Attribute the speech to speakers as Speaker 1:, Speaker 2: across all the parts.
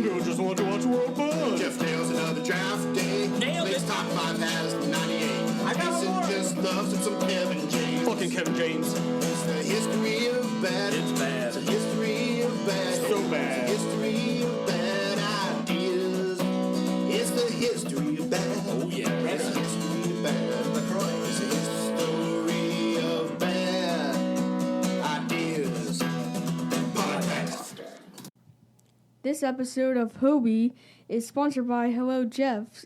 Speaker 1: I just want to watch World Fun.
Speaker 2: Jeff Nails another draft day.
Speaker 3: Nailed
Speaker 2: Makes
Speaker 3: it.
Speaker 2: top 5 has 98.
Speaker 3: I got
Speaker 2: Mason
Speaker 3: one more.
Speaker 2: just loves him some Kevin James.
Speaker 1: Fucking Kevin James.
Speaker 2: It's the history of bad.
Speaker 3: It's bad.
Speaker 2: It's a history of bad.
Speaker 1: So bad.
Speaker 2: It's a history of bad ideas. It's the history of bad.
Speaker 3: Oh, yeah.
Speaker 2: It's a history of bad. LaCroix. It's a history of bad ideas. Podcast.
Speaker 4: This episode of Hobie is sponsored by Hello Jeff.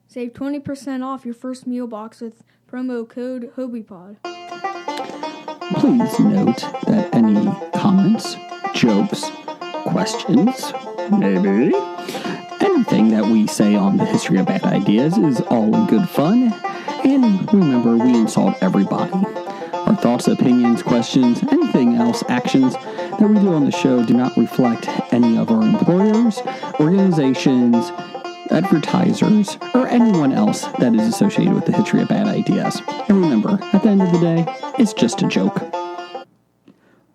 Speaker 4: Save 20% off your first meal box with promo code HobiePod.
Speaker 5: Please note that any comments, jokes, questions, maybe, anything that we say on the history of bad ideas is all in good fun. And remember, we insult everybody. Our thoughts, opinions, questions, anything else, actions that we do on the show do not reflect any of our employers, organizations, advertisers, or anyone else that is associated with the history of bad ideas. And remember, at the end of the day, it's just a joke.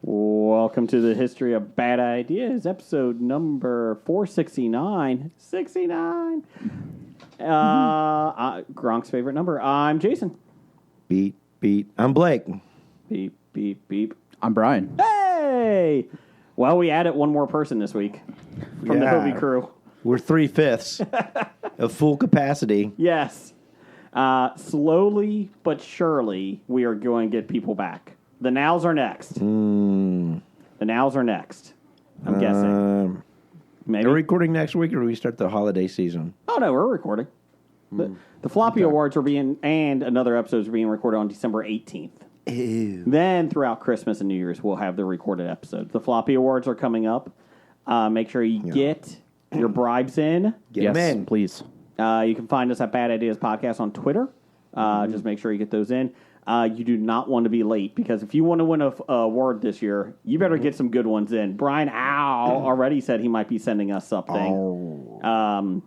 Speaker 6: Welcome to the History of Bad Ideas, episode number 469. 69. Gronk's favorite number. I'm Jason.
Speaker 7: Beep, beep. I'm Blake.
Speaker 6: Beep, beep, beep.
Speaker 5: I'm Brian.
Speaker 6: Hey! Well, we added one more person this week from the
Speaker 7: Yeah.
Speaker 6: Hobie crew.
Speaker 7: We're 3/5 of full capacity.
Speaker 6: Yes. Slowly but surely, we are going to get people back. The nows are next. The nows are next. I'm guessing. Maybe.
Speaker 7: Are we recording next week, or do we start the holiday season?
Speaker 6: Oh, no, we're recording. The Floppy Awards are and another episodes are being recorded on December 18th.
Speaker 7: Ew.
Speaker 6: Then throughout Christmas and New Year's, we'll have the recorded episodes. The Floppy Awards are coming up. Make sure you get your bribes in.
Speaker 7: Get 'em in.
Speaker 5: Please.
Speaker 6: You can find us at Bad Ideas Podcast on Twitter. Just make sure you get those in. You do not want to be late, because if you want to win a award this year, you better get some good ones in. Brian already said he might be sending us something.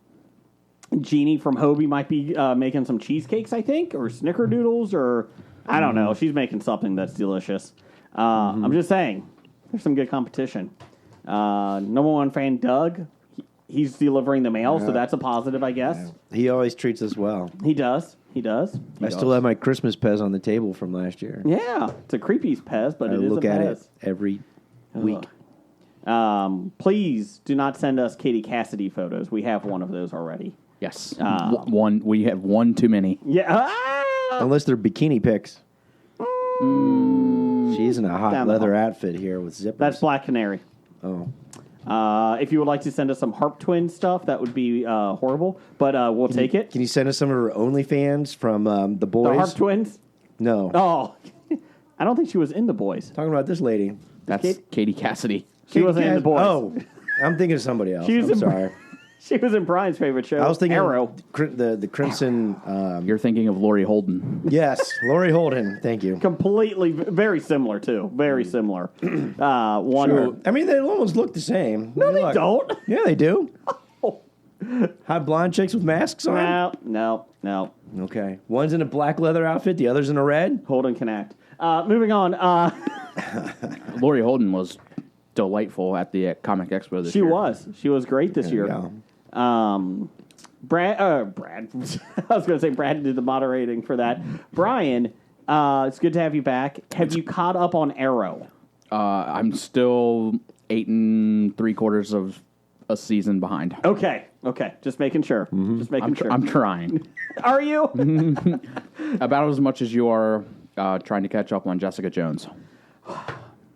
Speaker 6: Jeannie from Hobie might be making some cheesecakes, I think, or snickerdoodles, or I don't know. She's making something that's delicious. I'm just saying, there's some good competition. Number one fan, Doug, he's delivering the mail, so that's a positive, I guess.
Speaker 7: He always treats us well.
Speaker 6: He does.
Speaker 7: I still have my Christmas Pez on the table from last year.
Speaker 6: Yeah, it's a creepy Pez, but
Speaker 7: I
Speaker 6: it is
Speaker 7: look
Speaker 6: a
Speaker 7: at
Speaker 6: Pez.
Speaker 7: it every week.
Speaker 6: Please do not send us Katie Cassidy photos. We have one of those already.
Speaker 5: Yes. We have one too many.
Speaker 6: Yeah.
Speaker 7: Unless they're bikini pics. She's in a hot
Speaker 6: Down the
Speaker 7: leather
Speaker 6: hall.
Speaker 7: outfit here with zippers.
Speaker 6: That's Black Canary.
Speaker 7: Oh.
Speaker 6: If you would like to send us some Harp Twin stuff, that would be horrible, but we'll take it.
Speaker 7: Can you send us some of her OnlyFans from The Boys?
Speaker 6: The Harp Twins?
Speaker 7: No.
Speaker 6: Oh, I don't think she was in The Boys.
Speaker 7: Talking about this lady.
Speaker 5: That's Katie Cassidy.
Speaker 6: She wasn't in The Boys.
Speaker 7: Oh, I'm thinking of somebody else.
Speaker 6: She was
Speaker 7: I'm
Speaker 6: in-
Speaker 7: sorry.
Speaker 6: She was in Brian's favorite show,
Speaker 7: I was thinking
Speaker 6: Arrow.
Speaker 7: the Crimson.
Speaker 5: You're thinking of Lori Holden.
Speaker 7: Yes, Lori Holden. Thank you.
Speaker 6: Completely, very similar, too. Very similar. One
Speaker 7: Sure. I mean, they almost look the same.
Speaker 6: No, they don't.
Speaker 7: Yeah, they do. Hot blonde chicks with masks on?
Speaker 6: No.
Speaker 7: Okay. One's in a black leather outfit, the other's in a red?
Speaker 6: Holden can act. Moving on.
Speaker 5: Lori Holden was delightful at the Comic Expo this
Speaker 6: She
Speaker 5: year.
Speaker 6: was. She was great this year.
Speaker 7: Go.
Speaker 6: Brad. I was going to say Brad did the moderating for that. Brian, it's good to have you back. Have you caught up on Arrow?
Speaker 5: I'm still 8 3/4 of a season behind.
Speaker 6: Okay. Just making sure. Just making sure.
Speaker 5: I'm trying.
Speaker 6: Are you?
Speaker 5: About as much as you are trying to catch up on Jessica Jones.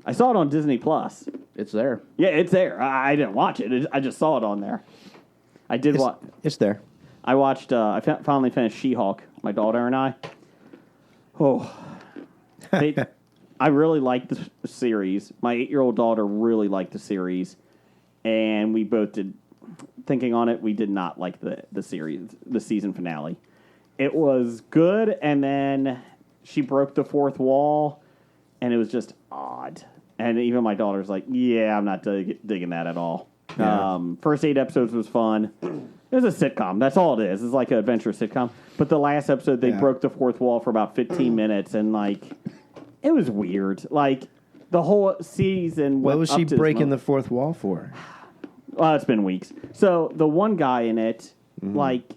Speaker 6: I saw it on Disney Plus.
Speaker 5: It's there.
Speaker 6: Yeah, it's there. I didn't watch it. I just saw it on there. I did watch.
Speaker 7: It's there.
Speaker 6: I watched. I finally finished She-Hulk. My daughter and I. I really liked the series. My 8-year-old daughter really liked the series, and we both did. Thinking on it, we did not like the series, the season finale. It was good, and then she broke the fourth wall, and it was just odd. And even my daughter's like, "Yeah, I'm not digging that at all."
Speaker 7: Yeah.
Speaker 6: First 8 episodes was fun. It was a sitcom. That's all it is. It's like an adventure sitcom. But the last episode, they broke the fourth wall for about 15 minutes, and it was weird. The whole season.
Speaker 7: What was she breaking the fourth wall for?
Speaker 6: Well, it's been weeks. So the one guy in it, like,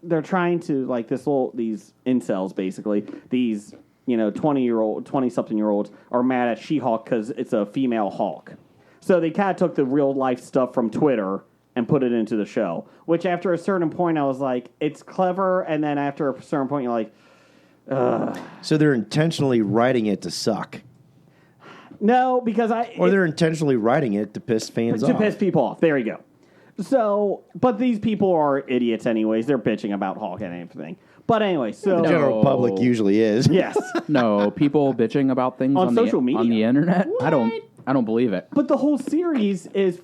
Speaker 6: they're trying to, like, these incels, basically, these, 20-something-year-olds are mad at She-Hulk because it's a female Hulk. So they kind of took the real-life stuff from Twitter and put it into the show, which after a certain point, I was like, it's clever, and then after a certain point, you're like, ugh.
Speaker 7: So they're intentionally writing it to suck.
Speaker 6: No, because
Speaker 7: they're intentionally writing it to piss fans off.
Speaker 6: To piss people off. There you go. So, but these people are idiots anyways. They're bitching about Hulk and everything. But anyway, so...
Speaker 7: The general public usually is.
Speaker 6: Yes.
Speaker 5: No, people bitching about things
Speaker 6: on social media.
Speaker 5: On the internet?
Speaker 6: What?
Speaker 5: I don't believe it.
Speaker 6: But the whole series is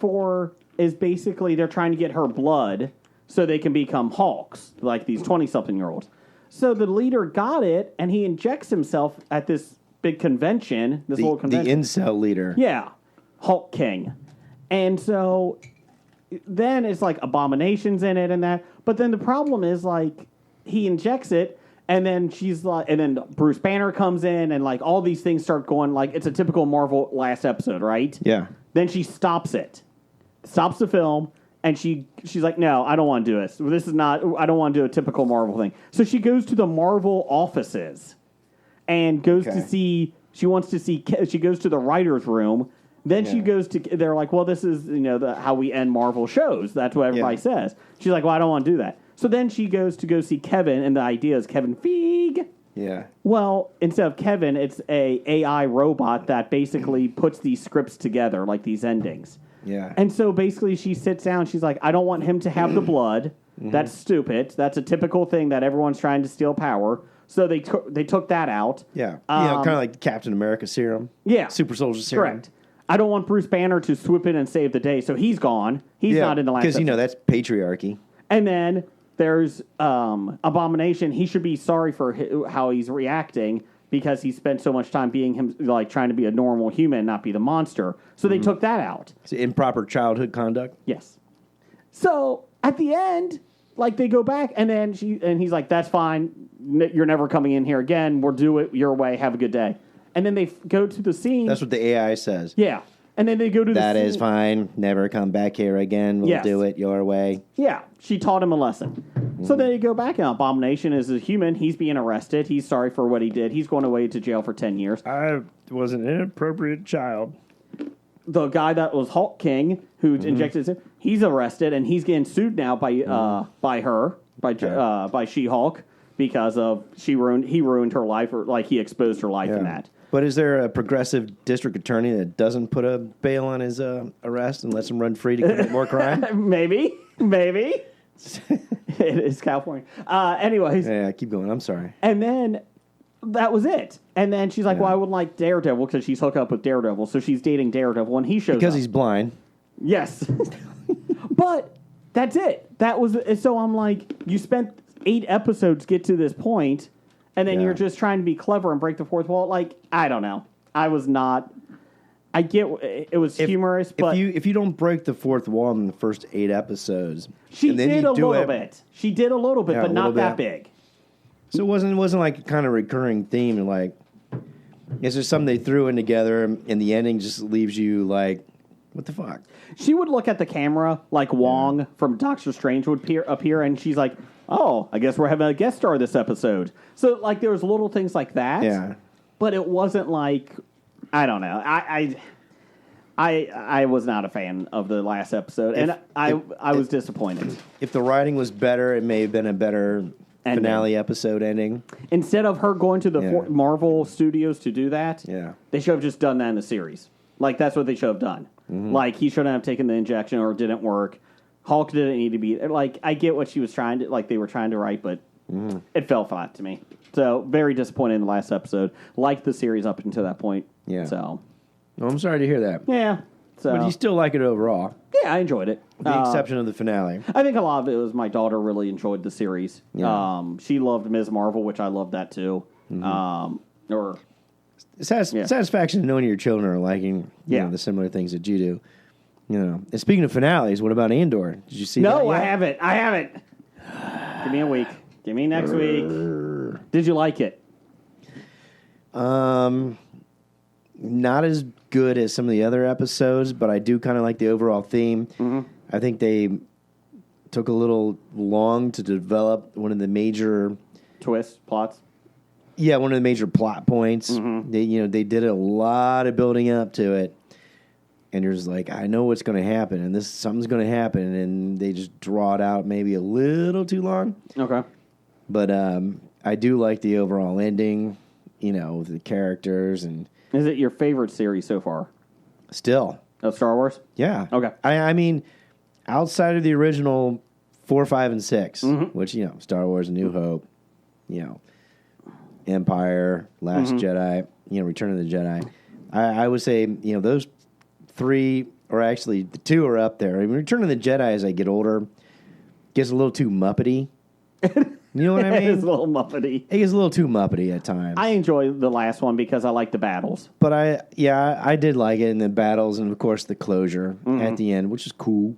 Speaker 6: basically they're trying to get her blood so they can become Hulks, like these 20-something-year-olds. So the leader got it, and he injects himself at this big convention, little convention.
Speaker 7: The incel leader.
Speaker 6: Yeah. Hulk King. And so then it's like abominations in it and that. But then the problem is, like, he injects it, and then she's like, and then Bruce Banner comes in, and like all these things start going like it's a typical Marvel last episode, right?
Speaker 7: Yeah.
Speaker 6: Then she stops the film, and she's like, no, I don't want to do this. This is not. I don't want to do a typical Marvel thing. So she goes to the Marvel offices, and goes to see. She wants to see. She goes to the writers' room. Then she goes to. They're like, well, this is how we end Marvel shows. That's what everybody says. She's like, well, I don't want to do that. So then she goes to go see Kevin, and the idea is Kevin Feige.
Speaker 7: Yeah.
Speaker 6: Well, instead of Kevin, it's a AI robot that basically puts these scripts together, like these endings.
Speaker 7: Yeah.
Speaker 6: And so basically she sits down, she's like, I don't want him to have the blood. That's stupid. That's a typical thing that everyone's trying to steal power. So they took that out.
Speaker 7: Yeah. Kind of like Captain America serum.
Speaker 6: Yeah.
Speaker 7: Super Soldier serum.
Speaker 6: Correct. I don't want Bruce Banner to swoop in and save the day, so he's gone. He's not in the last episode.
Speaker 7: Because, that's patriarchy.
Speaker 6: And then there's Abomination. He should be sorry for how he's reacting because he spent so much time being him, like trying to be a normal human, not be the monster. So they took that out.
Speaker 7: So improper childhood conduct?
Speaker 6: Yes. So at the end, like they go back, and then he's like, "That's fine. You're never coming in here again. We'll do it your way. Have a good day." And then they go to the scene.
Speaker 7: That's what the AI says.
Speaker 6: Yeah. And then they go to the scene.
Speaker 7: That is fine. Never come back here again. We'll do it your way.
Speaker 6: Yeah. She taught him a lesson. So then they go back, and Abomination is a human. He's being arrested. He's sorry for what he did. He's going away to jail for 10 years.
Speaker 1: I was an inappropriate child.
Speaker 6: The guy that was Hulk King, who injected him, he's arrested, and he's getting sued now by She-Hulk because of he ruined her life, or like he exposed her life in that.
Speaker 7: But is there a progressive district attorney that doesn't put a bail on his arrest and lets him run free to commit more crime?
Speaker 6: Maybe. It is California. Anyways.
Speaker 7: Yeah, keep going. I'm sorry.
Speaker 6: And then that was it. And then she's like, well, I would like Daredevil because she's hooked up with Daredevil. So she's dating Daredevil when he shows
Speaker 7: because
Speaker 6: up.
Speaker 7: he's blind.
Speaker 6: Yes. But that's it. That was so I'm like, you spent 8 episodes to get to this point, and then you're just trying to be clever and break the fourth wall. Like, I don't know. I was not. I get it was humorous, but
Speaker 7: if you don't break the fourth wall in the first 8 episodes,
Speaker 6: she
Speaker 7: and then
Speaker 6: did
Speaker 7: you
Speaker 6: a little
Speaker 7: it,
Speaker 6: bit. She did a little bit, but not that big.
Speaker 7: So it wasn't like a kind of recurring theme, and like it's just something they threw in together, and the ending just leaves you like, what the fuck?
Speaker 6: She would look at the camera like Wong from Doctor Strange would appear, and she's like, "Oh, I guess we're having a guest star this episode." So like there was little things like that.
Speaker 7: Yeah.
Speaker 6: But it wasn't like, I don't know. I was not a fan of the last episode, and I was disappointed.
Speaker 7: If the writing was better, it may have been a better finale episode ending.
Speaker 6: Instead of her going to the Marvel Studios to do that, they should have just done that in the series. Like, that's what they should have done. Like, he shouldn't have taken the injection or it didn't work. Hulk didn't need to be... Like, I get what she was trying to... Like, they were trying to write, but it fell flat to me. So, very disappointed in the last episode. Liked the series up until that point.
Speaker 7: Yeah.
Speaker 6: So...
Speaker 7: Well, I'm sorry to hear that.
Speaker 6: Yeah. So,
Speaker 7: but you still like it overall.
Speaker 6: Yeah, I enjoyed it.
Speaker 7: With the exception of the finale.
Speaker 6: I think a lot of it was my daughter really enjoyed the series. Yeah. She loved Ms. Marvel, which I loved that too.
Speaker 7: Satisfaction in knowing your children are liking the similar things that you do. And speaking of finales, what about Andor? Did you see that?
Speaker 6: No, I haven't. Give me a week. Give me next week. Did you like it?
Speaker 7: Not as good as some of the other episodes, but I do kind of like the overall theme. Mm-hmm. I think they took a little long to develop one of the major
Speaker 6: plots.
Speaker 7: Yeah, one of the major plot points. Mm-hmm. They did a lot of building up to it, and you're just like, I know what's going to happen, and something's going to happen, and they just draw it out maybe a little too long.
Speaker 6: Okay,
Speaker 7: but I do like the overall ending. With the characters and.
Speaker 6: Is it your favorite series so far?
Speaker 7: Still,
Speaker 6: of Star Wars?
Speaker 7: Yeah.
Speaker 6: Okay.
Speaker 7: I mean, outside of the original 4, 5, and 6, which Star Wars: A New Hope, Empire, Last Jedi, Return of the Jedi. I would say, those 3, or actually the 2 are up there. I mean, Return of the Jedi, as I get older, gets a little too Muppety. You know what I mean?
Speaker 6: It's a little Muppety.
Speaker 7: It gets a little too Muppety at times.
Speaker 6: I enjoy the last one because I like the battles.
Speaker 7: But I did like it in the battles and, of course, the closure at the end, which is cool,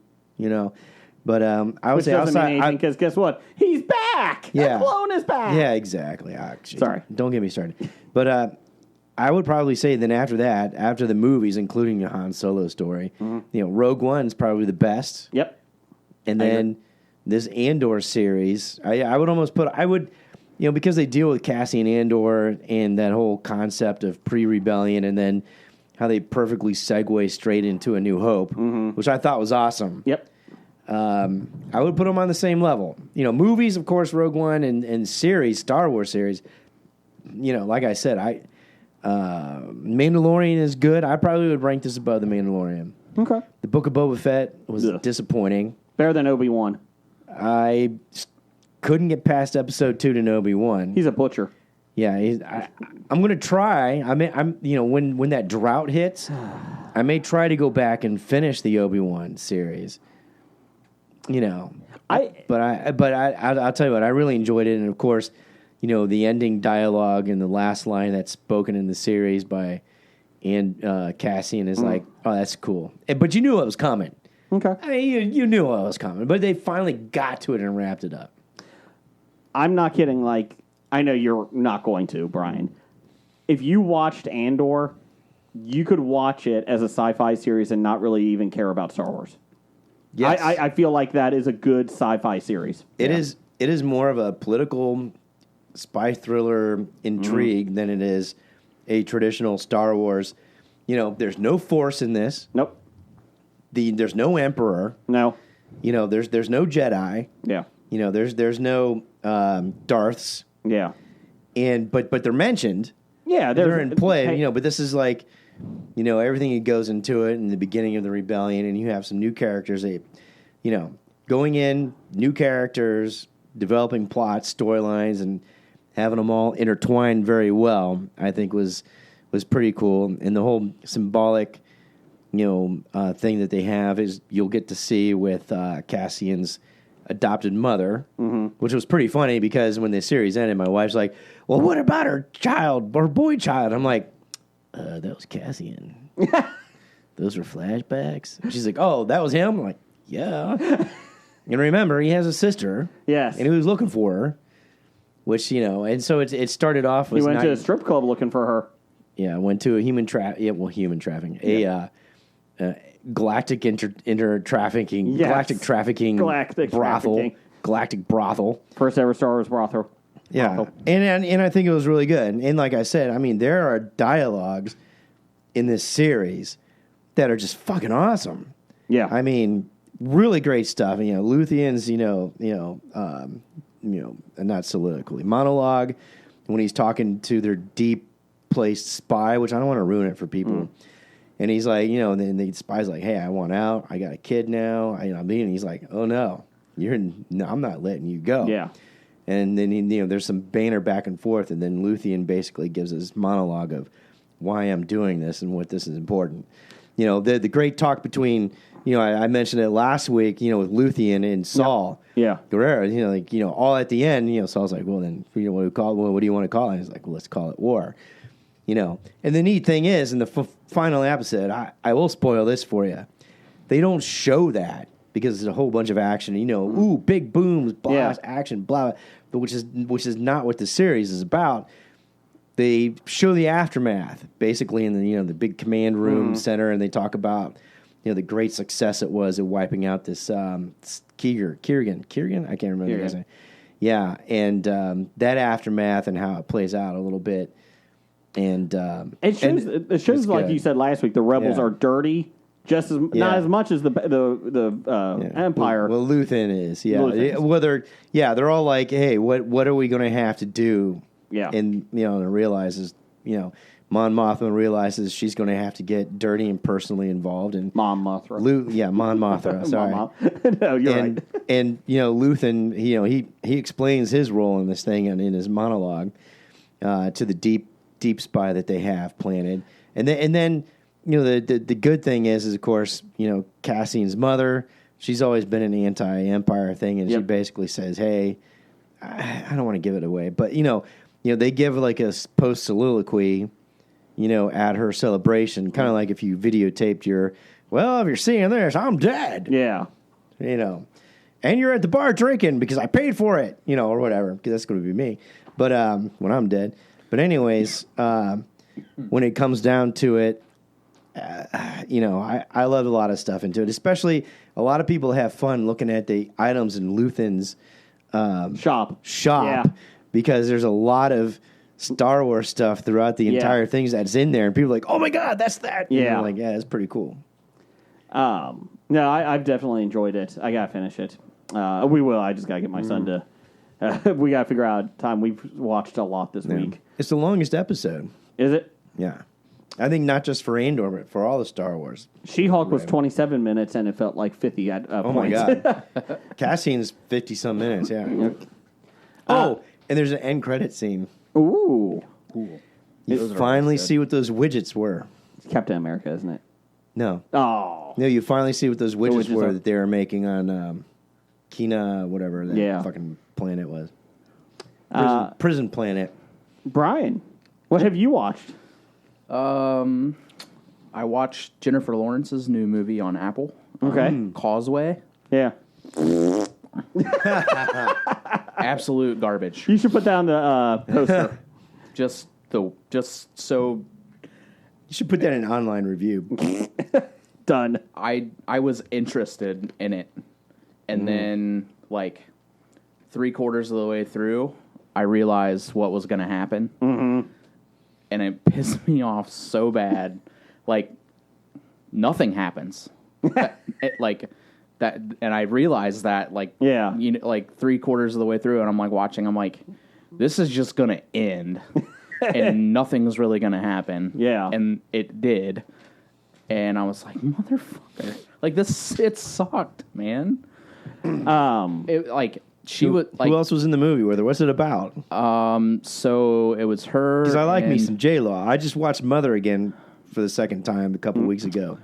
Speaker 7: But I would say outside,
Speaker 6: because guess what? He's back.
Speaker 7: Yeah,
Speaker 6: the clone is back.
Speaker 7: Yeah, exactly. Actually,
Speaker 6: sorry,
Speaker 7: don't get me started. But I would probably say then after that, after the movies, including the Han Solo story, Rogue One's probably the best.
Speaker 6: Yep.
Speaker 7: And then this Andor series, I would almost put because they deal with Cassian Andor and that whole concept of pre-rebellion, and then how they perfectly segue straight into A New Hope, which I thought was awesome.
Speaker 6: Yep.
Speaker 7: I would put them on the same level. Movies, of course, Rogue One and series, Star Wars series. Like I said, Mandalorian is good. I probably would rank this above the Mandalorian.
Speaker 6: Okay.
Speaker 7: The Book of Boba Fett was disappointing.
Speaker 6: Better than Obi-Wan.
Speaker 7: I couldn't get past episode 2 to Obi-Wan.
Speaker 6: He's a butcher.
Speaker 7: Yeah, I'm going to try. When that drought hits, I may try to go back and finish the Obi-Wan series. I'll tell you what, I really enjoyed it, and of course, the ending dialogue and the last line that's spoken in the series by Cassian is like, oh, that's cool. But you knew it was coming.
Speaker 6: Okay.
Speaker 7: I mean, you knew it was coming, but they finally got to it and wrapped it up.
Speaker 6: I'm not kidding. Like, I know you're not going to, Brian. If you watched Andor, you could watch it as a sci-fi series and not really even care about Star Wars. Yes. I feel like that is a good sci-fi series.
Speaker 7: It is more of a political spy thriller intrigue than it is a traditional Star Wars. There's no Force in this.
Speaker 6: Nope.
Speaker 7: There's no Emperor.
Speaker 6: No.
Speaker 7: There's no Jedi.
Speaker 6: Yeah.
Speaker 7: There's no Darths.
Speaker 6: Yeah.
Speaker 7: But they're mentioned.
Speaker 6: Yeah,
Speaker 7: they're in play. But this is like, everything that goes into it in the beginning of the rebellion, and you have some new characters. Going in, new characters, developing plots, storylines, and having them all intertwined very well. I think was pretty cool, and the whole symbolic. Thing that they have is you'll get to see with Cassian's adopted mother, which was pretty funny because when the series ended, my wife's like, well, what about her child, or boy child? I'm like, that was Cassian. Those were flashbacks. And she's like, oh, that was him? I'm like, yeah. And remember, he has a sister.
Speaker 6: Yes.
Speaker 7: And he was looking for her, which, and so it started off with...
Speaker 6: He went to a strip club looking for her.
Speaker 7: Yeah, went to a human trafficking. Yeah. Galactic trafficking.
Speaker 6: Yes.
Speaker 7: Galactic trafficking.
Speaker 6: Galactic
Speaker 7: brothel.
Speaker 6: trafficking.
Speaker 7: Galactic brothel.
Speaker 6: First ever Star Wars brothel.
Speaker 7: Yeah, and I think it was really good. And like I said, I mean, there are dialogues in this series that are just fucking awesome.
Speaker 6: Yeah,
Speaker 7: I mean, really great stuff. Luthien's, not soliloquy, monologue when he's talking to their deep placed spy, which I don't want to ruin it for people. And he's like, and then the spy's like, hey, I want out. I got a kid now. And he's like, oh no, I'm not letting you go.
Speaker 6: Yeah.
Speaker 7: And then there's some banter back and forth, and then Luthien basically gives his monologue of why I'm doing this and what this is important. The great talk between I mentioned it last week, with Luthien and Saul.
Speaker 6: Yeah.
Speaker 7: Guerrero, all at the end, Saul's like, well then, what do you want to call it? He's like, well, let's call it war. And the neat thing is, in the final episode, I will spoil this for you. They don't show that because there's a whole bunch of action. Ooh, big booms, blast, action, blah, blah, which is not what the series is about. they show the aftermath, basically in the the big command room center, and they talk about the great success it was at wiping out this Kieran. I can't remember the guy's name. Yeah, and that aftermath and how it plays out a little bit, and
Speaker 6: it shows like you said last week, the rebels are dirty. Just as not as much as the Empire.
Speaker 7: Well, Luthen is,
Speaker 6: Luthen.
Speaker 7: They're all like, hey, what are we going to have to do?
Speaker 6: Yeah,
Speaker 7: and and realizes, Mon Mothma realizes she's going to have to get dirty and personally involved. And
Speaker 6: Mon Mothra,
Speaker 7: Mon Mothra. Sorry,
Speaker 6: no, you're right.
Speaker 7: And Luthen, he explains his role in this thing and in his monologue to the deep spy that they have planted, and then. The good thing is of course, Cassian's mother, she's always been an anti-Empire thing, and she basically says, hey, I don't want to give it away, but, they give like a post-soliloquy, at her celebration, kind of like if you videotaped if you're seeing this, I'm dead.
Speaker 6: Yeah.
Speaker 7: And you're at the bar drinking because I paid for it, or whatever, because that's going to be me. But when I'm dead. But anyways, when it comes down to it, I loved a lot of stuff into it. Especially, a lot of people have fun looking at the items in Luthen's shop because there's a lot of Star Wars stuff throughout the entire things that's in there, and people are like, "Oh my god, that's that!"
Speaker 6: Yeah,
Speaker 7: like that's pretty cool.
Speaker 6: No, I've definitely enjoyed it. I gotta finish it. We will. I just gotta get my son to. We gotta figure out time. We've watched a lot this week.
Speaker 7: It's the longest episode.
Speaker 6: Is it?
Speaker 7: Yeah. I think not just for Andor, but for all the Star Wars.
Speaker 6: She-Hulk was 27 minutes, and it felt like 50 at points.
Speaker 7: Oh, my God. Cassian's 50-some minutes, yeah. And there's an end credit scene.
Speaker 6: Ooh.
Speaker 7: You finally see what those widgets were.
Speaker 6: It's Captain America, isn't it?
Speaker 7: No.
Speaker 6: Oh.
Speaker 7: No, you finally see what those widgets were
Speaker 6: are...
Speaker 7: that they were making on Kina, whatever that fucking planet was. Prison planet.
Speaker 6: Brian, what have you watched?
Speaker 3: I watched Jennifer Lawrence's new movie on Apple.
Speaker 6: Okay.
Speaker 3: Causeway.
Speaker 6: Yeah.
Speaker 3: Absolute garbage.
Speaker 6: You should put down the poster.
Speaker 3: Just so
Speaker 7: you should put that in an online review.
Speaker 6: Done.
Speaker 3: I was interested in it, and then like 3/4 of the way through, I realized what was going to happen.
Speaker 6: Mm-hmm.
Speaker 3: And it pissed me off so bad. Like, nothing happens. That, and I realized that, like, 3/4 of the way through, and I'm like watching, I'm like, this is just gonna end, and nothing's really gonna happen.
Speaker 6: Yeah,
Speaker 3: and it did, and I was like, motherfucker, like this, it sucked, man. It like. She was like,
Speaker 7: who else was in the movie? What's it about?
Speaker 3: So it was her.
Speaker 7: Because I like me some J-Law. I just watched Mother again for the second time a couple weeks ago.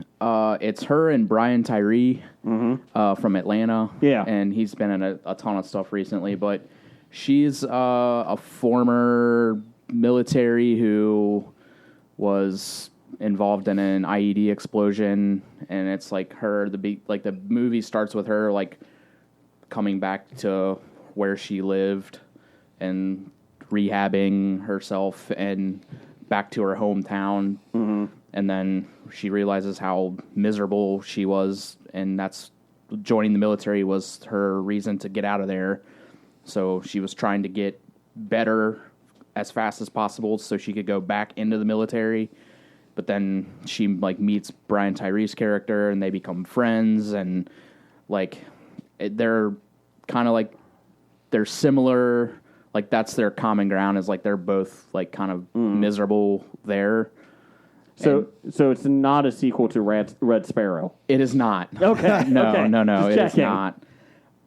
Speaker 3: It's her and Brian Tyree from Atlanta.
Speaker 6: Yeah,
Speaker 3: and he's been in a ton of stuff recently. But she's a former military who was involved in an IED explosion, and it's like her. The movie starts with her like coming back to where she lived and rehabbing herself and back to her hometown. Mm-hmm. And then she realizes how miserable she was, and that's joining the military was her reason to get out of there. So she was trying to get better as fast as possible so she could go back into the military. But then she like meets Brian Tyree's character, and they become friends, and like they're kind of like they're similar. Like that's their common ground is like they're both like kind of miserable there.
Speaker 6: So it's not a sequel to Red Sparrow.
Speaker 3: It is not.
Speaker 6: Okay.
Speaker 3: No. It is not.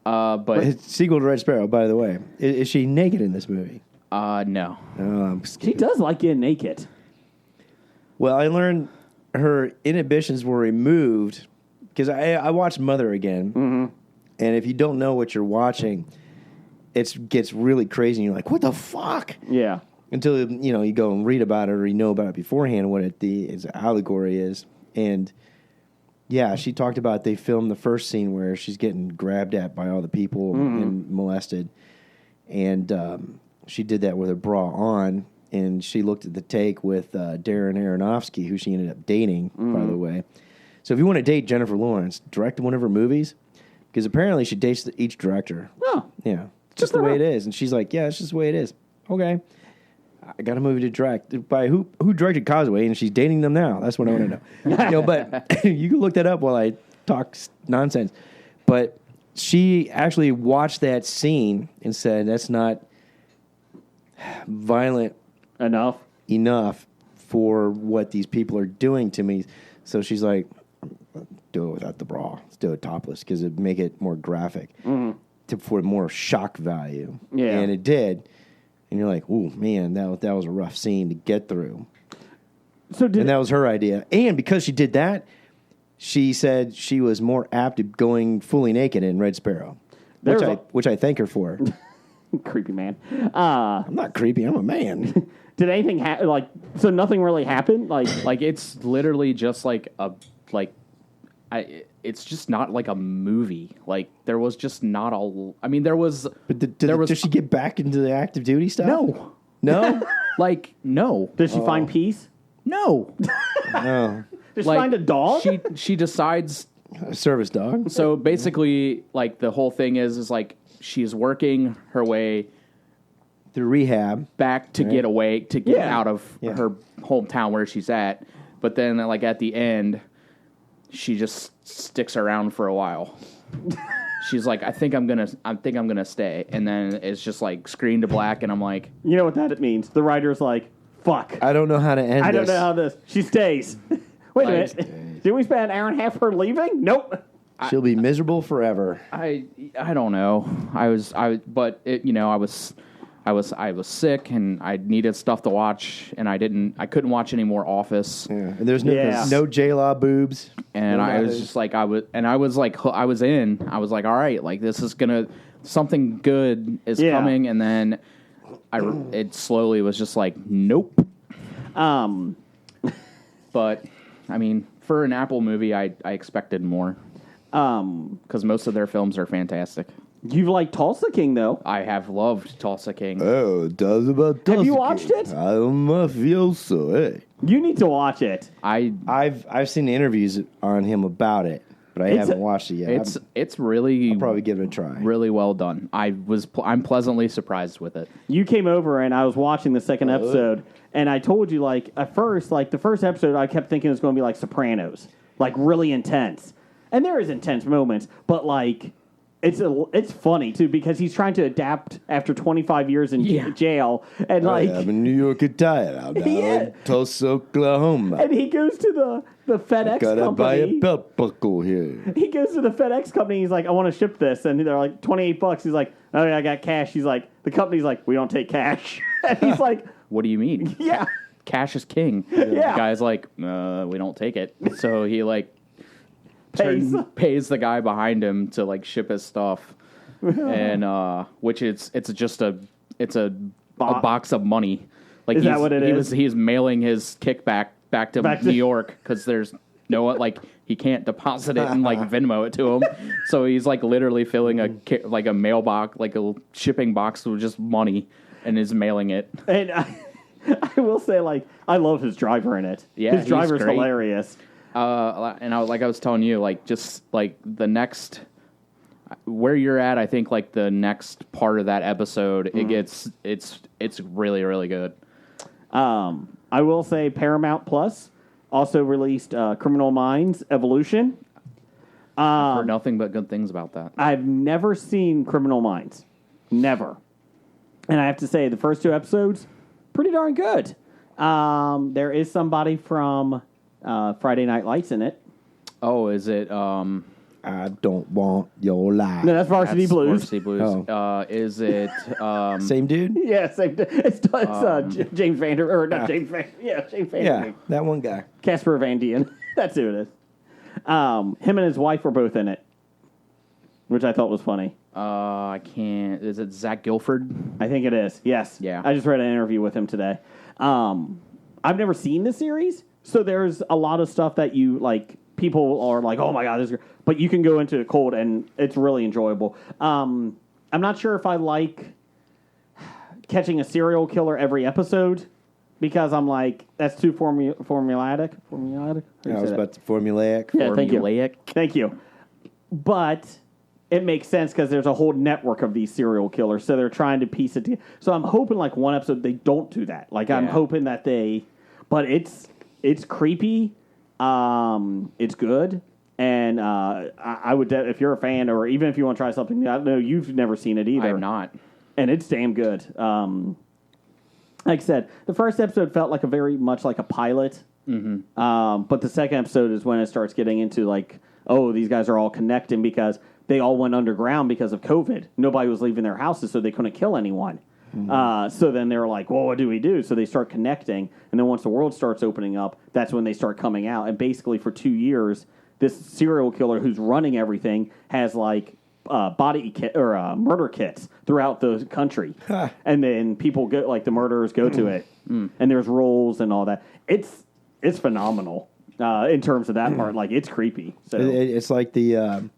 Speaker 3: But
Speaker 7: it's sequel to Red Sparrow, by the way. Is she naked in this movie?
Speaker 3: No.
Speaker 6: She does like getting naked.
Speaker 7: Well, I learned her inhibitions were removed because I watched Mother again, and if you don't know what you're watching, it gets really crazy. And you're like, "What the fuck?"
Speaker 6: Yeah.
Speaker 7: Until you go and read about it or you know about it beforehand, what its allegory is. And yeah, she talked about they filmed the first scene where she's getting grabbed at by all the people and molested, and she did that with her bra on. and she looked at the take with Darren Aronofsky, who she ended up dating, by the way. So if you want to date Jennifer Lawrence, direct one of her movies, because apparently she dates each director.
Speaker 6: Oh.
Speaker 7: Yeah. It's just the way it is. And she's like, yeah, it's just the way it is. Okay. I got a movie to direct. By who directed Causeway, and she's dating them now. That's what I want to know. But you can look that up while I talk nonsense. But she actually watched that scene and said, that's not violent enough for what these people are doing to me. So she's like, do it without the bra. Let's do it topless because it'd make it more graphic for more shock value.
Speaker 6: Yeah.
Speaker 7: And it did. And you're like, ooh, man, that was a rough scene to get through. And that was her idea. And because she did that, she said she was more apt to going fully naked in Red Sparrow, which I thank her for.
Speaker 6: Creepy man.
Speaker 7: I'm not creepy. I'm a man.
Speaker 6: Did anything happen? So nothing really happened?
Speaker 3: Like it's literally just it's just not like a movie. Like there was just not a. I mean, there was.
Speaker 7: But did she get back into the active duty stuff?
Speaker 3: No. No.
Speaker 6: Does she find peace?
Speaker 3: No.
Speaker 7: No.
Speaker 6: Does she find a dog?
Speaker 3: She decides.
Speaker 7: A service dog.
Speaker 3: So basically, like the whole thing is like she's working her way
Speaker 7: through rehab
Speaker 3: back to get away to get out of her hometown where she's at. But then, like at the end, she just sticks around for a while. She's like, I think I'm gonna stay, and then it's just like screen to black, and I'm like,
Speaker 6: you know what that means? The writer's like, fuck.
Speaker 7: I don't know how to end this.
Speaker 6: I don't know how this. She stays. Wait a minute. Didn't we spend an hour and a half her leaving? Nope.
Speaker 7: She'll be miserable forever.
Speaker 3: I don't know. I was sick and I needed stuff to watch, and I couldn't watch any more Office.
Speaker 7: Yeah. And there's no J-Law boobs.
Speaker 3: And I was just like, I was like, I was like, all right, like this is something good is coming, and then it slowly was just like, nope. But I mean, for an Apple movie, I expected more. Because most of their films are fantastic.
Speaker 6: You've liked Tulsa King, though.
Speaker 3: I have loved Tulsa King.
Speaker 7: Oh, does about Tulsa
Speaker 6: Have you watched
Speaker 7: King.
Speaker 6: it?
Speaker 7: I don't mafioso, eh?
Speaker 6: You need to watch it.
Speaker 7: I've seen interviews on him about it, but I haven't watched it yet.
Speaker 3: It's really
Speaker 7: I'll probably give it a try.
Speaker 3: Really well done. I'm pleasantly surprised with it.
Speaker 6: You came over and I was watching the second episode, and I told you at first, the first episode, I kept thinking it was going to be like Sopranos, really intense. And there is intense moments, but it's funny too because he's trying to adapt after 25 years in jail, and
Speaker 7: I'm in New York attire. I'm now in Tulsa, Oklahoma.
Speaker 6: And he goes to the FedEx
Speaker 7: gotta
Speaker 6: company.
Speaker 7: buy a belt buckle here.
Speaker 6: He goes to the FedEx company. He's like, I want to ship this, and they're like $28. He's like, oh yeah, I got cash. He's like, the company's like, we don't take cash. And he's like,
Speaker 3: what do you mean?
Speaker 6: Yeah,
Speaker 3: cash is king.
Speaker 6: Yeah.
Speaker 3: The guy's like, we don't take it. So he pays the guy behind him to ship his stuff, and which it's just a box of money.
Speaker 6: Is that what it is?
Speaker 3: He's mailing his kickback back to New York because there's no he can't deposit it and Venmo it to him. So he's literally filling a mailbox, a shipping box with just money, and is mailing it.
Speaker 6: And I will say, I love his driver in it.
Speaker 3: Yeah,
Speaker 6: his driver's
Speaker 3: great.
Speaker 6: Hilarious.
Speaker 3: And I was telling you, the next where you're at, I think the next part of that episode, it's really, really good.
Speaker 6: I will say Paramount Plus also released Criminal Minds Evolution.
Speaker 3: I've heard nothing but good things about that.
Speaker 6: I've never seen Criminal Minds. Never. And I have to say, the first two episodes, pretty darn good. There is somebody from Friday Night Lights in it.
Speaker 3: Oh, is it?
Speaker 7: I don't want your life.
Speaker 6: No, that's Varsity Blues.
Speaker 3: Varsity Blues.
Speaker 7: Oh.
Speaker 3: Is it?
Speaker 7: Same dude?
Speaker 6: Yeah, same. It's James Vander, or not James Vander. Yeah, James Vander.
Speaker 7: Yeah, that one guy.
Speaker 6: Casper Van Dien. That's who it is. Him and his wife were both in it, which I thought was funny.
Speaker 3: I can't. Is it Zach Gilford?
Speaker 6: I think it is. Yes.
Speaker 3: Yeah.
Speaker 6: I just read an interview with him today. I've never seen the series, so there's a lot of stuff that you people are like, oh my god, this is great. But you can go into it cold, and it's really enjoyable. I'm not sure if I like catching a serial killer every episode because I'm like, that's too formulatic. Formulatic?
Speaker 7: I was about to formulaic.
Speaker 6: Yeah, thank you.
Speaker 3: Formulaic.
Speaker 6: Thank you. But it makes sense because there's a whole network of these serial killers, so they're trying to piece it together. So I'm hoping, like, one episode they don't do that. Like, I'm hoping that but it's creepy. It's good, and I would, if you're a fan, or even if you want to try something, I know you've never seen it either.
Speaker 3: I have not.
Speaker 6: And it's damn good. Like I said, the first episode felt like very much like a pilot. Mm-hmm. But the second episode is when it starts getting into like, oh, these guys are all connecting because they all went underground because of COVID. Nobody was leaving their houses, so they couldn't kill anyone. Mm-hmm. So then they were like, well, what do we do? So they start connecting. And then once the world starts opening up, that's when they start coming out. And basically for 2 years, this serial killer who's running everything has like body kit or murder kits throughout the country, and then people go, like the murderers go to it, and there's roles and all that. It's phenomenal in terms of that part. Like it's creepy. So
Speaker 7: it's like the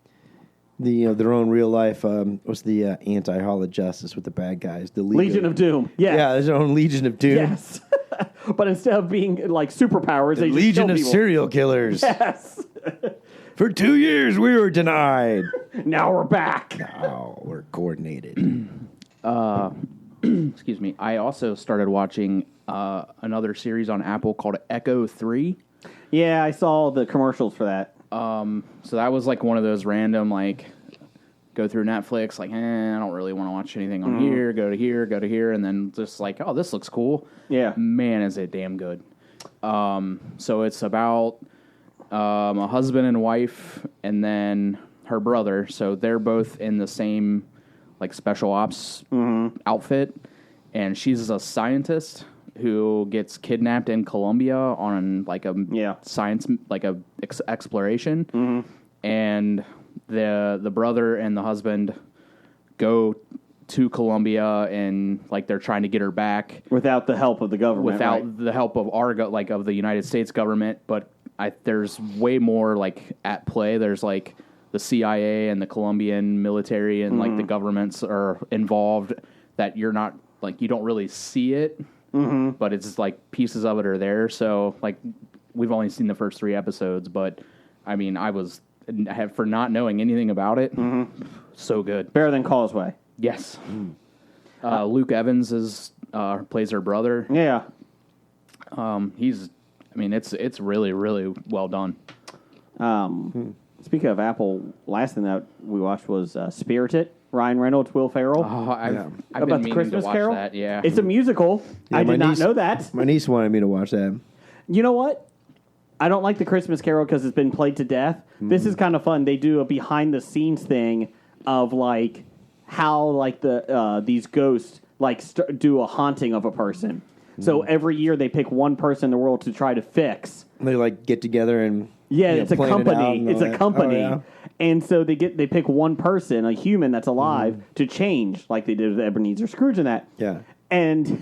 Speaker 7: their own real life. What's the anti-Hall of Justice with the bad guys? The
Speaker 6: Legion of Doom. Yes.
Speaker 7: Yeah, there's their own Legion of Doom.
Speaker 6: Yes. But instead of being like superpowers, they just
Speaker 7: Legion
Speaker 6: kill
Speaker 7: of
Speaker 6: people.
Speaker 7: serial killers.
Speaker 6: Yes.
Speaker 7: For 2 years, we were denied.
Speaker 6: Now we're back.
Speaker 7: Now we're coordinated.
Speaker 3: Excuse me. I also started watching another series on Apple called Echo 3.
Speaker 6: Yeah, I saw the commercials for that.
Speaker 3: So that was like one of those random, like, go through Netflix, like, I don't really want to watch anything on here, go to here, and then just like, oh, this looks cool.
Speaker 6: Yeah.
Speaker 3: Man, is it damn good. So it's about a husband and wife, and then her brother. So they're both in the same like special ops outfit, and she's a scientist who gets kidnapped in Colombia on like a science like a exploration, and the brother and the husband go to Colombia, and like they're trying to get her back
Speaker 6: Without the help of the government.
Speaker 3: without the help of of the United States government, but there's way more like at play. There's like the CIA and the Colombian military and like the governments are involved that you're not like you don't really see it, but it's like pieces of it are there. So like we've only seen the first 3 episodes, but I mean for not knowing anything about it, so good.
Speaker 6: Better than Causeway.
Speaker 3: Yes. Luke Evans plays her brother.
Speaker 6: Yeah.
Speaker 3: It's really, really well done.
Speaker 6: Speaking of Apple, last thing that we watched was Spirited. Ryan Reynolds, Will Ferrell.
Speaker 3: Oh, I've been
Speaker 6: About the
Speaker 3: meaning
Speaker 6: Christmas
Speaker 3: to watch
Speaker 6: Carol?
Speaker 3: that. Yeah.
Speaker 6: It's a musical.
Speaker 7: Yeah,
Speaker 6: I
Speaker 7: my
Speaker 6: did not
Speaker 7: niece-
Speaker 6: know that.
Speaker 7: My niece wanted me to watch that.
Speaker 6: You know what? I don't like the Christmas Carol because it's been played to death. This is kind of fun. They do a behind the scenes thing of like how like these ghosts like do a haunting of a person. So every year they pick one person in the world to try to fix.
Speaker 7: They like get together and
Speaker 6: It's a
Speaker 7: plan it out
Speaker 6: company.
Speaker 7: and
Speaker 6: It's
Speaker 7: all
Speaker 6: a
Speaker 7: that.
Speaker 6: company.
Speaker 7: Oh, yeah.
Speaker 6: And so they pick one person, a human that's alive, to change, like they did with Ebenezer Scrooge and that.
Speaker 7: Yeah.
Speaker 6: And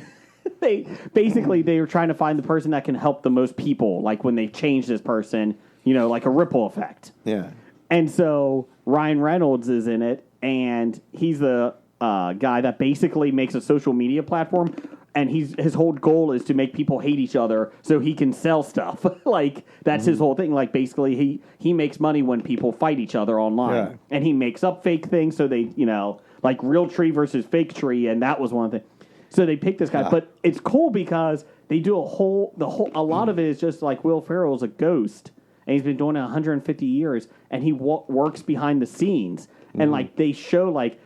Speaker 6: they were trying to find the person that can help the most people, like when they change this person, like a ripple effect.
Speaker 7: Yeah.
Speaker 6: And so Ryan Reynolds is in it, and he's the guy that basically makes a social media platform. And his whole goal is to make people hate each other so he can sell stuff. Like, that's his whole thing. Like, basically, he makes money when people fight each other online.
Speaker 7: Yeah.
Speaker 6: And he makes up fake things so they, like real tree versus fake tree, and that was one of the So they picked this guy.
Speaker 7: Yeah.
Speaker 6: But it's cool because they do a lot of it is just like Will Ferrell is a ghost. And he's been doing it 150 years, and he works behind the scenes. And, like, they show, like,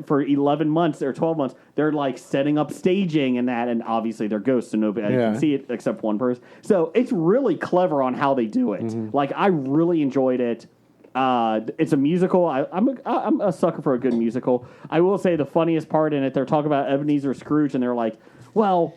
Speaker 6: for 11 months or 12 months, they're like setting up staging and that, and obviously they're ghosts, so nobody can see it except one person. So it's really clever on how they do it. Like, I really enjoyed it. It's a musical. I'm a sucker for a good musical. I will say the funniest part in it, they're talking about Ebenezer Scrooge, and they're like, well,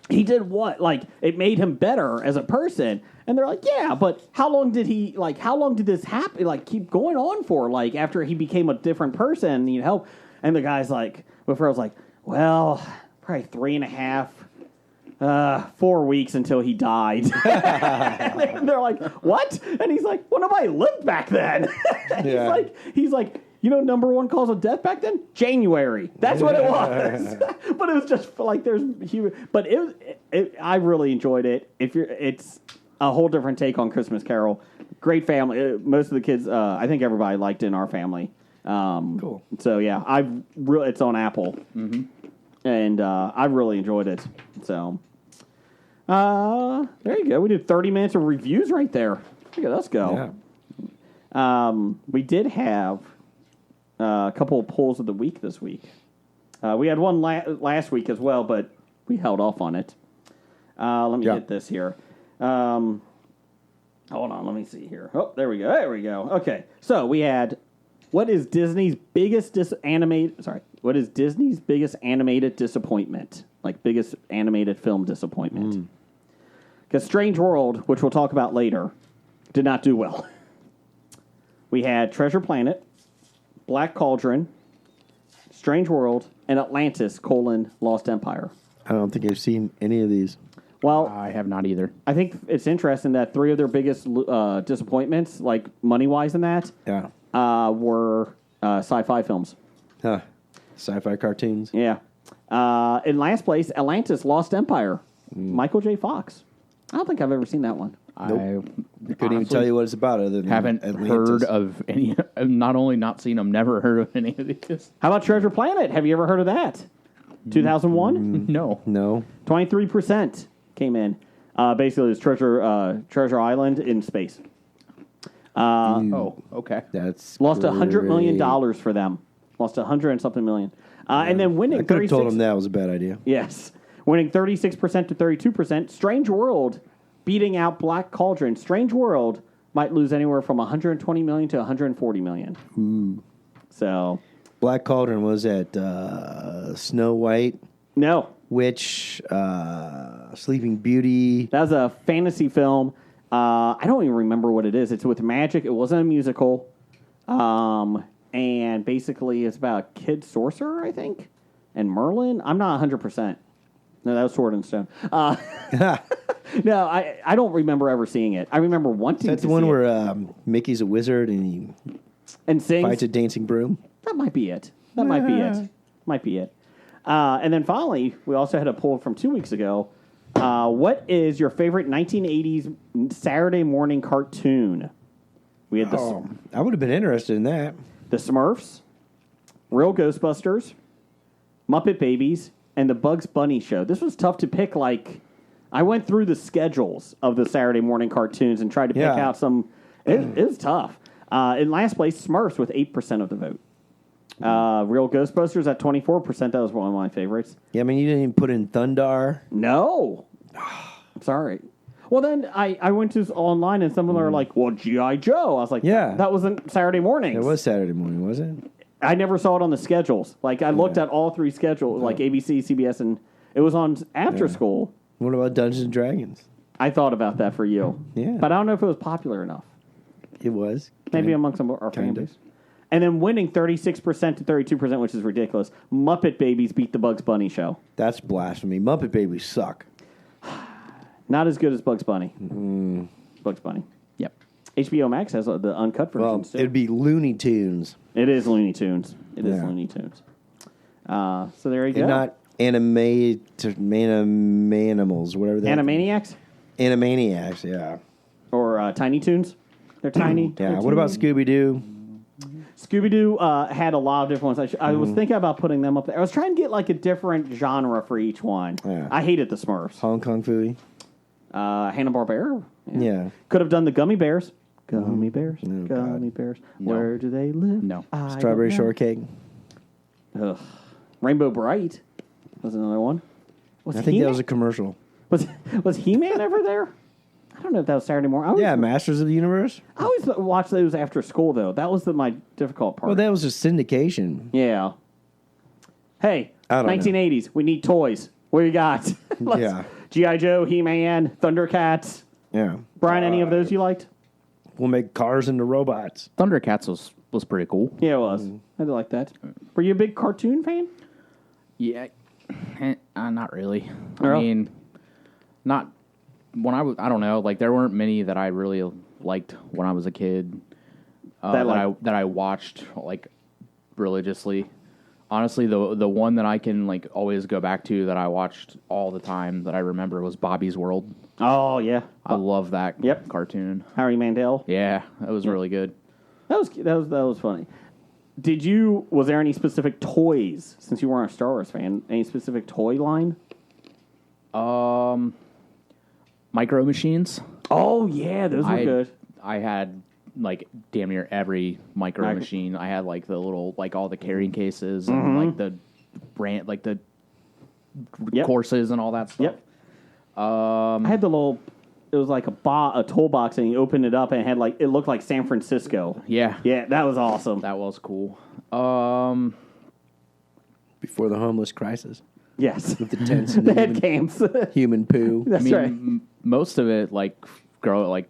Speaker 6: he did what? Like, it made him better as a person. And they're like, yeah, but how long did this happen? Like, keep going on for? Like, after he became a different person and need help? And the guy's like, Will Ferrell's like, well, probably 3.5, 4 weeks until he died. And they're like, what? And he's like, well, nobody lived back then. And he's like, number one cause of death back then? January. That's what it was. But it was just like there's human. But I really enjoyed it. It's a whole different take on Christmas Carol. Great family. Most of the kids, I think everybody liked it in our family.
Speaker 7: Cool.
Speaker 6: So yeah, it's on Apple, and I really enjoyed it. So there you go. We did 30 minutes of reviews right there. Look at us go.
Speaker 7: Yeah.
Speaker 6: We did have a couple of polls of the week this week. We had one last week as well, but we held off on it. Let me get this here. Hold on, let me see here. Oh, there we go. Okay, so we had what is Disney's biggest animated disappointment? Like biggest animated film disappointment? Because Strange World, which we'll talk about later, did not do well. We had Treasure Planet, Black Cauldron, Strange World, and Atlantis: Lost Empire.
Speaker 7: I don't think I've seen any of these.
Speaker 6: Well,
Speaker 3: I have not either.
Speaker 6: I think it's interesting that three of their biggest disappointments, like money-wise in that, were sci-fi films.
Speaker 7: Huh. Sci-fi cartoons.
Speaker 6: Yeah. In last place, Atlantis: Lost Empire. Michael J. Fox. I don't think I've ever seen that one.
Speaker 3: I
Speaker 7: Couldn't even tell you what it's about other than
Speaker 3: haven't
Speaker 7: Atlantis.
Speaker 3: heard of any. Not only not seen them, never heard of any of these.
Speaker 6: How about Treasure Planet? Have you ever heard of that? 2001?
Speaker 3: No.
Speaker 6: 23% came in. Basically, it's Treasure Island in space.
Speaker 3: Oh, okay.
Speaker 7: That's
Speaker 6: Lost $100 million
Speaker 7: great.
Speaker 6: for them. Lost 100 and something million. And then winning
Speaker 7: I could have
Speaker 6: 36
Speaker 7: told him that was a bad idea.
Speaker 6: Yes. Winning 36% to 32%. Strange World beating out Black Cauldron. Strange World might lose anywhere from 120 million to 140 million.
Speaker 7: Ooh.
Speaker 6: So,
Speaker 7: Black Cauldron was at Snow White,
Speaker 6: no.
Speaker 7: Witch, Sleeping Beauty.
Speaker 6: That was a fantasy film. I don't even remember what it is. It's with magic. It wasn't a musical. And basically it's about a kid sorcerer, I think, and Merlin. I'm not 100%. No, that was Sword and Stone. No, I don't remember ever seeing it. I remember wanting
Speaker 7: That's
Speaker 6: to
Speaker 7: the one
Speaker 6: see
Speaker 7: where
Speaker 6: it.
Speaker 7: Mickey's a wizard and he
Speaker 6: And sings.
Speaker 7: fights a dancing broom.
Speaker 6: That might be it. Might be it. And then finally, we also had a poll from 2 weeks ago. What is your favorite 1980s Saturday morning cartoon? We had
Speaker 7: I would have been interested in that.
Speaker 6: the Smurfs, Real Ghostbusters, Muppet Babies, and the Bugs Bunny Show. This was tough to pick. Like, I went through the schedules of the Saturday morning cartoons and tried to pick out some. It was tough. In last place, Smurfs with 8% of the vote. Real Ghostbusters at 24%. That was one of my favorites.
Speaker 7: Yeah, I mean, you didn't even put in Thundar.
Speaker 6: No. Sorry. Well, then I went to online and some of them are like, well, G.I. Joe. I was like,
Speaker 7: Yeah.
Speaker 6: that wasn't Saturday mornings.
Speaker 7: It was Saturday morning, was it?
Speaker 6: I never saw it on the schedules. Like, I looked at all three schedules, like ABC, CBS, and it was on after school.
Speaker 7: What about Dungeons and Dragons?
Speaker 6: I thought about that for you.
Speaker 7: Yeah.
Speaker 6: But I don't know if it was popular enough.
Speaker 7: It was.
Speaker 6: Maybe amongst our fan
Speaker 7: Kinda.
Speaker 6: base. And then winning 36% to 32%, which is ridiculous. Muppet Babies beat the Bugs Bunny Show.
Speaker 7: That's blasphemy. Muppet Babies suck.
Speaker 6: Not as good as Bugs Bunny. Bugs Bunny.
Speaker 3: Yep.
Speaker 6: HBO Max has the uncut
Speaker 7: Well,
Speaker 6: versions too.
Speaker 7: it'd be Looney Tunes.
Speaker 6: It is Looney Tunes. It is
Speaker 7: Yeah.
Speaker 6: Looney Tunes. So there you go.
Speaker 7: And not animals, whatever they
Speaker 6: Animaniacs
Speaker 7: Animaniacs, yeah.
Speaker 6: or Tiny Toons. They're tiny.
Speaker 7: Yeah. What about Scooby-Doo?
Speaker 6: Scooby-Doo had a lot of different ones. I was thinking about putting them up there. I was trying to get like a different genre for each one.
Speaker 7: Yeah.
Speaker 6: I hated the Smurfs.
Speaker 7: Hong Kong Phooey?
Speaker 6: Hanna-Barbera.
Speaker 7: Yeah.
Speaker 6: Could have done the Gummy Bears. Gummy Bears.
Speaker 7: Oh,
Speaker 6: Gummy
Speaker 7: God.
Speaker 6: Bears.
Speaker 3: No.
Speaker 6: Where do they live?
Speaker 3: No.
Speaker 6: I don't
Speaker 7: Strawberry
Speaker 6: know.
Speaker 7: Shortcake?
Speaker 6: Ugh. Rainbow Bright was another one. Was
Speaker 7: I think that
Speaker 6: He-Man-
Speaker 7: was a commercial.
Speaker 6: was He-Man ever there? I don't know if that was Saturday morning.
Speaker 7: Yeah, Masters of the Universe?
Speaker 6: I always watch those after school, though. That was my difficult part.
Speaker 7: Well, that was a syndication.
Speaker 6: Yeah. Hey,
Speaker 7: I don't know.
Speaker 6: 1980s. We need toys. What you got?
Speaker 7: Yeah.
Speaker 6: G.I. Joe, He-Man, Thundercats.
Speaker 7: Yeah.
Speaker 6: Brian, any of those you liked?
Speaker 7: We'll make cars into robots.
Speaker 3: Thundercats was pretty cool.
Speaker 6: Yeah, it was. I did like that. Were you a big cartoon fan?
Speaker 3: Yeah, not really.
Speaker 6: Oh.
Speaker 3: I mean, not when I was. I don't know. Like there weren't many that I really liked when I was a kid.
Speaker 6: That
Speaker 3: that I watched like religiously. Honestly, the one that I can like always go back to that I watched all the time that I remember was Bobby's World.
Speaker 6: Oh yeah,
Speaker 3: I love that
Speaker 6: Yep.
Speaker 3: cartoon.
Speaker 6: Harry Mandel.
Speaker 3: Yeah, that was really good.
Speaker 6: That was funny. Was there any specific toys, since you weren't a Star Wars fan, any specific toy line?
Speaker 3: Micro Machines.
Speaker 6: Oh yeah, those were good.
Speaker 3: I had like damn near every micro machine. I had like the little like all the carrying cases and like the brand like the courses and all that stuff.
Speaker 6: Yep. I had the little. It was like a toolbox, and you opened it up, and it had like it looked like San Francisco.
Speaker 3: Yeah.
Speaker 6: Yeah, that was awesome.
Speaker 3: That was cool.
Speaker 7: Before the homeless crisis.
Speaker 6: Yes,
Speaker 7: With the tents and
Speaker 6: the
Speaker 7: the
Speaker 6: head games.
Speaker 7: human poo.
Speaker 6: That's
Speaker 3: I mean,
Speaker 6: right.
Speaker 3: most of it like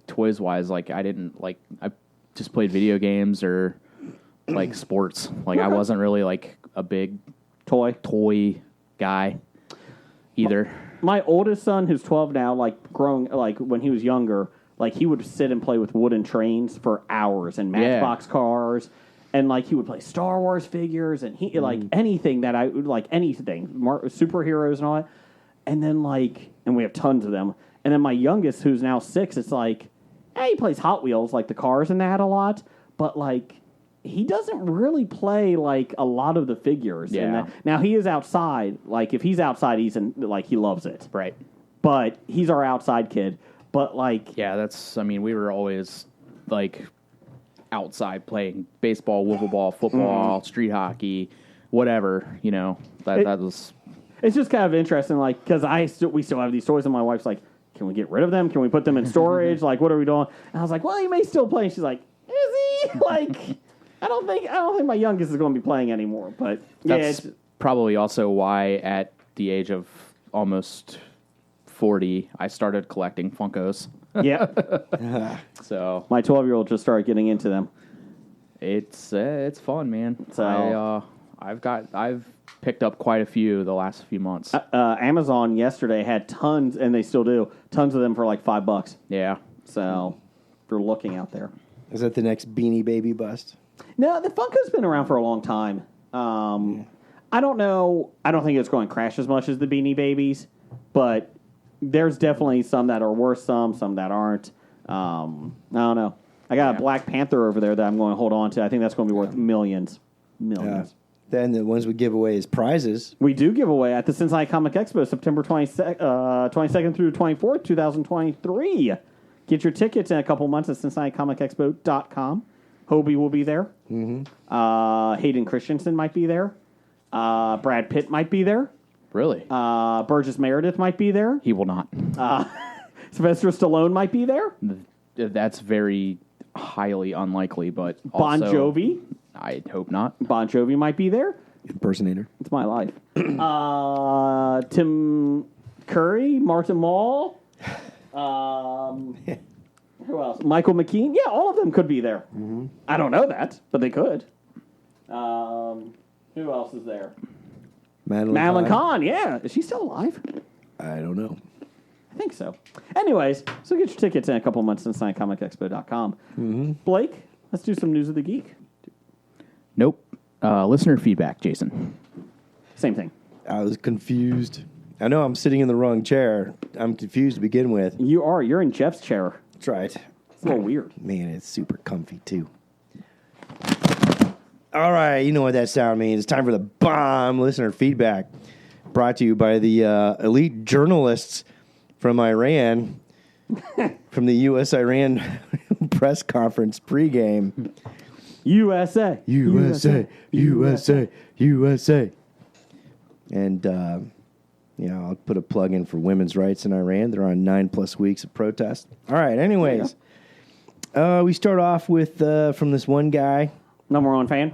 Speaker 3: toys wise, like I didn't like I just played video games or like sports. Like I wasn't really like a big toy guy either.
Speaker 6: My oldest son, who's 12 now, like growing, like when he was younger, like he would sit and play with wooden trains for hours and Matchbox cars, and like he would play Star Wars figures and he like anything that I like anything superheroes and all that, and then like and we have tons of them. And then my youngest, who's now 6, it's like, he plays Hot Wheels, like the cars and that a lot, but like he doesn't really play like a lot of the figures.
Speaker 3: Yeah.
Speaker 6: Now he is outside. Like if he's outside, he's in like he loves it.
Speaker 3: Right.
Speaker 6: But he's our outside kid. But like
Speaker 3: Yeah, I mean, we were always like outside playing baseball, wiffle ball, football, street hockey, whatever. You know, that was.
Speaker 6: it's just kind of interesting, like because we still have these toys, and my wife's like, "Can we get rid of them? Can we put them in storage? Like, what are we doing?" And I was like, "Well, he may still play." And she's like, "Is he?" Like, I don't think my youngest is going to be playing anymore. But
Speaker 3: That's probably also why at the age of almost 40, I started collecting Funkos.
Speaker 6: yeah.
Speaker 3: So
Speaker 6: My 12-year-old just started getting into them.
Speaker 3: it's fun, man.
Speaker 6: So-
Speaker 3: I've picked up quite a few the last few months.
Speaker 6: Amazon yesterday had tons, and they still do tons of them for like $5.
Speaker 3: Yeah.
Speaker 6: So if you're looking out there.
Speaker 7: Is that the next Beanie Baby bust?
Speaker 6: No, the Funko's been around for a long time. I don't know. I don't think it's going to crash as much as the Beanie Babies, but there's definitely some that are worth some that aren't. I don't know. I got a Black Panther over there that I'm going to hold on to. I think that's going to be worth millions.
Speaker 7: Then the ones we give away as prizes.
Speaker 6: We do give away at the Cincinnati Comic Expo, September 22nd through 24th, 2023. Get your tickets in a couple months at CincinnatiComicExpo.com. Hobie will be there. Mm-hmm. Hayden Christensen might be there. Brad Pitt might be there.
Speaker 3: Really?
Speaker 6: Burgess Meredith might be there.
Speaker 3: He will not.
Speaker 6: Sylvester Stallone might be there.
Speaker 3: That's very highly unlikely, but
Speaker 6: Bon
Speaker 3: also,
Speaker 6: Jovi.
Speaker 3: I hope not.
Speaker 6: Bon Jovi might be there.
Speaker 7: Impersonator.
Speaker 6: It's my life. Tim Curry, Martin Mull. Who else? Michael McKean. Yeah, all of them could be there. Mm-hmm. I don't know that, but they could. Who else is there? Madeline Kahn. Yeah, is she still alive?
Speaker 7: I don't know.
Speaker 6: I think so. Anyways, so get your tickets in a couple months at CincinnatiComicExpo.com. Mm-hmm. Blake, let's do some News of the Geek.
Speaker 3: Nope. Listener feedback, Jason.
Speaker 6: Same thing.
Speaker 7: I was confused. I know I'm sitting in the wrong chair. I'm confused to begin with.
Speaker 6: You are. You're in Jeff's chair.
Speaker 7: That's right.
Speaker 6: It's a little weird.
Speaker 7: Man, it's super comfy, too. All right, you know what that sound means. It's time for the bomb listener feedback. Brought to you by the elite journalists from Iran, from the U.S.-Iran press conference pregame.
Speaker 6: USA.
Speaker 7: USA, USA, USA. And, I'll put a plug in for women's rights in Iran. They're on 9+ weeks of protest. All right, anyways. We start off with, from this one guy.
Speaker 6: Number one fan.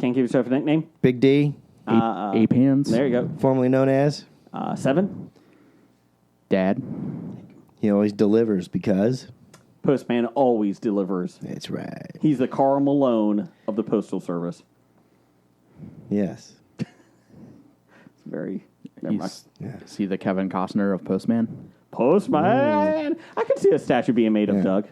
Speaker 6: Can't give yourself a nickname.
Speaker 7: Big D.
Speaker 3: Ape hands.
Speaker 6: There you go.
Speaker 7: Formerly known as.
Speaker 6: 7.
Speaker 3: Dad.
Speaker 7: He always delivers because.
Speaker 6: Postman always delivers.
Speaker 7: That's right.
Speaker 6: He's the Carl Malone of the Postal Service.
Speaker 7: Yes.
Speaker 6: It's very. Never mind.
Speaker 3: Is he the Kevin Costner of Postman?
Speaker 6: Postman. I could see a statue being made of Doug.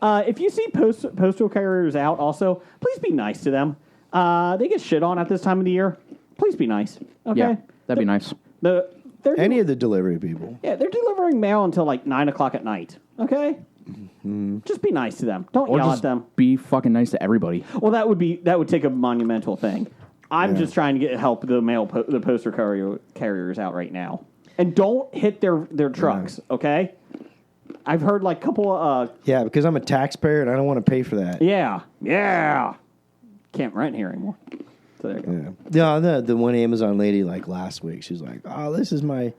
Speaker 6: If you see postal carriers out, also, please be nice to them. They get shit on at this time of the year. Please be nice. Okay?
Speaker 3: Yeah, that'd be nice.
Speaker 6: They're
Speaker 7: Any of the delivery people.
Speaker 6: yeah, they're delivering mail until like 9 o'clock at night. Okay? Just be nice to them. Don't
Speaker 3: Or
Speaker 6: yell
Speaker 3: just
Speaker 6: at them.
Speaker 3: be fucking nice to everybody.
Speaker 6: Well, that would take a monumental thing. I'm just trying to help the the poster carriers out right now, and don't hit their trucks. Okay, I've heard like a couple.
Speaker 7: Yeah, because I'm a taxpayer and I don't want to pay for that.
Speaker 6: Yeah, can't rent here anymore. So there you go.
Speaker 7: Yeah, the one Amazon lady like last week, she's like, "Oh, this is my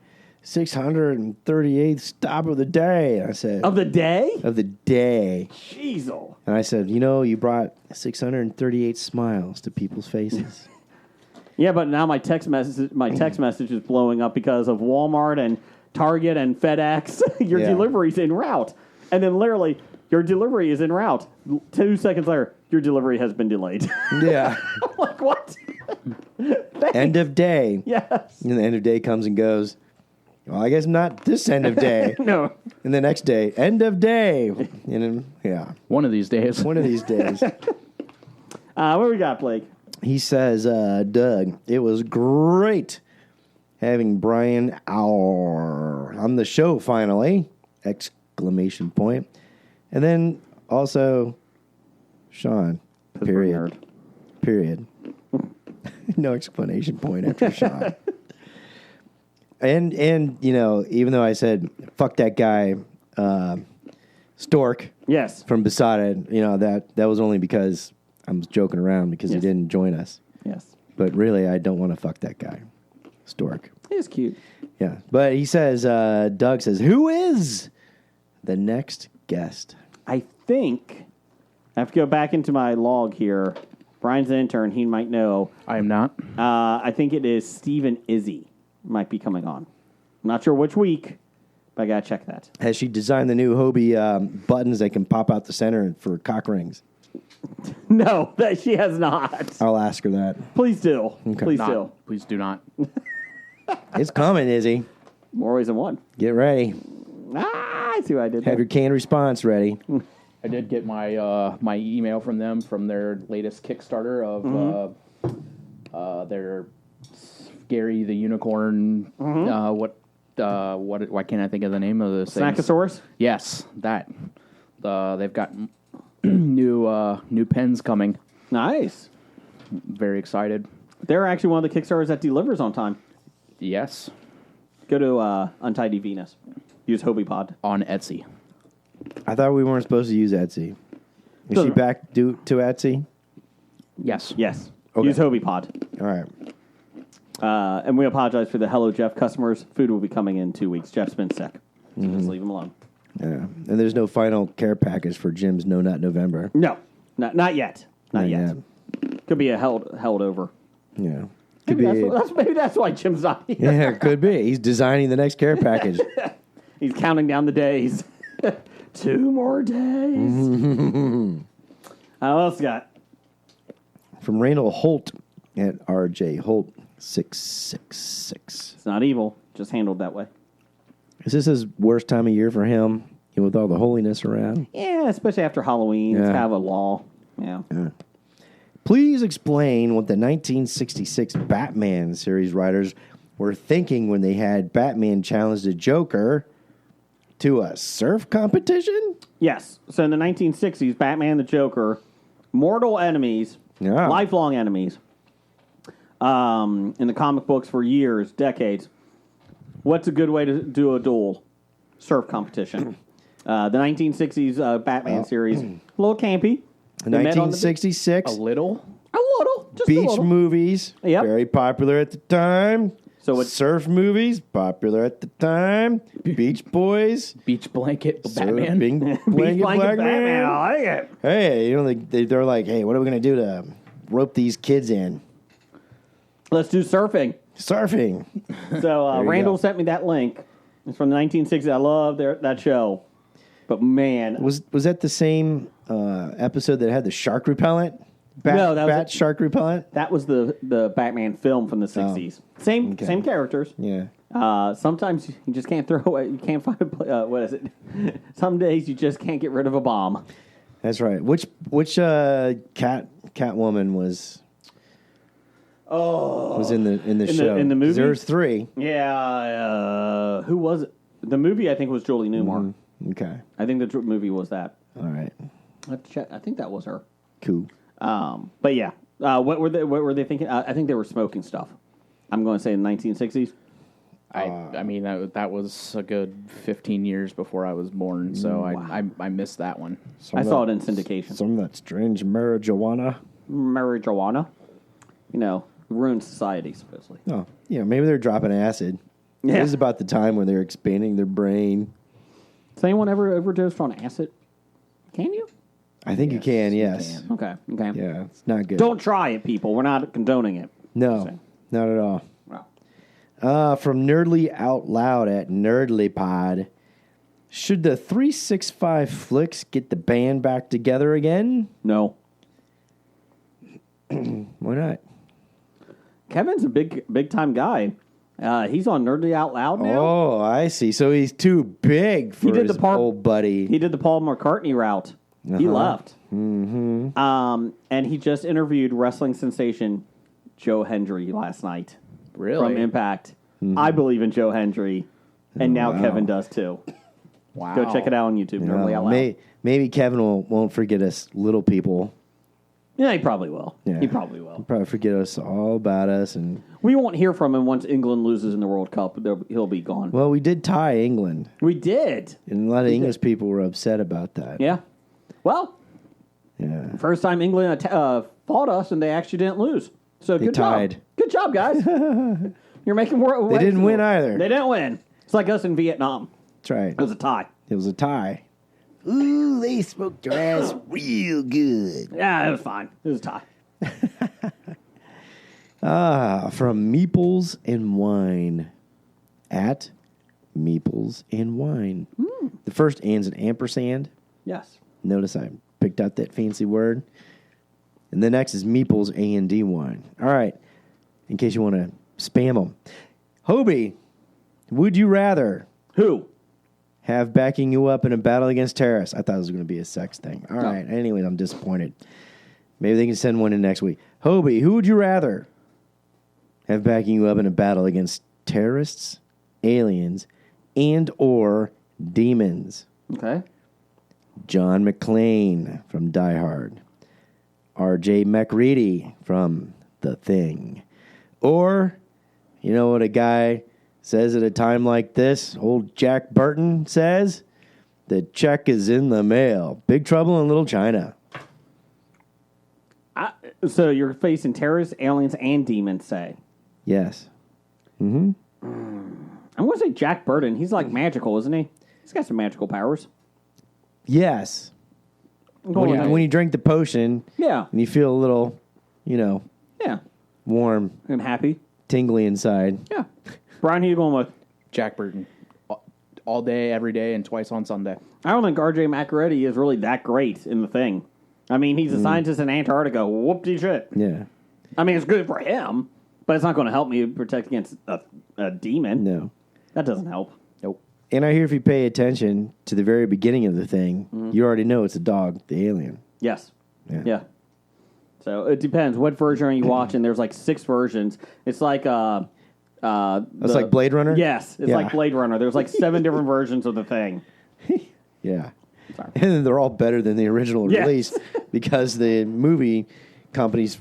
Speaker 7: 638th stop of the day." And I said,
Speaker 6: Of the day?
Speaker 7: Of the day.
Speaker 6: Jeez.
Speaker 7: And I said, you brought 638 smiles to people's faces.
Speaker 6: Yeah, but now my text message is blowing up because of Walmart and Target and FedEx. Your delivery's en route. And then literally, your delivery is en route. 2 seconds later, your delivery has been delayed.
Speaker 7: Yeah.
Speaker 6: I'm like, what?
Speaker 7: End of day.
Speaker 6: Yes.
Speaker 7: And the end of day comes and goes. Well, I guess not this end of day.
Speaker 6: No.
Speaker 7: And the next day, end of day. And then, yeah.
Speaker 3: One of these days.
Speaker 7: One of these days.
Speaker 6: What we got, Blake?
Speaker 7: He says, Doug, it was great having Brian on the show finally! Exclamation point. And then also Sean. Period. Period. No explanation point after Sean. And even though I said fuck that guy, Stork.
Speaker 6: Yes.
Speaker 7: From Besotted, that was only because I was joking around because he didn't join us.
Speaker 6: Yes.
Speaker 7: But really, I don't want to fuck that guy, Stork.
Speaker 6: He's cute.
Speaker 7: Yeah. But he says, Doug says, who is the next guest?
Speaker 6: I think I have to go back into my log here. Brian's an intern. He might know.
Speaker 3: I am not.
Speaker 6: I think it is Stephen Izzy might be coming on. I'm not sure which week, but I got to check that.
Speaker 7: Has she designed the new Hobie buttons that can pop out the center for cock rings?
Speaker 6: No, that she has not.
Speaker 7: I'll ask her that.
Speaker 6: Please do.
Speaker 7: Okay.
Speaker 6: Please
Speaker 3: Not.
Speaker 6: do.
Speaker 3: Please do not.
Speaker 7: It's coming, Izzy.
Speaker 6: More ways than one.
Speaker 7: Get ready.
Speaker 6: I see what I did
Speaker 7: Have
Speaker 6: there.
Speaker 7: your canned response ready.
Speaker 3: I did get my my email from them from their latest Kickstarter of their Gary the Unicorn. Why can't I think of the name of this thing?
Speaker 6: Snackosaurus?
Speaker 3: Yes, that. They've got new pens coming.
Speaker 6: Nice.
Speaker 3: Very excited.
Speaker 6: They're actually one of the Kickstarters that delivers on time.
Speaker 3: Yes,
Speaker 6: Go to Untidy Venus. Use Hobie Pod.
Speaker 3: on Etsy.
Speaker 7: I thought we weren't supposed to use Etsy. Is she back to Etsy?
Speaker 3: Yes.
Speaker 6: Yes.
Speaker 7: Okay.
Speaker 6: Use Hobie Pod.
Speaker 7: All right.
Speaker 6: And we apologize for the Hello Jeff customers. Food will be coming in 2 weeks. Jeff's been sick. So just leave him alone.
Speaker 7: Yeah. And there's no final care package for Jim's No Nut November.
Speaker 6: No. Not yet. Not yet.
Speaker 7: yet.
Speaker 6: Could be a held over.
Speaker 7: Yeah. Could
Speaker 6: Maybe
Speaker 7: be.
Speaker 6: maybe that's why Jim's not here.
Speaker 7: Yeah, it could be. He's designing the next care package.
Speaker 6: He's counting down the days. 2 more days. What else you got?
Speaker 7: From Randall Holt at RJ Holt 666.
Speaker 6: It's not evil. Just handled that way.
Speaker 7: Is this his worst time of year for him? With all the holiness around?
Speaker 6: Yeah, especially after Halloween. It's
Speaker 7: Yeah.
Speaker 6: kind of a law. Yeah.
Speaker 7: Please explain what the 1966 Batman series writers were thinking when they had Batman challenge the Joker to a surf competition?
Speaker 6: Yes. So in the 1960s, Batman and the Joker, mortal enemies,
Speaker 7: Yeah.
Speaker 6: lifelong enemies, in the comic books for years, decades. What's a good way to do a duel? Surf competition. The 1960s Batman series, a little campy. They met on the
Speaker 7: 1966
Speaker 3: A little.
Speaker 6: a little, just a
Speaker 7: beach
Speaker 6: little.
Speaker 7: movies,
Speaker 6: Yep.
Speaker 7: very popular at the time.
Speaker 6: So it's-
Speaker 7: surf movies, popular at the time. Beach Boys,
Speaker 3: Beach blanket
Speaker 7: surfing
Speaker 3: Batman.
Speaker 7: blanket
Speaker 6: Beach blanket
Speaker 7: Black
Speaker 6: Batman.
Speaker 7: Man.
Speaker 6: I like it.
Speaker 7: Hey, they're like, hey, what are we going to do to rope these kids in?
Speaker 6: Let's do surfing.
Speaker 7: Surfing.
Speaker 6: So
Speaker 7: you
Speaker 6: Randall
Speaker 7: go.
Speaker 6: sent me that link. It's from the 1960s. I love that show. But man,
Speaker 7: Was that the same episode that had the shark repellent?
Speaker 6: No, that was
Speaker 7: shark repellent.
Speaker 6: that was the Batman film from the 60s. Same characters.
Speaker 7: Yeah.
Speaker 6: Sometimes you just can't throw away. You can't find what is it? Some days you just can't get rid of a bomb.
Speaker 7: That's right. Which Catwoman was in the show?
Speaker 6: In the movie?
Speaker 7: There's 3.
Speaker 6: Yeah. Who was it? The movie I think was Julie Newmar.
Speaker 7: Okay.
Speaker 6: I think the movie was that.
Speaker 7: All right.
Speaker 6: I have to check. I think that was her.
Speaker 7: Cool.
Speaker 6: But yeah, what were they thinking? I think they were smoking stuff. I'm going to say in the 1960s.
Speaker 3: I mean that was a good 15 years before I was born, so
Speaker 6: Wow.
Speaker 3: I missed that one.
Speaker 6: I saw it in syndication.
Speaker 7: Some of that strange marijuana.
Speaker 6: Marijuana, ruins society supposedly.
Speaker 7: Oh, maybe they're dropping acid.
Speaker 6: Yeah.
Speaker 7: It is about the time when they're expanding their brain.
Speaker 6: Has anyone ever overdosed on acid? Can you?
Speaker 7: I think you can, yes.
Speaker 6: Okay.
Speaker 7: Yeah, it's not good.
Speaker 6: Don't try it, people. We're not condoning it.
Speaker 7: No, not at all.
Speaker 6: Wow.
Speaker 7: From Nerdly Out Loud at Nerdly Pod. Should the 365 Flicks get the band back together again?
Speaker 6: No.
Speaker 7: Why not?
Speaker 6: Kevin's a big time guy. He's on Nerdly Out Loud now.
Speaker 7: Oh, I see. So he's too big for his old buddy.
Speaker 6: He did the Paul McCartney route. He left. Mm-hmm. And he just interviewed wrestling sensation Joe Hendry last night.
Speaker 3: Really?
Speaker 6: From Impact.
Speaker 7: Mm-hmm.
Speaker 6: I believe in Joe Hendry. And now
Speaker 7: wow.
Speaker 6: Kevin does too.
Speaker 3: Wow.
Speaker 6: Go check it out on YouTube. Nerdly Out Loud.
Speaker 7: Maybe Kevin won't forget us little people.
Speaker 6: Yeah, he probably will.
Speaker 7: Yeah.
Speaker 6: He probably will.
Speaker 7: He'll probably forget us all about us. And
Speaker 6: We won't hear from him once England loses in the World Cup. He'll be gone.
Speaker 7: well, we did tie England,
Speaker 6: We did.
Speaker 7: and a lot of English people were upset about that.
Speaker 6: Yeah. Well,
Speaker 7: Yeah.
Speaker 6: first time England fought us, and they actually didn't lose. So
Speaker 7: They
Speaker 6: good
Speaker 7: tied.
Speaker 6: job. Good job, guys. You're making more.
Speaker 7: They didn't win either.
Speaker 6: They didn't win. It's like us in Vietnam.
Speaker 7: That's right.
Speaker 6: It was a tie.
Speaker 7: It was a tie. Ooh, they smoked your ass real good.
Speaker 6: Yeah, it was fine. It was a tie.
Speaker 7: From Meeples and Wine at Meeples and Wine. The first and's an ampersand.
Speaker 6: Yes.
Speaker 7: Notice I picked out that fancy word. And the next is Meeples A&D Wine. All right. In case you want to spam them. Hobie, would you rather
Speaker 6: Who?
Speaker 7: have backing you up in a battle against terrorists? I thought it was going to be a sex thing. All right. Anyways, I'm disappointed. Maybe they can send one in next week. Hobie, who would you rather have backing you up in a battle against terrorists, aliens, and or demons?
Speaker 6: Okay.
Speaker 7: John McClane from Die Hard. R.J. McReady from The Thing. Or, you know what a guy says at a time like this? Old Jack Burton says, the check is in the mail. Big Trouble in Little China.
Speaker 6: So you're facing terrorists, aliens, and demons, say.
Speaker 7: Yes.
Speaker 6: I'm going to say Jack Burton. He's like magical, isn't he? He's got some magical powers.
Speaker 7: Yes. When you drink the potion,
Speaker 6: Yeah.
Speaker 7: and you feel a little,
Speaker 6: Yeah.
Speaker 7: warm,
Speaker 6: I'm happy.
Speaker 7: tingly inside.
Speaker 6: Yeah. Brian, who you going with?
Speaker 3: Jack Burton. All day, every day, and twice on Sunday.
Speaker 6: I don't think R.J. McReady is really that great in The Thing. I mean, he's a scientist in Antarctica. Whoop-de shit.
Speaker 7: Yeah.
Speaker 6: I mean, it's good for him, but it's not going to help me protect against a demon.
Speaker 7: No.
Speaker 6: That doesn't help.
Speaker 3: Nope.
Speaker 7: And I hear if you pay attention to the very beginning of the thing, you already know it's a dog, the alien.
Speaker 6: Yes.
Speaker 7: Yeah.
Speaker 6: Yeah. So it depends. What version are you watching? There's like 6 versions. It's like
Speaker 7: That's like Blade Runner?
Speaker 6: Yes, it's
Speaker 7: Yeah.
Speaker 6: like Blade Runner. There's like 7 different versions of the thing.
Speaker 7: Yeah.
Speaker 6: Sorry.
Speaker 7: And they're all better than the original
Speaker 6: Yes.
Speaker 7: release because the movie companies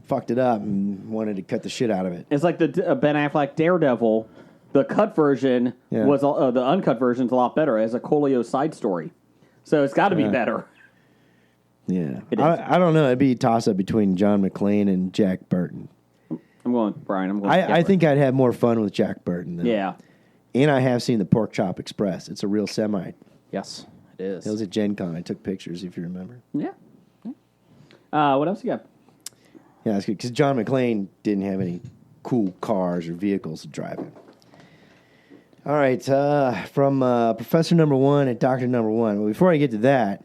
Speaker 7: fucked it up and wanted to cut the shit out of it.
Speaker 6: It's like the Ben Affleck Daredevil. The cut version was the uncut version's a lot better as a Coolio side story. So it's got to be better.
Speaker 7: Yeah.
Speaker 6: It is.
Speaker 7: I don't know. It'd be a toss-up between John McClane and Jack Burton.
Speaker 6: I'm going, Brian. I'm going.
Speaker 7: I think I'd have more fun with Jack Burton. Though.
Speaker 6: Yeah.
Speaker 7: And I have seen the Pork Chop Express. It's a real semi.
Speaker 3: Yes, it is.
Speaker 7: It was at Gen Con. I took pictures, if you remember.
Speaker 6: Yeah. What else you got?
Speaker 7: Yeah, that's good. Because John McClane didn't have any cool cars or vehicles to drive in. All right. From Professor Number 1 and Doctor Number 1. Well, before I get to that,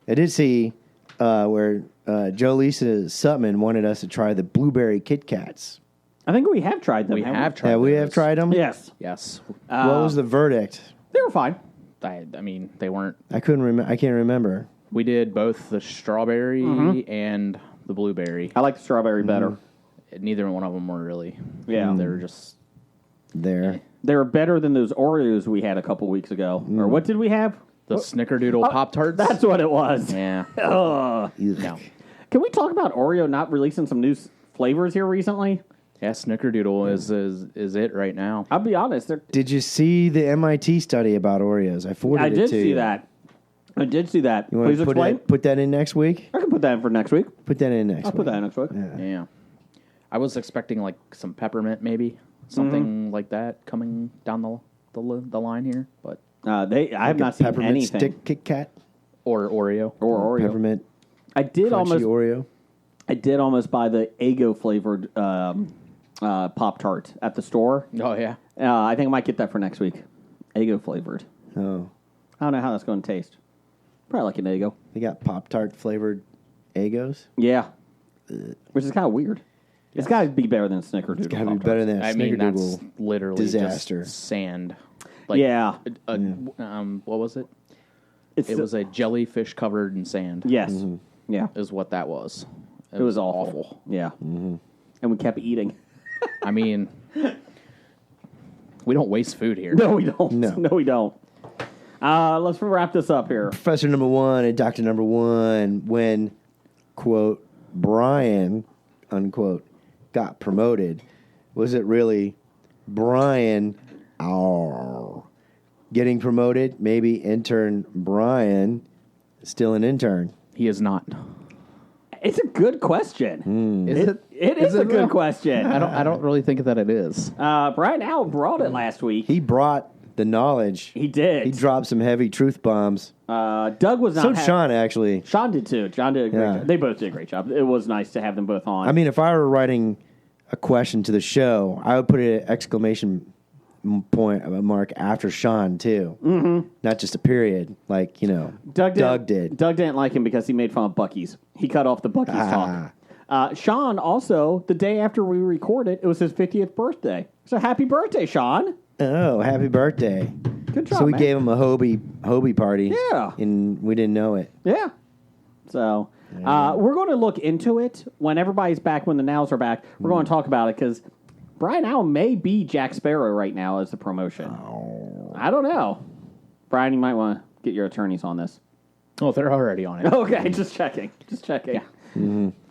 Speaker 7: I did see where Joe Lisa Sutman wanted us to try the blueberry Kit Kats.
Speaker 6: I think we have tried them.
Speaker 3: We
Speaker 6: haven't
Speaker 3: have tried.
Speaker 7: Yeah, we
Speaker 3: those.
Speaker 7: have tried them.
Speaker 6: Yes.
Speaker 3: Yes.
Speaker 7: What was the verdict?
Speaker 6: They were fine.
Speaker 3: I mean, they weren't.
Speaker 7: I couldn't remember. I can't remember.
Speaker 3: We did both the strawberry and the blueberry.
Speaker 6: I like the strawberry better.
Speaker 3: Neither one of them were really.
Speaker 6: Yeah.
Speaker 3: They were just.
Speaker 7: There.
Speaker 6: They were better than those Oreos we had a couple weeks ago. Or what did we have?
Speaker 3: The Snickerdoodle Pop-Tarts?
Speaker 6: That's what it was.
Speaker 3: Yeah.
Speaker 6: Ugh.
Speaker 3: No.
Speaker 6: Can we talk about Oreo not releasing some new flavors here recently?
Speaker 3: Yeah, Snickerdoodle is it right now.
Speaker 6: I'll be honest.
Speaker 7: Did you see the MIT study about Oreos? I forwarded
Speaker 6: I
Speaker 7: it
Speaker 6: did
Speaker 7: to
Speaker 6: see
Speaker 7: you.
Speaker 6: that. I did see that.
Speaker 7: You want
Speaker 6: Please
Speaker 7: to
Speaker 6: explain.
Speaker 7: put that in next week?
Speaker 6: I can put that in for next week.
Speaker 7: Put that in next
Speaker 6: I'll
Speaker 7: week.
Speaker 6: put that in next week.
Speaker 3: Yeah. I was expecting like some peppermint maybe. Something like that coming down the line here. But
Speaker 6: I have not seen
Speaker 7: Peppermint
Speaker 6: anything.
Speaker 7: stick Kit Kat
Speaker 3: or Oreo.
Speaker 6: Or Oreo.
Speaker 7: peppermint
Speaker 6: I did
Speaker 7: crunchy Oreo.
Speaker 6: buy the Eggo flavored Pop Tart at the store.
Speaker 3: Oh, yeah.
Speaker 6: I think I might get that for next week. Eggo flavored.
Speaker 7: Oh,
Speaker 6: I don't know how that's going to taste. Probably like an Eggo.
Speaker 7: they got Pop-Tart flavored Eggos.
Speaker 6: Yeah. Which is kind of weird. It's got to be better than Snickerdoodle.
Speaker 7: Got to be
Speaker 6: Pop-Tarts.
Speaker 7: better than
Speaker 3: I mean, that's
Speaker 7: Snickerdoodle.
Speaker 3: literally
Speaker 7: disaster.
Speaker 3: just sand. Like,
Speaker 6: Yeah.
Speaker 3: What was it?
Speaker 6: It's,
Speaker 3: It was a jellyfish covered in sand.
Speaker 6: Yes.
Speaker 7: Mm-hmm.
Speaker 6: Yeah.
Speaker 3: Is what that was.
Speaker 6: It was awful. Yeah.
Speaker 7: Mm-hmm.
Speaker 6: And we kept eating.
Speaker 3: I mean, we don't waste food here.
Speaker 6: No, we don't.
Speaker 7: No.
Speaker 6: No, we don't. Let's wrap this up here.
Speaker 7: Professor number one and Doctor number one, when, quote, Brian, unquote, got promoted, was it really Brian getting promoted? Maybe intern Brian, still an intern.
Speaker 3: He is not.
Speaker 6: It's a good question.
Speaker 3: Is it?
Speaker 6: It is a
Speaker 3: it
Speaker 6: good
Speaker 3: though?
Speaker 6: question.
Speaker 3: I don't really think that it is.
Speaker 6: Brian Al brought it last week.
Speaker 7: He brought the knowledge.
Speaker 6: He did.
Speaker 7: He dropped some heavy truth bombs.
Speaker 6: Doug was not.
Speaker 7: So did Sean, actually.
Speaker 6: Sean did too. John did a great
Speaker 7: Yeah.
Speaker 6: job. They both did a great job. It was nice to have them both on.
Speaker 7: I mean, if I were writing a question to the show, I would put an exclamation point mark after Sean too, not just a period. Like
Speaker 6: Doug
Speaker 7: did.
Speaker 6: Doug didn't like him because he made fun of Buc-ee's. He cut off the Buc-ee's talk. Sean also, the day after we recorded, it was his 50th birthday. So happy birthday, Sean!
Speaker 7: Oh, happy birthday!
Speaker 6: Good job.
Speaker 7: So we
Speaker 6: man.
Speaker 7: gave him a Hobie party.
Speaker 6: Yeah.
Speaker 7: and we didn't know it.
Speaker 6: Yeah. So we're going to look into it when everybody's back, when the Nows are back. We're going to talk about it because Brian Al may be Jack Sparrow right now as the promotion. I don't know. Brian, you might want to get your attorneys on this.
Speaker 3: Oh, they're already on it.
Speaker 6: Okay, just checking. Just checking.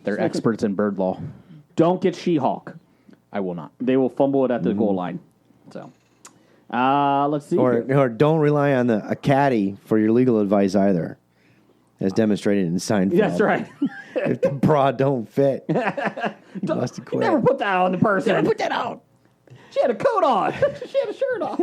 Speaker 3: They're experts in bird law.
Speaker 6: Don't get She-Hulk.
Speaker 3: I will not.
Speaker 6: They will fumble it at the goal line. So, let's see. here.
Speaker 7: Or don't rely on a caddy for your legal advice either, as demonstrated in Seinfeld.
Speaker 6: That's right.
Speaker 7: If the bra don't fit, you must have quit.
Speaker 6: Never put that on the person.
Speaker 3: Never put that out.
Speaker 6: She had a coat on. She had a shirt on.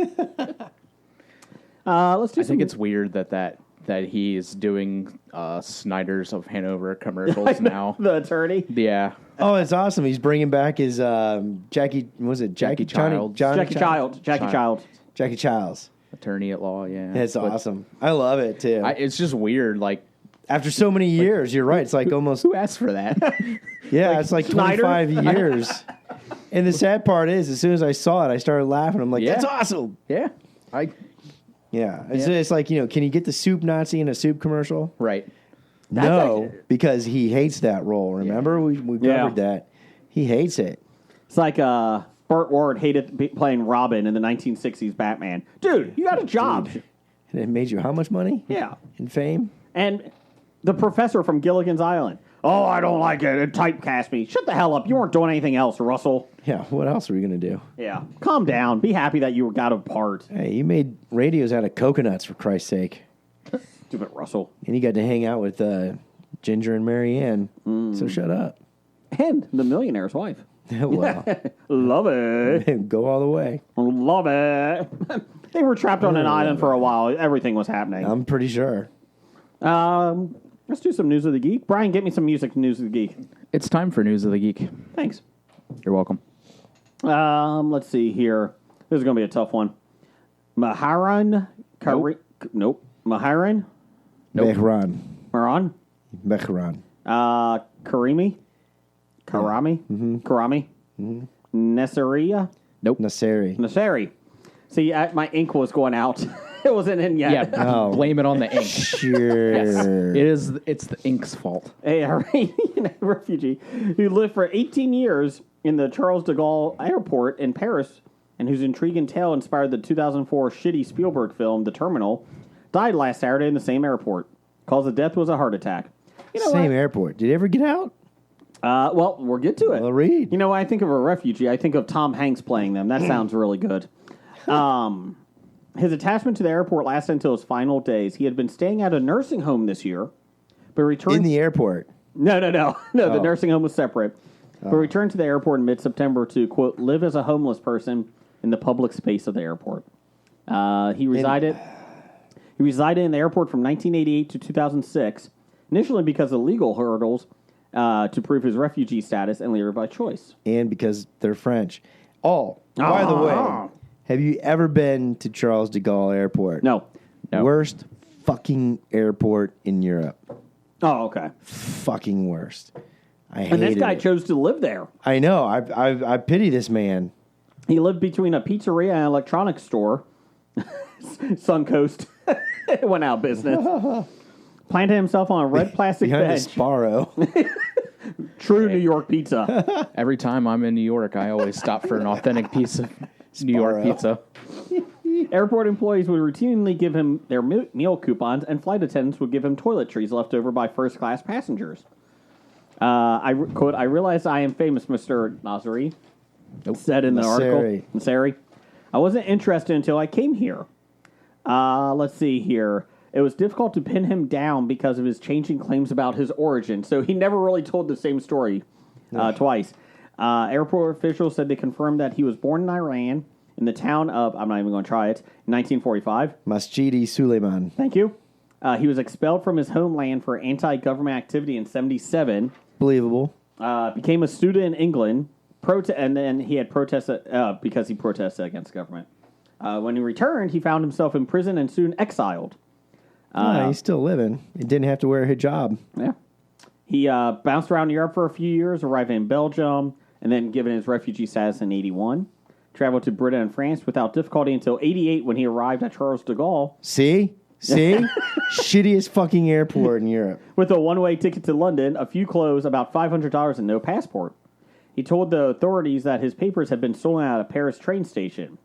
Speaker 6: Let's do
Speaker 3: I
Speaker 6: some.
Speaker 3: think it's weird that he's doing Snyder's of Hanover commercials now.
Speaker 6: The attorney.
Speaker 3: Yeah.
Speaker 7: Oh, it's awesome. He's bringing back his Jackie. Was it Jackie
Speaker 3: Childs.
Speaker 6: Jackie Child.
Speaker 7: Jackie Childs.
Speaker 3: Attorney at law, yeah.
Speaker 7: It's
Speaker 3: But
Speaker 7: awesome. I love it too.
Speaker 3: it's just weird. Like,
Speaker 7: After so many years, you're right. It's like almost.
Speaker 3: who asked for that?
Speaker 7: Yeah, it's like
Speaker 6: Snyder?
Speaker 7: 25 years. And the sad part is, as soon as I saw it, I started laughing. I'm like,
Speaker 3: Yeah.
Speaker 7: that's awesome.
Speaker 3: Yeah.
Speaker 7: Yeah. It's like, can you get the soup Nazi in a soup commercial?
Speaker 3: Right.
Speaker 7: No, because he hates that role. Remember? We covered that. He hates it.
Speaker 6: It's like Burt Ward hated playing Robin in the 1960s Batman. Dude, you got a job.
Speaker 7: And it made you how much money?
Speaker 6: Yeah.
Speaker 7: And fame?
Speaker 6: And the professor from Gilligan's Island. Oh, I don't like it. It typecast me. Shut the hell up. You weren't doing anything else, Russell.
Speaker 7: Yeah, what else are we going to do?
Speaker 6: Yeah. Calm down. Be happy that you got a part.
Speaker 7: Hey, you made radios out of coconuts, for Christ's sake.
Speaker 6: Stupid Russell.
Speaker 7: And you got to hang out with Ginger and Marianne. So shut up.
Speaker 6: And the millionaire's wife.
Speaker 7: Well,
Speaker 6: Love it.
Speaker 7: go all the way.
Speaker 6: Love it. They were trapped on an island for a while. Everything was happening.
Speaker 7: I'm pretty sure.
Speaker 6: Let's do some News of the Geek. Brian, get me some music, News of the Geek.
Speaker 3: It's time for News of the Geek.
Speaker 6: Thanks.
Speaker 3: You're welcome.
Speaker 6: Let's see here. This is going to be a tough one. Maharan? Nope. Maharan?
Speaker 3: Nope.
Speaker 7: Behran.
Speaker 6: Maran?
Speaker 7: Behran.
Speaker 6: Karimi? Karami? Karami? Nasseria?
Speaker 7: Nasseri.
Speaker 6: See, my ink was going out. It wasn't in yet.
Speaker 3: Yeah,
Speaker 7: Oh.
Speaker 3: blame it on the ink.
Speaker 7: Sure.
Speaker 3: It's the ink's fault.
Speaker 6: A Iranian refugee who lived for 18 years in the Charles de Gaulle airport in Paris and whose intriguing tale inspired the 2004 shitty Spielberg film, The Terminal, died last Saturday in the same airport. Cause of death was a heart attack. You know
Speaker 7: Same
Speaker 6: what?
Speaker 7: airport. Did he ever get out?
Speaker 6: Well, we'll get to it.
Speaker 7: Well, read.
Speaker 6: You know, when I think of a refugee, I think of Tom Hanks playing them. That sounds really good. His attachment to the airport lasted until his final days. He had been staying at a nursing home this year, but returned...
Speaker 7: In the airport.
Speaker 6: No. The
Speaker 7: Oh.
Speaker 6: nursing home was separate. But returned to the airport in mid-September to, quote, live as a homeless person in the public space of the airport. He resided in the airport from 1988 to 2006, initially because of legal hurdles to prove his refugee status, and later by choice.
Speaker 7: And because they're French. Oh, by the way, have you ever been to Charles de Gaulle Airport?
Speaker 6: No.
Speaker 7: Worst fucking airport in Europe.
Speaker 6: Oh, okay.
Speaker 7: Fucking worst. I hate
Speaker 6: And this guy
Speaker 7: it.
Speaker 6: chose to live there.
Speaker 7: I know. I pity this man.
Speaker 6: He lived between a pizzeria and an electronics store. Suncoast went out of business. Planted himself on a red plastic
Speaker 7: Behind a
Speaker 6: bench.
Speaker 7: Sparrow.
Speaker 6: True New York pizza.
Speaker 3: Every time I'm in New York, I always stop for an authentic piece of New York
Speaker 7: Sparrow.
Speaker 3: pizza.
Speaker 6: Airport employees would routinely give him their meal coupons, and flight attendants would give him toiletries left over by first-class passengers. Quote, I realize I am famous, Mr. Nasri, said in the article. Nasseri. I wasn't interested until I came here. Let's see here. It was difficult to pin him down because of his changing claims about his origin, so he never really told the same story twice. Airport officials said they confirmed that he was born in Iran, in the town of, I'm not even going to try it, 1945.
Speaker 7: Masjidi Suleiman.
Speaker 6: Thank you. He was expelled from his homeland for anti-government activity in 1977.
Speaker 7: Believable.
Speaker 6: Became a student in England, and then he had protested because he protested against government. When he returned, he found himself in prison and soon exiled.
Speaker 7: He's still living. He didn't have to wear a hijab.
Speaker 6: Yeah. He bounced around Europe for a few years, arriving in Belgium, and then given his refugee status in 1981. Traveled to Britain and France without difficulty until 1988 when he arrived at Charles de Gaulle
Speaker 7: See? Shittiest fucking airport in Europe.
Speaker 6: with a one-way ticket to London, a few clothes, about $500, and no passport. He told the authorities that his papers had been stolen at a Paris train station.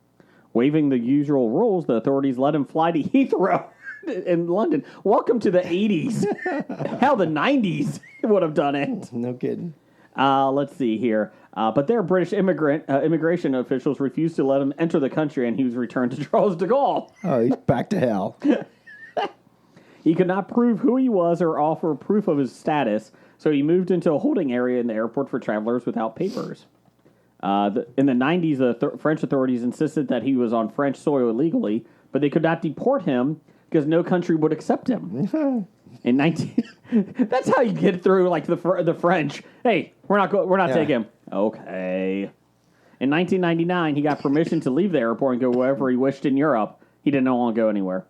Speaker 6: Waiving the usual rules, the authorities let him fly to Heathrow in London. Welcome to the 80s. Hell, the 90s would have done it.
Speaker 7: No kidding.
Speaker 6: Let's see here. But their British immigration officials refused to let him enter the country, and he was returned to Charles de Gaulle.
Speaker 7: Oh, he's back to hell.
Speaker 6: He could not prove who he was or offer proof of his status, so he moved into a holding area in the airport for travelers without papers. In the 90s, the French authorities insisted that he was on French soil illegally, but they could not deport him because no country would accept him. That's how you get through like the French. Hey, we're not taking him. Okay. In 1999, he got permission to leave the airport and go wherever he wished in Europe. He didn't want to go anywhere.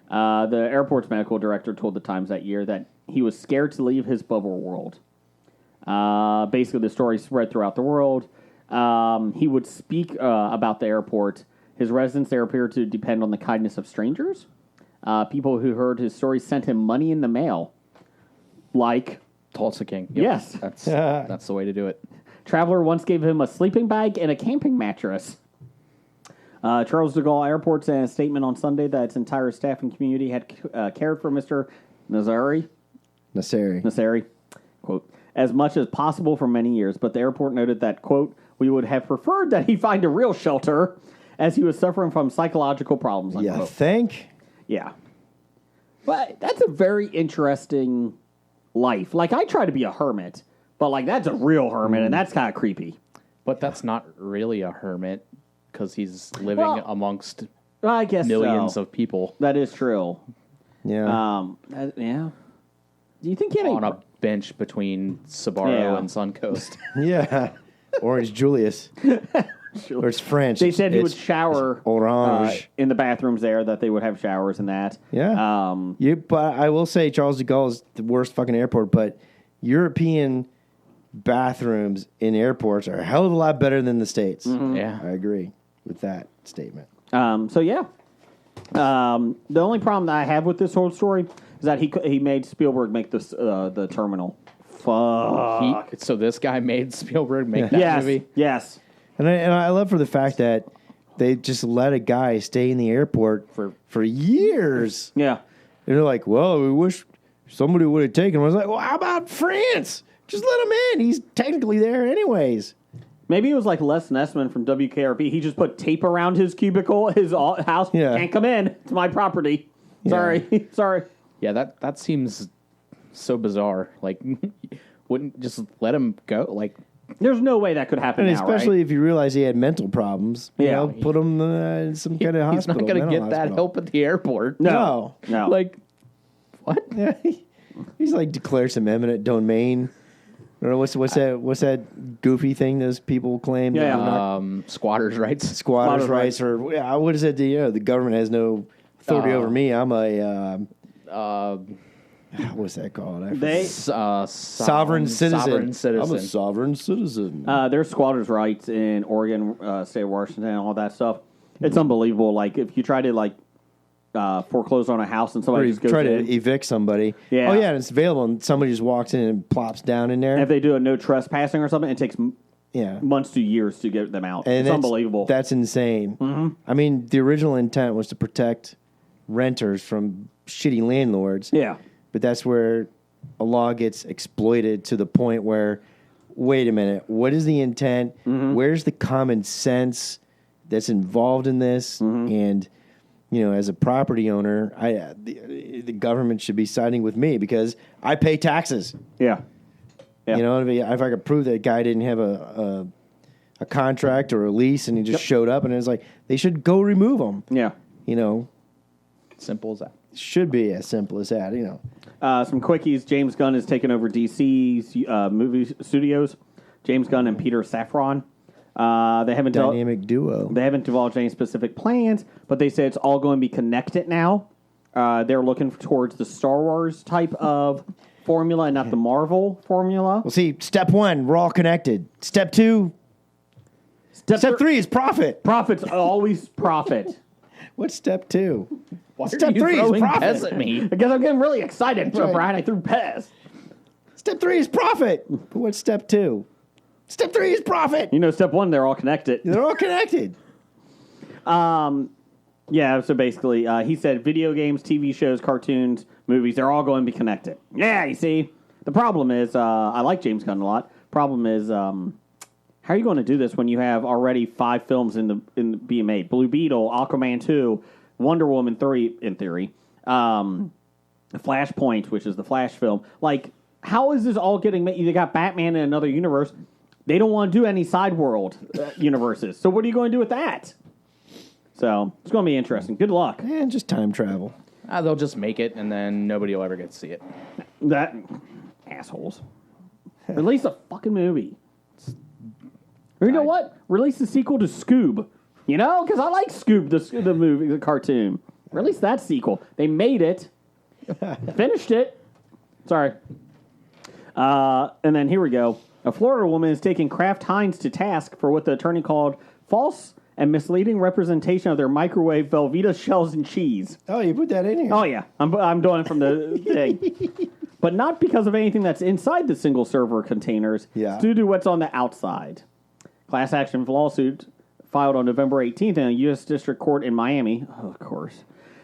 Speaker 6: The airport's medical director told the Times that year that he was scared to leave his bubble world. Basically, the story spread throughout the world. He would speak about the airport. His residence there appeared to depend on the kindness of strangers. People who heard his story sent him money in the mail. Like,
Speaker 3: Tulsa King.
Speaker 6: Yes.
Speaker 3: That's the way to do it.
Speaker 6: Traveler once gave him a sleeping bag and a camping mattress. Charles de Gaulle Airport sent a statement on Sunday that its entire staff and community had cared for Mr. Nasseri, quote, as much as possible for many years, but the airport noted that, quote, we would have preferred that he find a real shelter as he was suffering from psychological problems, unquote.
Speaker 7: You think?
Speaker 6: Yeah. But that's a very interesting life. Like, I try to be a hermit, but, like, that's a real hermit, and that's kind of creepy.
Speaker 3: But that's not really a hermit because he's living amongst
Speaker 6: I guess
Speaker 3: millions
Speaker 6: so.
Speaker 3: of people
Speaker 6: That is true.
Speaker 7: Yeah.
Speaker 6: Yeah. Do you think he had
Speaker 3: on a bench between Sbarro
Speaker 6: Yeah.
Speaker 3: and Suncoast.
Speaker 7: Yeah. Orange Julius. Or it's French.
Speaker 6: They said he would
Speaker 7: It's
Speaker 6: shower
Speaker 7: Orange.
Speaker 6: in the bathrooms there, that they would have showers and that.
Speaker 7: Yeah. But I will say Charles de Gaulle is the worst fucking airport, but European bathrooms in airports are a hell of a lot better than the States.
Speaker 3: Yeah.
Speaker 7: I agree with that statement.
Speaker 6: So yeah, the only problem that I have with this whole story is that he made Spielberg make this the Terminal. Fuck.
Speaker 3: So this guy made Spielberg make that movie?
Speaker 6: Yes.
Speaker 7: And I love for the fact that they just let a guy stay in the airport for years.
Speaker 6: Yeah.
Speaker 7: And they're like, well, we wish somebody would have taken him. I was like, well, how about France? Just let him in. He's technically there anyways.
Speaker 6: Maybe it was like Les Nessman from WKRP. He just put tape around his cubicle, his house.
Speaker 7: Yeah.
Speaker 6: Can't come in. It's my property. Sorry. Sorry.
Speaker 3: Yeah, that seems so bizarre. Like, wouldn't just let him go? Like,
Speaker 6: There's no way that could happen
Speaker 7: And
Speaker 6: now,
Speaker 7: especially
Speaker 6: right?
Speaker 7: if you realize he had mental problems. You
Speaker 6: Yeah.
Speaker 7: know, put him in some kind of
Speaker 3: he's
Speaker 7: hospital.
Speaker 3: not going to
Speaker 7: mental
Speaker 3: get that
Speaker 7: hospital.
Speaker 3: help at the airport.
Speaker 6: No.
Speaker 3: Like, what?
Speaker 7: Yeah, he's like declare some eminent domain. Or what's that goofy thing those people claim?
Speaker 6: Yeah.
Speaker 7: that are not
Speaker 3: Squatters' rights.
Speaker 7: squatters' rights, or what is it? The government has no authority over me. I'm a what's that called? Sovereign citizen.
Speaker 3: Sovereign citizen.
Speaker 7: I'm a sovereign citizen.
Speaker 6: There's squatters' rights in Oregon, state of Washington, and all that stuff. It's unbelievable. Like, if you try to, foreclose on a house and
Speaker 7: or
Speaker 6: somebody
Speaker 7: you
Speaker 6: just goes
Speaker 7: try
Speaker 6: in.
Speaker 7: to evict somebody.
Speaker 6: Yeah.
Speaker 7: Oh yeah, and it's available, and somebody just walks in and plops down in there.
Speaker 6: And if they do a no trespassing or something, it takes
Speaker 7: yeah.
Speaker 6: months to years to get them out.
Speaker 7: And
Speaker 6: It's
Speaker 7: that's
Speaker 6: unbelievable.
Speaker 7: That's insane. Mm-hmm. I mean, the original intent was to protect renters from shitty landlords.
Speaker 6: Yeah.
Speaker 7: But that's where a law gets exploited to the point where, wait a minute, what is the intent?
Speaker 6: Mm-hmm.
Speaker 7: Where's the common sense that's involved in this?
Speaker 6: Mm-hmm.
Speaker 7: And, as a property owner, the government should be siding with me because I pay taxes.
Speaker 6: Yeah. Yeah.
Speaker 7: If I could prove that guy didn't have a contract or a lease and he just showed up and it was like, they should go remove him.
Speaker 6: Yeah.
Speaker 3: Simple as that.
Speaker 7: Should be as simple as that,
Speaker 6: Some quickies. James Gunn has taken over DC's movie studios. James Gunn and Peter Safran. They haven't
Speaker 7: Dynamic duo.
Speaker 6: They haven't divulged any specific plans, but they say it's all going to be connected now. They're looking towards the Star Wars type of formula and not the Marvel formula.
Speaker 7: Well, see, step one, we're all connected. Step two, step three is profit.
Speaker 6: Profits always profit.
Speaker 7: What's step two?
Speaker 3: Why
Speaker 7: Step
Speaker 3: are you
Speaker 7: three is
Speaker 3: throwing
Speaker 7: profit.
Speaker 3: Pez at me?
Speaker 6: I guess I'm getting really excited,
Speaker 7: right.
Speaker 6: Brian. I threw Pez.
Speaker 7: Step three is profit. But what's step two? Step three is profit.
Speaker 6: Step one, they're all connected.
Speaker 7: They're all connected.
Speaker 6: Yeah, so basically, he said video games, TV shows, cartoons, movies, they're all going to be connected. Yeah, you see? The problem is, I like James Gunn a lot. Problem is, how are you going to do this when you have already 5 films in being made? Blue Beetle, Aquaman 2, Wonder Woman 3, in theory, Flashpoint, which is the Flash film. Like, how is this all getting made? You got Batman in another universe. They don't want to do any side world universes. So what are you going to do with that? So it's going to be interesting. Good luck.
Speaker 7: And just time travel.
Speaker 3: They'll just make it, and then nobody will ever get to see it.
Speaker 6: That assholes. Release a fucking movie. Or you know what? Release a sequel to Scoob. Because I like Scoob, the movie, the cartoon. Release that sequel. They made it. Finished it. Sorry. And then here we go. A Florida woman is taking Kraft Heinz to task for what the attorney called false and misleading representation of their microwave Velveeta shells and cheese.
Speaker 7: Oh, you put that in here.
Speaker 6: Oh, yeah. I'm doing it from the thing. But not because of anything that's inside the single server containers.
Speaker 7: Yeah.
Speaker 6: It's due to what's on the outside. Class action lawsuit filed on November 18th in a U.S. District Court in Miami, of course,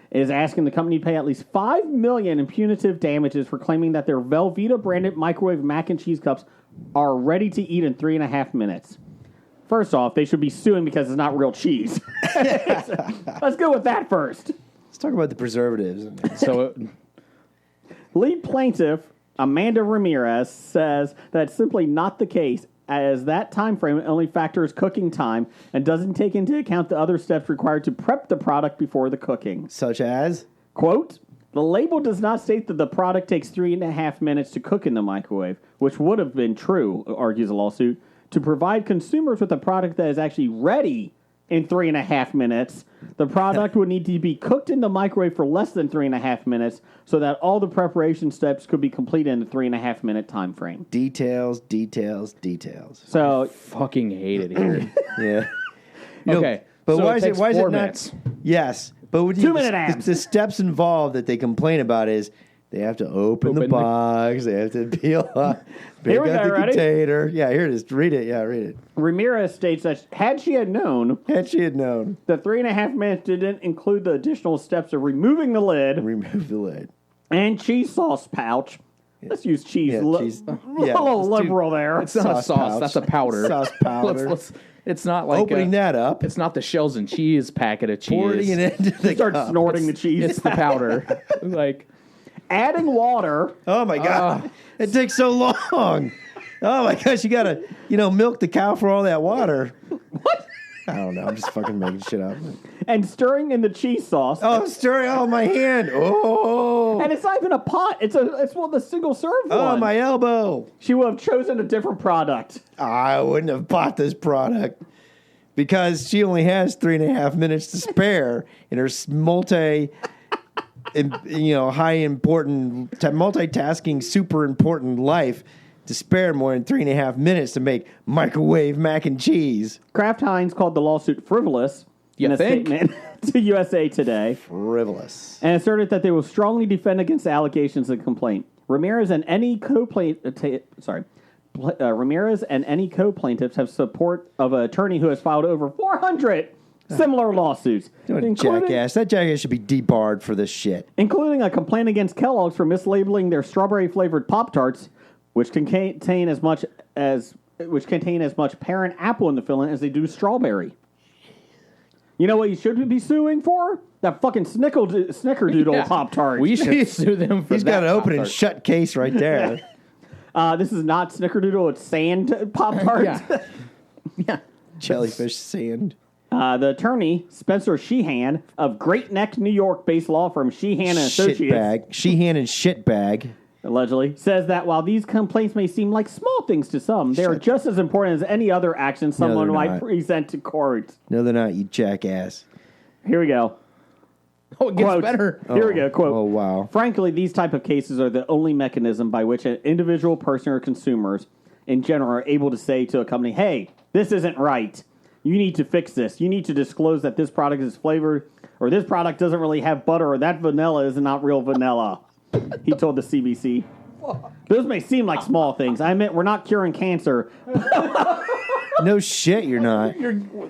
Speaker 6: is asking the company to pay at least $5 million in punitive damages for claiming that their Velveeta branded microwave mac and cheese cups are ready to eat in 3.5 minutes. First off, they should be suing because it's not real cheese. Let's go with that first.
Speaker 7: Let's talk about the preservatives.
Speaker 3: So,
Speaker 6: Lead plaintiff Amanda Ramirez says that's simply not the case, as that time frame only factors cooking time and doesn't take into account the other steps required to prep the product before the cooking.
Speaker 7: Such as?
Speaker 6: Quote, the label does not state that the product takes 3.5 minutes to cook in the microwave, which would have been true, argues the lawsuit, to provide consumers with a product that is actually ready in 3.5 minutes. The product would need to be cooked in the microwave for less than 3.5 minutes so that all the preparation steps could be completed in the 3.5 minute time frame.
Speaker 7: Details.
Speaker 6: So,
Speaker 3: Fucking hate it here.
Speaker 7: Yeah. You know,
Speaker 3: Okay,
Speaker 7: but
Speaker 3: so
Speaker 7: why
Speaker 3: it
Speaker 7: is it?
Speaker 3: takes
Speaker 7: Why is
Speaker 3: 4
Speaker 7: it not?
Speaker 3: minutes.
Speaker 7: Yes, but what
Speaker 6: 2 minute abs.
Speaker 7: the steps involved that they complain about is they have to open the
Speaker 3: Open the-
Speaker 7: box, they have to peel up, pick
Speaker 6: Here we
Speaker 7: up
Speaker 6: go,
Speaker 7: the
Speaker 6: ready?
Speaker 7: container. Yeah, here it is. Read it. Yeah, read it.
Speaker 6: Ramirez states that had she had known,
Speaker 7: Had she had known,
Speaker 6: the 3.5 minutes didn't include the additional steps of removing the lid
Speaker 7: remove the lid.
Speaker 6: and cheese sauce pouch. Let's use cheese.
Speaker 7: Yeah, cheese.
Speaker 6: A
Speaker 7: Yeah,
Speaker 6: little
Speaker 7: let's do-
Speaker 6: liberal there.
Speaker 3: It's not a
Speaker 7: Sauce
Speaker 3: sauce.
Speaker 7: pouch.
Speaker 3: That's a powder.
Speaker 7: Sauce powder.
Speaker 3: It's not like
Speaker 7: Opening that up,
Speaker 3: It's not the shells and cheese packet of cheese.
Speaker 7: pouring it into the
Speaker 6: Start
Speaker 7: cup.
Speaker 6: snorting the cheese.
Speaker 3: It's the powder. Like
Speaker 6: Adding water.
Speaker 7: Oh my god, it takes so long. Oh my gosh, you gotta milk the cow for all that water.
Speaker 6: What?
Speaker 7: I don't know. I'm just fucking making shit up.
Speaker 6: And stirring in the cheese sauce.
Speaker 7: Oh, I'm stirring. Oh, my hand. Oh.
Speaker 6: And it's not even a pot. It's one of the single serve
Speaker 7: Oh,
Speaker 6: ones.
Speaker 7: my elbow.
Speaker 6: She would have chosen a different product.
Speaker 7: I wouldn't have bought this product because she only has 3.5 minutes to spare in her high important, multitasking, super important life to spare more than 3.5 minutes to make microwave mac and cheese.
Speaker 6: Kraft Heinz called the lawsuit frivolous in a
Speaker 3: think?
Speaker 6: statement to USA Today
Speaker 7: Frivolous.
Speaker 6: and asserted that they will strongly defend against the allegations of the complaint. Ramirez and any co-plaintiffs have support of an attorney who has filed over 400 similar lawsuits,
Speaker 7: Jackass. That jackass should be debarred for this shit.
Speaker 6: including a complaint against Kellogg's for mislabeling their strawberry-flavored Pop-Tarts, which contain as much parent apple in the filling as they do strawberry. You know what you should be suing for? That fucking Snickerdoodle
Speaker 3: Yeah.
Speaker 6: Pop-Tart.
Speaker 3: we should sue them for
Speaker 7: He's
Speaker 3: that.
Speaker 7: got an open and
Speaker 3: Pop-Tart.
Speaker 7: shut case right there.
Speaker 6: This is not Snickerdoodle, it's Sand Pop-Tart.
Speaker 3: Yeah. Yeah.
Speaker 7: Jellyfish sand.
Speaker 6: The attorney, Spencer Sheehan, of Great Neck, New York-based law firm Sheehan and Associates,
Speaker 7: Shitbag. Sheehan and shitbag.
Speaker 6: allegedly, says that while these complaints may seem like small things to some, they are just as important as any other action someone
Speaker 7: they're
Speaker 6: might
Speaker 7: not.
Speaker 6: present to court.
Speaker 7: No, they're not, you jackass.
Speaker 6: Here we go.
Speaker 3: Oh, it gets
Speaker 6: Quote.
Speaker 3: better.
Speaker 6: Here we go. Quote.
Speaker 7: Oh, wow.
Speaker 6: Frankly, these type of cases are the only mechanism by which an individual person or consumers in general are able to say to a company, hey, this isn't right. You need to fix this. You need to disclose that this product is flavored, or this product doesn't really have butter, or that vanilla is not real vanilla. He told the CBC. Those may seem like small things. I admit we're not curing cancer,
Speaker 7: No shit, you're not.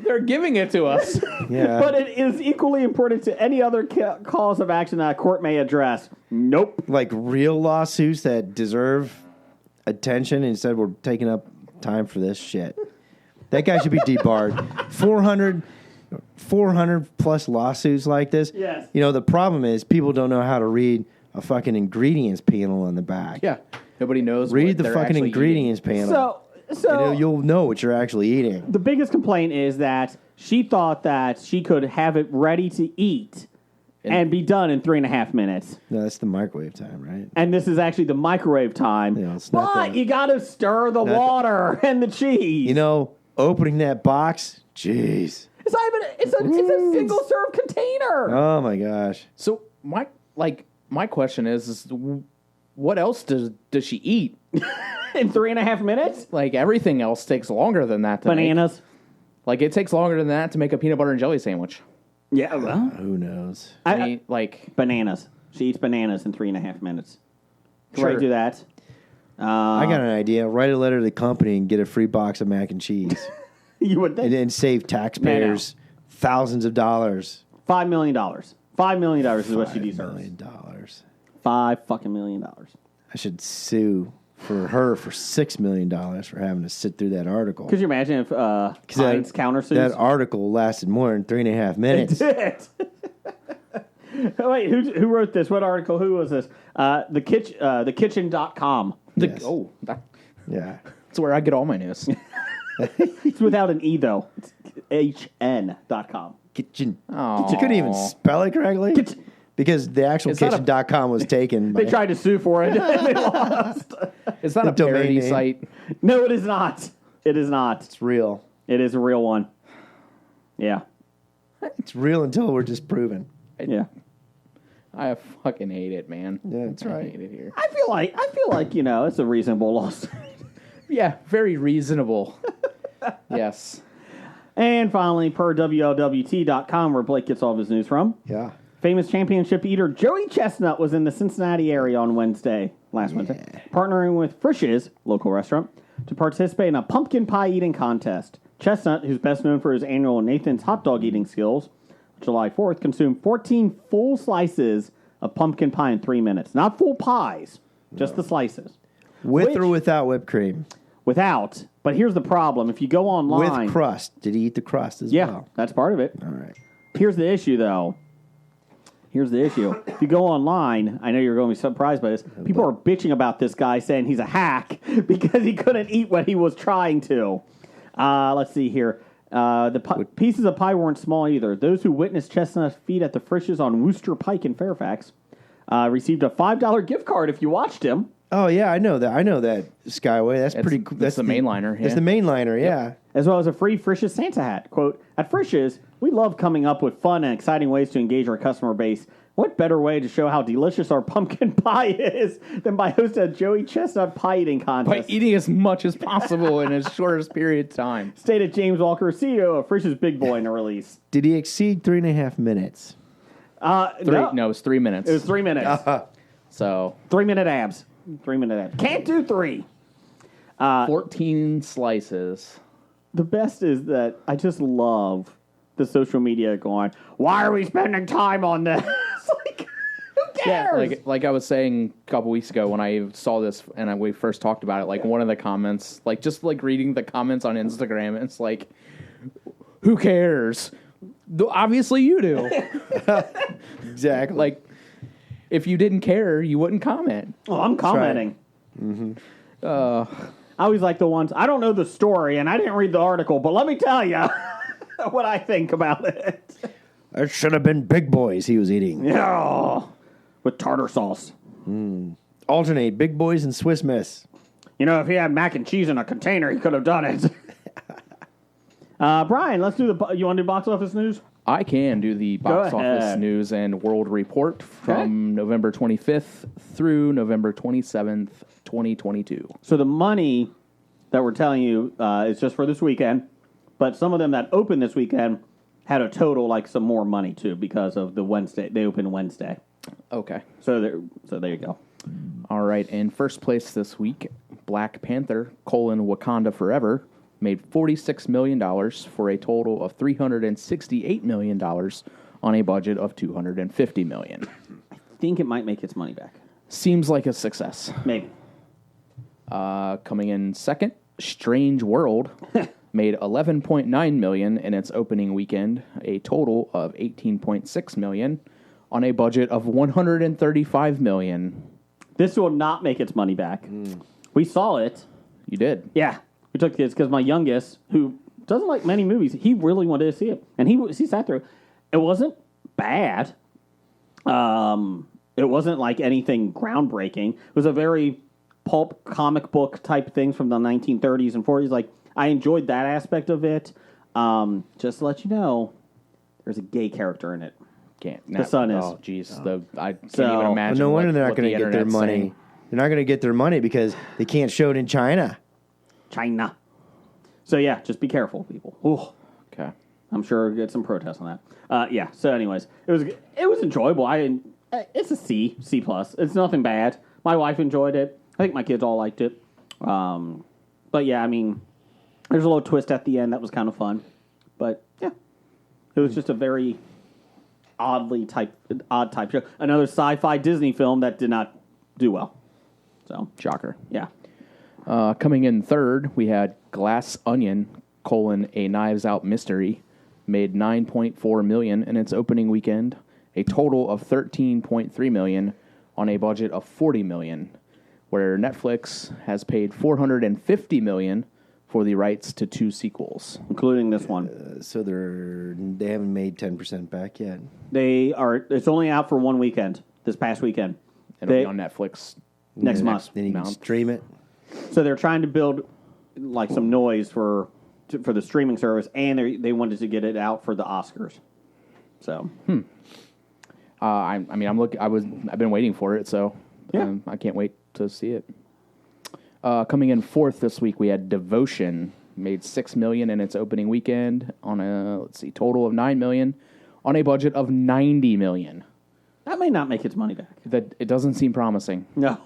Speaker 3: They're giving it to us.
Speaker 7: Yeah.
Speaker 6: but it is equally important to any other cause of action that a court may address. Nope.
Speaker 7: Like real lawsuits that deserve attention, instead we're taking up time for this shit. That guy should be debarred. 400 plus lawsuits like this.
Speaker 6: Yes.
Speaker 7: The problem is people don't know how to read a fucking ingredients panel on the back.
Speaker 3: Yeah. Nobody knows.
Speaker 7: Read
Speaker 3: what
Speaker 7: the
Speaker 3: they're
Speaker 7: fucking
Speaker 3: actually
Speaker 7: ingredients panel.
Speaker 6: So
Speaker 7: You'll know what you're actually eating.
Speaker 6: the biggest complaint is that she thought that she could have it ready to eat and be done in 3.5 minutes.
Speaker 7: No, that's the microwave time, right?
Speaker 6: And this is actually the microwave time.
Speaker 7: Yeah, it's not
Speaker 6: but
Speaker 7: that.
Speaker 6: you got to stir the water and the cheese.
Speaker 7: Opening that box, jeez.
Speaker 6: it's not even. It's a single serve container.
Speaker 7: Oh my gosh.
Speaker 3: So my question is what else does she eat?
Speaker 6: In 3.5 minutes,
Speaker 3: Like everything else takes longer than that. To
Speaker 6: bananas.
Speaker 3: Make. Like it takes longer than that to make a peanut butter and jelly sandwich.
Speaker 6: Yeah, well,
Speaker 7: Who knows?
Speaker 3: I mean, like
Speaker 6: bananas. She eats bananas in 3.5 minutes. Can
Speaker 3: Sure.
Speaker 6: I do that?
Speaker 7: I got an idea. Write a letter to the company and get a free box of mac and cheese.
Speaker 6: You would think
Speaker 7: and then save taxpayers thousands of dollars.
Speaker 6: $5 million. $5 million is what she
Speaker 7: $5
Speaker 6: deserves.
Speaker 7: million.
Speaker 6: $5 million.
Speaker 7: I should sue for her for $6 million for having to sit through that article.
Speaker 6: Could you imagine if Heinz countersues?
Speaker 7: That article lasted more than 3.5 minutes.
Speaker 6: Wait, who wrote this? What article? Who was this? TheKitchen.com.
Speaker 7: Yes. Yeah.
Speaker 3: That's where I get all my news.
Speaker 6: It's without an E, though. It's HN.com.
Speaker 7: Kitchen.
Speaker 3: Oh.
Speaker 7: You couldn't even spell it correctly? Because the actual
Speaker 3: Is that a-
Speaker 7: kitchen.com was taken.
Speaker 6: They
Speaker 7: by-
Speaker 6: tried to sue for it. And they lost.
Speaker 3: It's not
Speaker 7: The
Speaker 3: a parody
Speaker 7: domain name.
Speaker 3: site.
Speaker 6: No, it is not. It is not.
Speaker 7: It's real.
Speaker 6: It is a real one. Yeah.
Speaker 7: It's real until we're disproven.
Speaker 6: Yeah.
Speaker 3: I fucking hate it, man.
Speaker 7: Yeah, that's
Speaker 3: I
Speaker 7: right.
Speaker 3: hate it here.
Speaker 6: I feel like it's a reasonable loss.
Speaker 3: Yeah, very reasonable. Yes.
Speaker 6: And finally, per WLWT.com, where Blake gets all of his news from,
Speaker 7: Yeah.
Speaker 6: famous championship eater Joey Chestnut was in the Cincinnati area on Wednesday, partnering with Frisch's, local restaurant, to participate in a pumpkin pie eating contest. Chestnut, who's best known for his annual Nathan's hot dog eating skills, July 4th, consumed 14 full slices of pumpkin pie in 3 minutes. Not full pies, just the slices.
Speaker 7: With or without whipped cream?
Speaker 6: Without. But here's the problem. If you go online...
Speaker 7: With crust. Did he eat the crust as
Speaker 6: Yeah,
Speaker 7: well?
Speaker 6: that's part of it.
Speaker 7: All right.
Speaker 6: Here's the issue, though. If you go online, I know you're going to be surprised by this. People are bitching about this guy, saying he's a hack because he couldn't eat what he was trying to. Let's see here. Pieces of pie weren't small either. Those who witnessed Chestnut's feat at the Frisch's on Wooster Pike in Fairfax received a $5 gift card if you watched him.
Speaker 7: Oh, yeah, I know that. I know that Skyway. That's pretty cool.
Speaker 3: That's the mainliner.
Speaker 7: That's the mainliner, yeah.
Speaker 6: As well as a free Frisch's Santa hat. Quote, at Frisch's, we love coming up with fun and exciting ways to engage our customer base. What better way to show how delicious our pumpkin pie is than by hosting a Joey Chestnut pie eating contest?
Speaker 3: By eating as much as possible in as shortest period of time.
Speaker 6: Stated James Walker, CEO of Frisch's Big Boy in a release.
Speaker 7: Did he exceed 3.5 minutes?
Speaker 3: No, it was 3 minutes.
Speaker 6: It was 3 minutes.
Speaker 3: So
Speaker 6: 3 minute abs. 3 minute abs. Can't do 3.
Speaker 3: 14 slices.
Speaker 6: The best is that I just love the social media going, why are we spending time on this? Like, who cares?
Speaker 3: Yeah, like I was saying a couple weeks ago when I saw this and we first talked about it, like one of the comments, like just like reading the comments on Instagram, it's like, who cares? Obviously you do.
Speaker 7: Exactly.
Speaker 3: Like, if you didn't care, you wouldn't comment.
Speaker 6: Oh, I'm commenting. I always like the ones, I don't know the story and I didn't read the article, but let me tell you what I think about it.
Speaker 7: It should have been Big Boys he was eating.
Speaker 6: Yeah, with tartar sauce.
Speaker 7: Alternate Big Boys and Swiss Miss.
Speaker 6: You know, if he had mac and cheese in a container, he could have done it. Brian, let's do you want to do box office news?
Speaker 3: I can do the box
Speaker 6: Go
Speaker 3: office
Speaker 6: ahead.
Speaker 3: news and world report from November 25th through November 27th, 2022.
Speaker 6: So the money that we're telling you is just for this weekend, but some of them that opened this weekend had a total, like some more money too, because of the Wednesday. They opened Wednesday.
Speaker 3: Okay.
Speaker 6: So there you go.
Speaker 3: All right. In first place this week, Black Panther, Wakanda Forever, made $46 million for a total of $368 million on a budget of $250 million.
Speaker 6: I think it might make its money back.
Speaker 3: Seems like a success.
Speaker 6: Maybe.
Speaker 3: Coming in second, Strange World made $11.9 million in its opening weekend, a total of $18.6 million on a budget of $135 million.
Speaker 6: This will not make its money back. We saw it.
Speaker 3: You did.
Speaker 6: Yeah. We took kids because my youngest, who doesn't like many movies, he really wanted to see it. And he sat through. It wasn't bad. It wasn't like anything groundbreaking. It was a very pulp comic book type things from the 1930s and 40s. Like, I enjoyed that aspect of it. Just to let you know, there's a gay character in it. The son is.
Speaker 3: Oh, jeez. I can't
Speaker 6: So-
Speaker 3: even imagine.
Speaker 7: No wonder they're not
Speaker 3: what
Speaker 7: going
Speaker 3: the
Speaker 7: to get their
Speaker 3: internet's
Speaker 7: money.
Speaker 3: saying.
Speaker 7: They're not going to get their money because they can't show it in China.
Speaker 6: China. So, yeah, just be careful, people. Ooh.
Speaker 3: Okay.
Speaker 6: I'm sure we'll get some protests on that. Yeah. So, anyways, it was enjoyable. It's a C plus. It's nothing bad. My wife enjoyed it. I think my kids all liked it. But yeah, I mean, there's a little twist at the end that was kind of fun. But yeah, it was just a very odd type show. Another sci-fi Disney film that did not do well. So
Speaker 3: Shocker.
Speaker 6: yeah.
Speaker 3: Coming in third, we had Glass Onion, A Knives Out Mystery, made $9.4 million in its opening weekend, a total of $13.3 million on a budget of $40 million, where Netflix has paid $450 million for the rights to 2 sequels.
Speaker 6: Including this one.
Speaker 7: So they haven't made 10% back yet.
Speaker 6: It's only out for one weekend, this past weekend.
Speaker 3: It'll be on Netflix
Speaker 6: Next month.
Speaker 7: Then you can
Speaker 3: month.
Speaker 7: stream it.
Speaker 6: So they're trying to build like some noise for for the streaming service, and they wanted to get it out for the Oscars. So,
Speaker 3: I mean, I've been waiting for it, so
Speaker 6: Yeah.
Speaker 3: I can't wait to see it. Coming in fourth this week, we had Devotion, made $6 million in its opening weekend on a total of $9 million on a budget of $90 million.
Speaker 6: that may not make its money back.
Speaker 3: That it doesn't seem promising.
Speaker 6: No.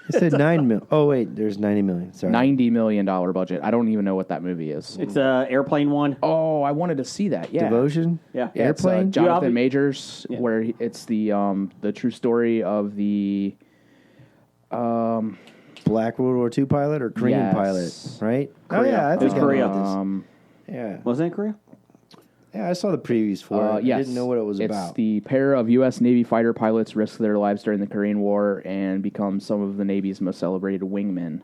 Speaker 7: It said 9 million. Oh wait, there's 90 million. Sorry.
Speaker 3: $90 million budget. I don't even know what that movie is.
Speaker 6: It's a airplane one.
Speaker 3: Oh, I wanted to see that. Yeah,
Speaker 7: Devotion.
Speaker 6: Yeah.
Speaker 3: Yeah, it's,
Speaker 7: Airplane?
Speaker 3: Jonathan
Speaker 6: You
Speaker 3: Majors,
Speaker 6: Yeah.
Speaker 3: where it's the true story of the
Speaker 7: Black World War II pilot or Korean
Speaker 3: Yes.
Speaker 7: pilot, right?
Speaker 6: Korea.
Speaker 7: Oh yeah, I
Speaker 6: It was
Speaker 7: think I know
Speaker 6: Korea.
Speaker 7: about this. Yeah,
Speaker 6: Wasn't it Korea?
Speaker 7: yeah, I saw the previews for it.
Speaker 3: Yes.
Speaker 7: I didn't know what it was
Speaker 3: It's
Speaker 7: about.
Speaker 3: the pair of U.S. Navy fighter pilots risk their lives during the Korean War and become some of the Navy's most celebrated wingmen.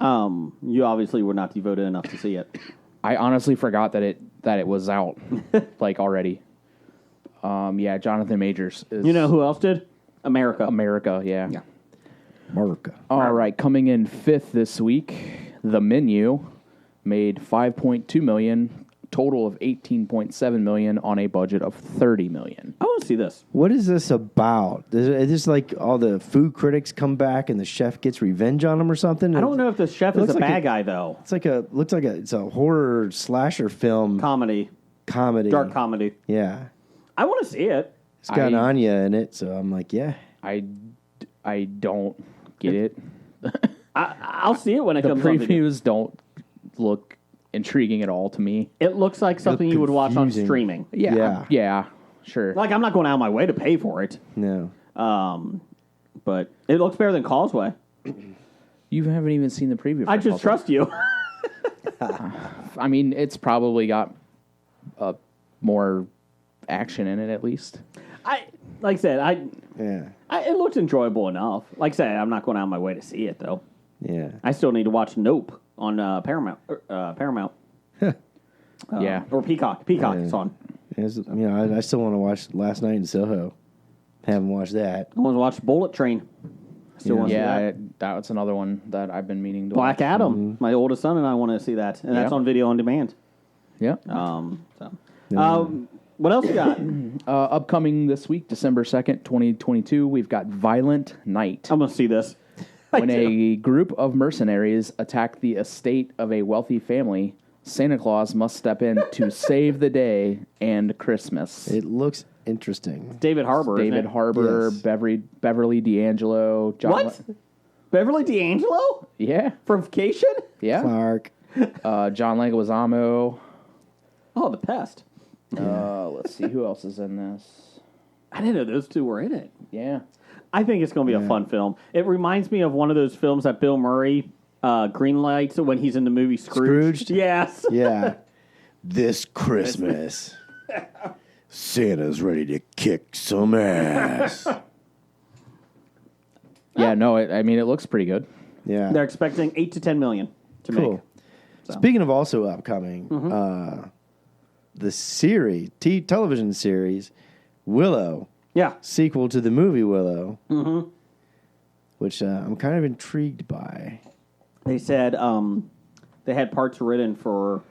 Speaker 6: You obviously were not devoted enough to see it.
Speaker 3: I honestly forgot that it was out like already. Yeah, Jonathan Majors is
Speaker 6: You know who else did? America.
Speaker 3: Yeah.
Speaker 7: America.
Speaker 3: All right, coming in fifth this week, The Menu made $5.2 million, total of $18.7 million on a budget of $30 million.
Speaker 6: I want to see this.
Speaker 7: What is this about? Is this like all the food critics come back and the chef gets revenge on them or something?
Speaker 6: I don't know if the chef
Speaker 7: It
Speaker 6: is
Speaker 7: looks
Speaker 6: a
Speaker 7: like
Speaker 6: bad
Speaker 7: it-
Speaker 6: guy, though.
Speaker 7: It's a horror slasher film
Speaker 6: Comedy.
Speaker 7: comedy.
Speaker 6: Dark comedy.
Speaker 7: Yeah,
Speaker 6: I want to see it.
Speaker 7: it's got
Speaker 3: I-
Speaker 7: Anya in it, so I'm like, yeah.
Speaker 3: I don't get it.
Speaker 6: I'll see it when it
Speaker 3: The
Speaker 6: comes on video.
Speaker 3: previews don't look intriguing at all to me.
Speaker 6: It looks like something you would watch on
Speaker 7: confusing.
Speaker 6: streaming.
Speaker 3: Yeah, sure.
Speaker 6: Like, I'm not going out of my way to pay for it.
Speaker 7: No,
Speaker 6: But it looks better than Causeway.
Speaker 3: You haven't even seen the preview. For
Speaker 6: I just
Speaker 3: Puzzle.
Speaker 6: trust you.
Speaker 3: I mean, it's probably got more action in it, at least.
Speaker 6: Like I said,
Speaker 7: yeah,
Speaker 6: it looks enjoyable enough. Like I said, I'm not going out of my way to see it, though.
Speaker 7: yeah.
Speaker 6: I still need to watch Nope on Paramount. Paramount.
Speaker 3: Yeah.
Speaker 6: Or Peacock. Peacock,
Speaker 7: Yeah.
Speaker 6: it's on.
Speaker 7: I still want to watch Last Night in Soho. Haven't watched that.
Speaker 6: I want to watch Bullet Train. Still want to see that.
Speaker 3: That's another one that I've been meaning to
Speaker 6: Black
Speaker 3: watch.
Speaker 6: Adam. My oldest son and I want to see that. And that's
Speaker 3: Yeah.
Speaker 6: on video on demand.
Speaker 3: Yeah.
Speaker 6: What else you got?
Speaker 3: Upcoming this week, December 2nd, 2022, we've got Violent Night.
Speaker 6: I'm going to see this.
Speaker 3: When a group of mercenaries attack the estate of a wealthy family, Santa Claus must step in to save the day and Christmas.
Speaker 7: It looks interesting.
Speaker 6: David Harbour. isn't
Speaker 3: David
Speaker 6: it?
Speaker 3: Harbour,
Speaker 7: Yes.
Speaker 3: Beverly D'Angelo. John
Speaker 6: What? Beverly D'Angelo?
Speaker 3: Yeah.
Speaker 6: From Vacation?
Speaker 3: Yeah.
Speaker 7: Clark.
Speaker 3: John Leguizamo.
Speaker 6: Oh, The Pest.
Speaker 3: Let's see. Who else is in this?
Speaker 6: I didn't know those two were in it.
Speaker 3: Yeah.
Speaker 6: I think it's going to be a fun film. It reminds me of one of those films that Bill Murray greenlights when he's in the movie Scrooge.
Speaker 7: Scrooged?
Speaker 6: Yes.
Speaker 7: Yeah. This Christmas, Santa's ready to kick some ass.
Speaker 3: Yeah, no, I mean, it looks pretty good.
Speaker 7: Yeah.
Speaker 6: They're expecting 8 to 10 million to
Speaker 7: Cool.
Speaker 6: make.
Speaker 7: Speaking of also upcoming, the series, television series, Willow,
Speaker 6: Yeah.
Speaker 7: sequel to the movie Willow, which I'm kind of intrigued by.
Speaker 6: They said they had parts written for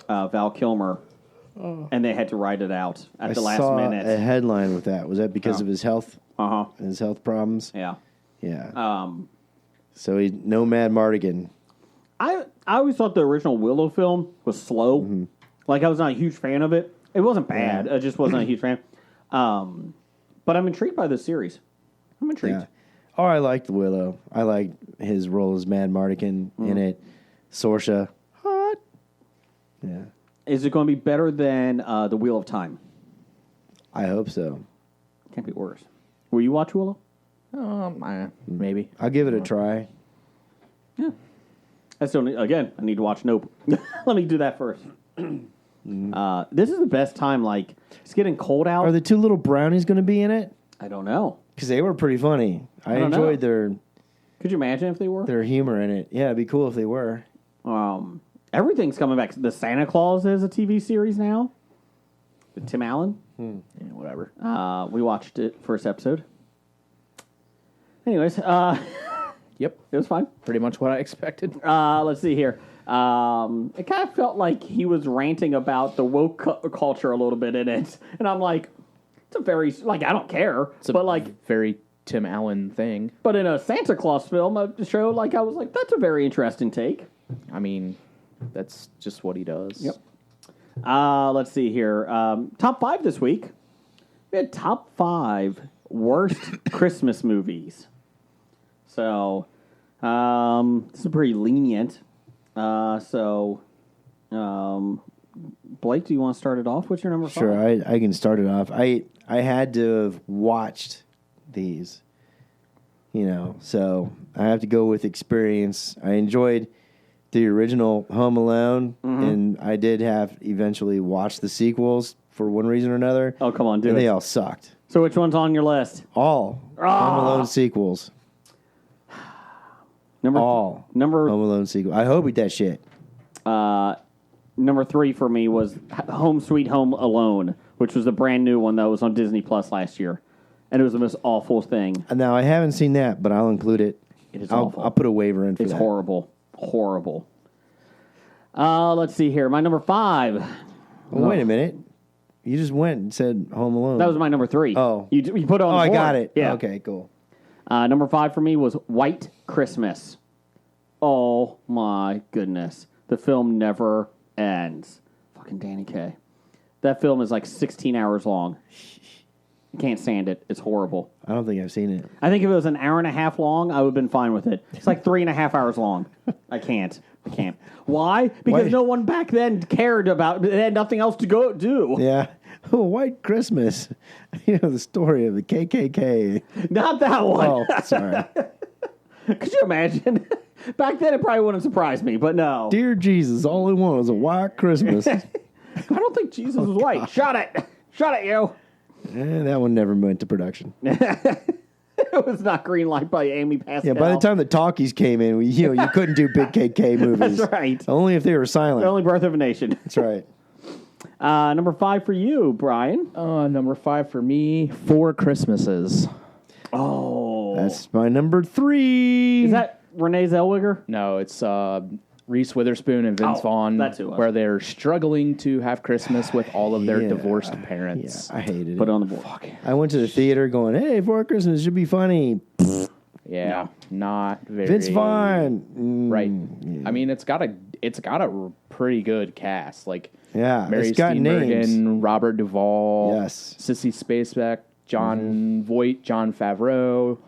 Speaker 6: Val Kilmer, and they had to write it out at the last
Speaker 7: saw
Speaker 6: minute.
Speaker 7: a headline with that. Was that because of his health?
Speaker 6: Uh-huh.
Speaker 7: His health problems?
Speaker 6: Yeah.
Speaker 7: Yeah. So he no Mad Mardigan.
Speaker 6: I always thought the original Willow film was slow. Like, I was not a huge fan of it. It wasn't bad.
Speaker 7: Yeah.
Speaker 6: I just wasn't a huge fan. But I'm intrigued by this series. I'm intrigued.
Speaker 7: Yeah. Oh, I liked Willow. I liked his role as Mad Mardigan in it. Sorsha. Hot. Yeah.
Speaker 6: Is it going to be better than The Wheel of Time?
Speaker 7: I hope so.
Speaker 6: Can't be worse. Will you watch Willow?
Speaker 3: Maybe.
Speaker 7: I'll give it a try.
Speaker 6: Yeah. I need to watch Nope. Let me do that first. This is the best time. Like, it's getting cold out.
Speaker 7: Are the two little brownies going to be in it?
Speaker 6: I don't know.
Speaker 7: Because they were pretty funny. I
Speaker 6: don't know.
Speaker 7: enjoyed
Speaker 6: Could you imagine if they were?
Speaker 7: their humor in it. Yeah, it'd be cool if they were.
Speaker 6: Everything's coming back. The Santa Claus is a TV series now. With Tim Allen.
Speaker 3: Yeah, whatever.
Speaker 6: We watched it first episode. Anyways,
Speaker 3: Yep.
Speaker 6: it was fine.
Speaker 3: Pretty much what I expected.
Speaker 6: Let's see here. It kind of felt like he was ranting about the woke culture a little bit in it, and I'm like, it's a very I don't care, but like
Speaker 3: very Tim Allen thing.
Speaker 6: But in a Santa Claus film, a show, I was like, that's a very interesting take.
Speaker 3: I mean, that's just what he does.
Speaker 6: Yep. Let's see here. Top 5 this week. We had top 5 worst Christmas movies. So, this is pretty lenient. Blake, do you want to start it off? What's your number 5?
Speaker 7: Sure, I can start it off. I had to have watched these, so I have to go with experience. I enjoyed the original Home Alone, and I did have eventually watch the sequels for one reason or another.
Speaker 6: Oh, come on, do
Speaker 7: and
Speaker 6: it.
Speaker 7: They all sucked.
Speaker 6: So which one's on your list?
Speaker 7: All Home Alone sequels.
Speaker 6: Number
Speaker 7: Home Alone sequel. I hope he that shit.
Speaker 6: Number 3 for me was Home Sweet Home Alone, which was a brand new one that was on Disney Plus last year. And it was the most awful thing.
Speaker 7: Now, I haven't seen that, but I'll include it.
Speaker 6: It is
Speaker 7: I'll
Speaker 6: awful.
Speaker 7: I'll put a waiver in for
Speaker 6: It's
Speaker 7: that.
Speaker 6: horrible. Horrible. Let's see here. My number 5.
Speaker 7: Well, wait a minute. You just went and said Home Alone.
Speaker 6: That was my number 3.
Speaker 7: Oh.
Speaker 6: You put it on the
Speaker 7: I
Speaker 6: board.
Speaker 7: got it.
Speaker 6: Yeah.
Speaker 7: Okay, cool.
Speaker 6: Number 5 for me was White Christmas. Oh, my goodness. The film never ends. Fucking Danny Kaye. That film is like 16 hours long. I can't stand it. It's horrible.
Speaker 7: I don't think I've seen it.
Speaker 6: I think if it was an hour and a half long, I would have been fine with it. It's like 3.5 hours long. I can't. Why? Because
Speaker 7: Why?
Speaker 6: no one back then cared about. They had nothing else to go do.
Speaker 7: Yeah. Oh, White Christmas. The story of the KKK.
Speaker 6: Not that one.
Speaker 7: Oh, sorry.
Speaker 6: Could you imagine? Back then, it probably wouldn't surprise me, but no.
Speaker 7: Dear Jesus, all I want is a white Christmas.
Speaker 6: I don't think Jesus was white. Shut it. Shut it, you.
Speaker 7: That one never went to production.
Speaker 6: It was not green light by Amy Pascal.
Speaker 7: Yeah, by the time the talkies came in, you couldn't do big KK movies.
Speaker 6: That's right.
Speaker 7: Only if they were silent.
Speaker 6: The only birth of a nation.
Speaker 7: That's right.
Speaker 6: Number 5 for you, Brian.
Speaker 3: Number 5 for me, 4 Christmases.
Speaker 6: Oh.
Speaker 7: That's my number 3.
Speaker 6: Is that Renee Zellweger?
Speaker 3: No, it's Reese Witherspoon and Vince
Speaker 6: Oh,
Speaker 3: Vaughn,
Speaker 6: that's who it was.
Speaker 3: where they're struggling to have Christmas with all of their
Speaker 7: Yeah.
Speaker 3: divorced parents.
Speaker 7: Yeah, I hated
Speaker 6: Put
Speaker 7: it.
Speaker 6: it on the board.
Speaker 7: I went to the theater going, hey, for Christmas should be funny.
Speaker 3: Yeah, not very.
Speaker 7: Vince Vaughn.
Speaker 3: Right.
Speaker 7: Yeah.
Speaker 3: I mean, it's got a pretty good cast. Like
Speaker 7: Yeah,
Speaker 3: Mary
Speaker 7: it's got
Speaker 3: Steenburgen,
Speaker 7: names.
Speaker 3: Robert Duvall,
Speaker 7: Yes.
Speaker 3: Sissy Spacek, John Voight, John Favreau,